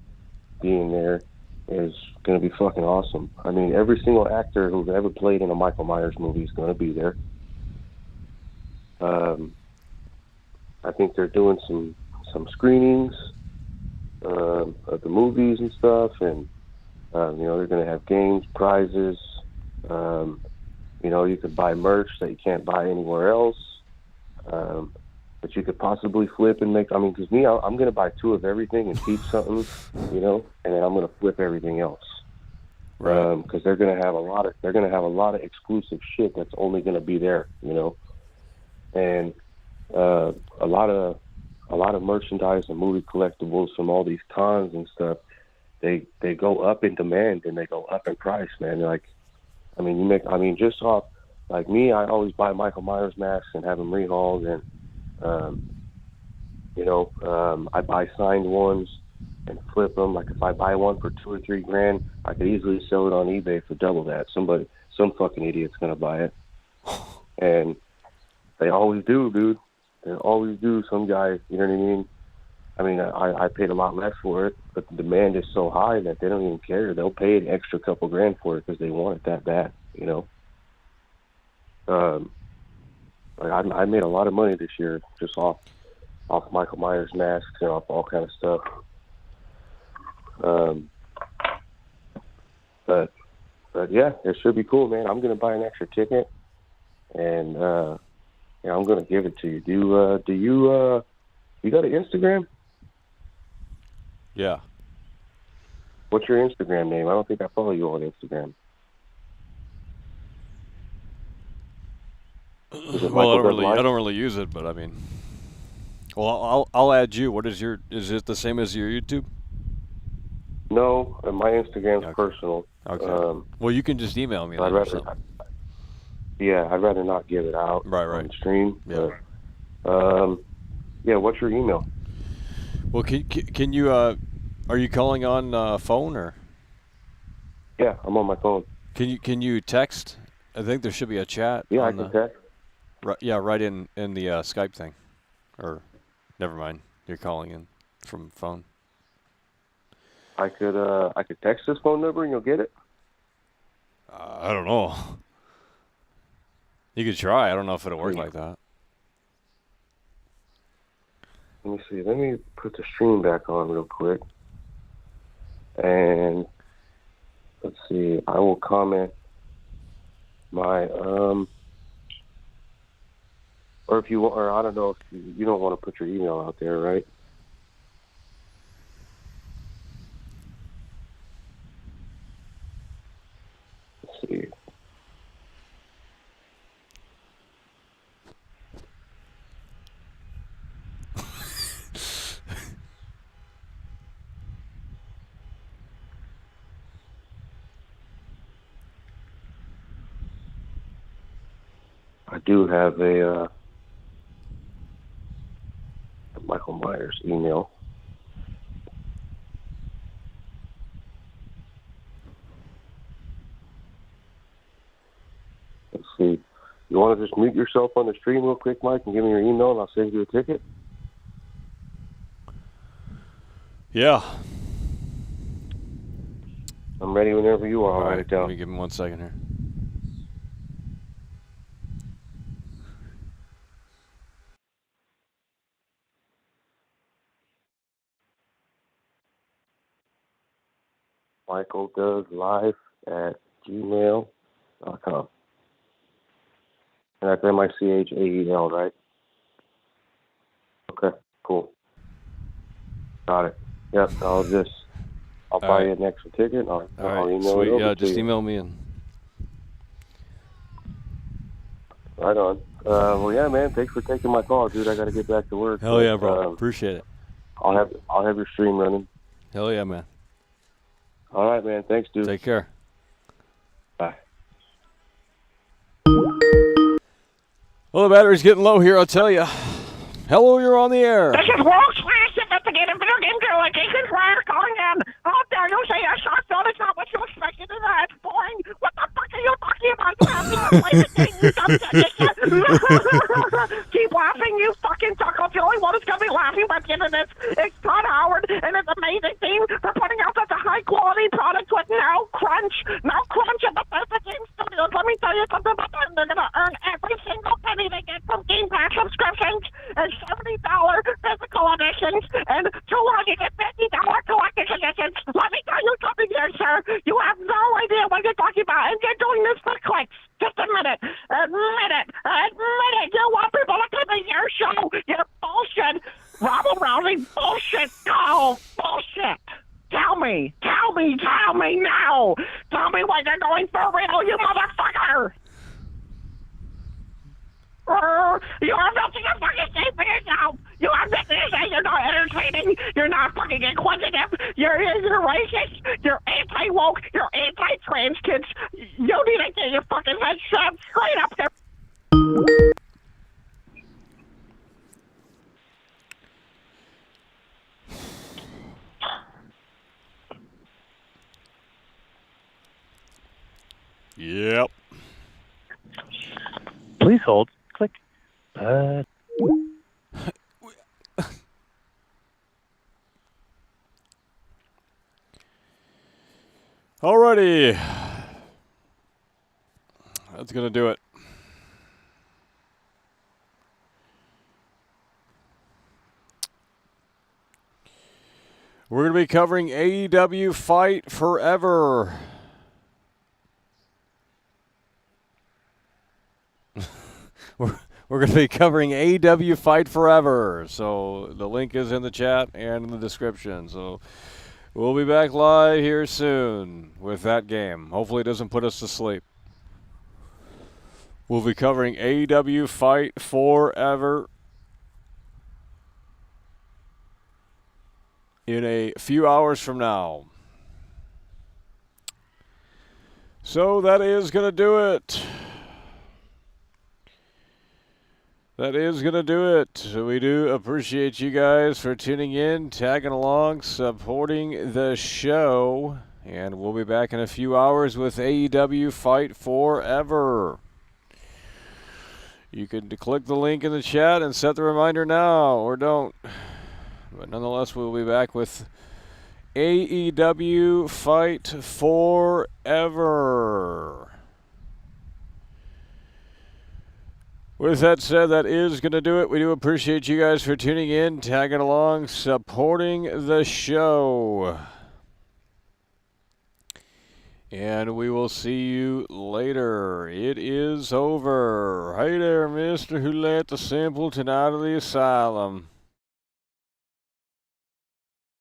being there is going to be fucking awesome. I mean, every single actor who's ever played in a Michael Myers movie is going to be there. I think they're doing some screenings of the movies and stuff, and they're going to have games, prizes. You could buy merch that you can't buy anywhere else, that you could possibly flip and make. I mean, because I'm going to buy 2 of everything and keep something, and then I'm going to flip everything else. Right. Because they're going to have a lot of exclusive shit that's only going to be there, and a lot of merchandise and movie collectibles from all these cons and stuff. They go up in demand and they go up in price, man. Just off, like me, I always buy Michael Myers masks and have them rehauled, and I buy signed ones and flip them. Like, if I buy one for $2 or $3 grand, I could easily sell it on eBay for double that. Some fucking idiot's gonna buy it, and they always do, dude. They always do. Some guy, you know what I mean? I mean, I paid a lot less for it, but the demand is so high that they don't even care. They'll pay an extra couple grand for it because they want it that bad, I made a lot of money this year just off Michael Myers masks and off all kind of stuff. But yeah, it should be cool, man. I'm gonna buy an extra ticket, and I'm gonna give it to you. Do you got an Instagram? Yeah. What's your Instagram name? I don't think I follow you on Instagram. Well, I don't really use it, but I mean, well, I'll add you. Is it the same as your YouTube? No, my Instagram's personal. Okay. Well, you can just email me. I'd rather not give it out right. on stream. Yeah. But, yeah. What's your email? Well, can you? Are you calling on phone or? Yeah, I'm on my phone. Can you text? I think there should be a chat. Yeah, on I can text. Right in the Skype thing, or never mind. You're calling in from phone. I could text this phone number and you'll get it. I don't know. You could try. I don't know if it'll work like that. Let me see. Let me put the stream back on real quick. And let's see. I will comment my or if you want, or I don't know if you don't want to put your email out there, right? Let's see. I do have a Michael Myers email. Let's see. You want to just mute yourself on the stream real quick, Mike, and give me your email, and I'll send you a ticket? Yeah. I'm ready whenever you are. I'll All write right. it down. Let me give him 1 second here. Michael does live at gmail.com. And that's MICHAEL, right? Okay, cool. Got it. Yep, I'll buy you an extra ticket. I'll email Sweet. it over Yeah, to just you. email me in. Right on. Well, yeah, man. Thanks for taking my call, dude. I got to get back to work. Hell yeah, bro. Appreciate it. I'll have your stream running. Hell yeah, man. All right, man. Thanks, dude. Take care. Bye. Well, the battery's getting low here, I'll tell you. Hello, you're on the air. This is World Slash Investigative Video Game Girl at Jason Fryer calling in. How dare you say a short film is not what you expected and that it's boring? What the fuck are you talking about? You haven't even played the game, you dumb dickhead. Keep laughing, you fucking sucker. The only one who's going to be laughing by the end of this is Todd Howard and his amazing team for putting out such a high-quality product with no crunch at Bethesda Game Studios. Let me tell you something about them. They're going to earn every single penny they get from Game Pass subscriptions and $70 physical editions and $250 collector's editions. Let me tell you something here, sir. You have no idea what you're talking about, and you're doing this for clicks. Just admit it. Admit it. You want people to come to your show. You're bullshit. Robert Rousey, bullshit. Oh, bullshit. Tell me now. Tell me what you're doing for real, you motherfucker. You have nothing to fucking say for yourself. You have nothing to say. You're not entertaining. You're not fucking inquisitive. You're racist. You're anti-woke. You're anti-trans kids. You need to get your fucking head shoved straight up there. Yep. Please hold. Click. Alrighty. That's going to do it. We're going to be covering AEW Fight Forever. We're going to be covering AEW Fight Forever. So the link is in the chat and in the description. So we'll be back live here soon with that game. Hopefully it doesn't put us to sleep. We'll be covering AEW Fight Forever in a few hours from now. So that is going to do it. That is going to do it. So we do appreciate you guys for tuning in, tagging along, supporting the show. And we'll be back in a few hours with AEW Fight Forever. You can click the link in the chat and set the reminder now, or don't. But nonetheless, we'll be back with AEW Fight Forever. With that said, that is going to do it. We do appreciate you guys for tuning in, tagging along, supporting the show. And we will see you later. It is over. Hey there, mister who let the simpleton out of the asylum.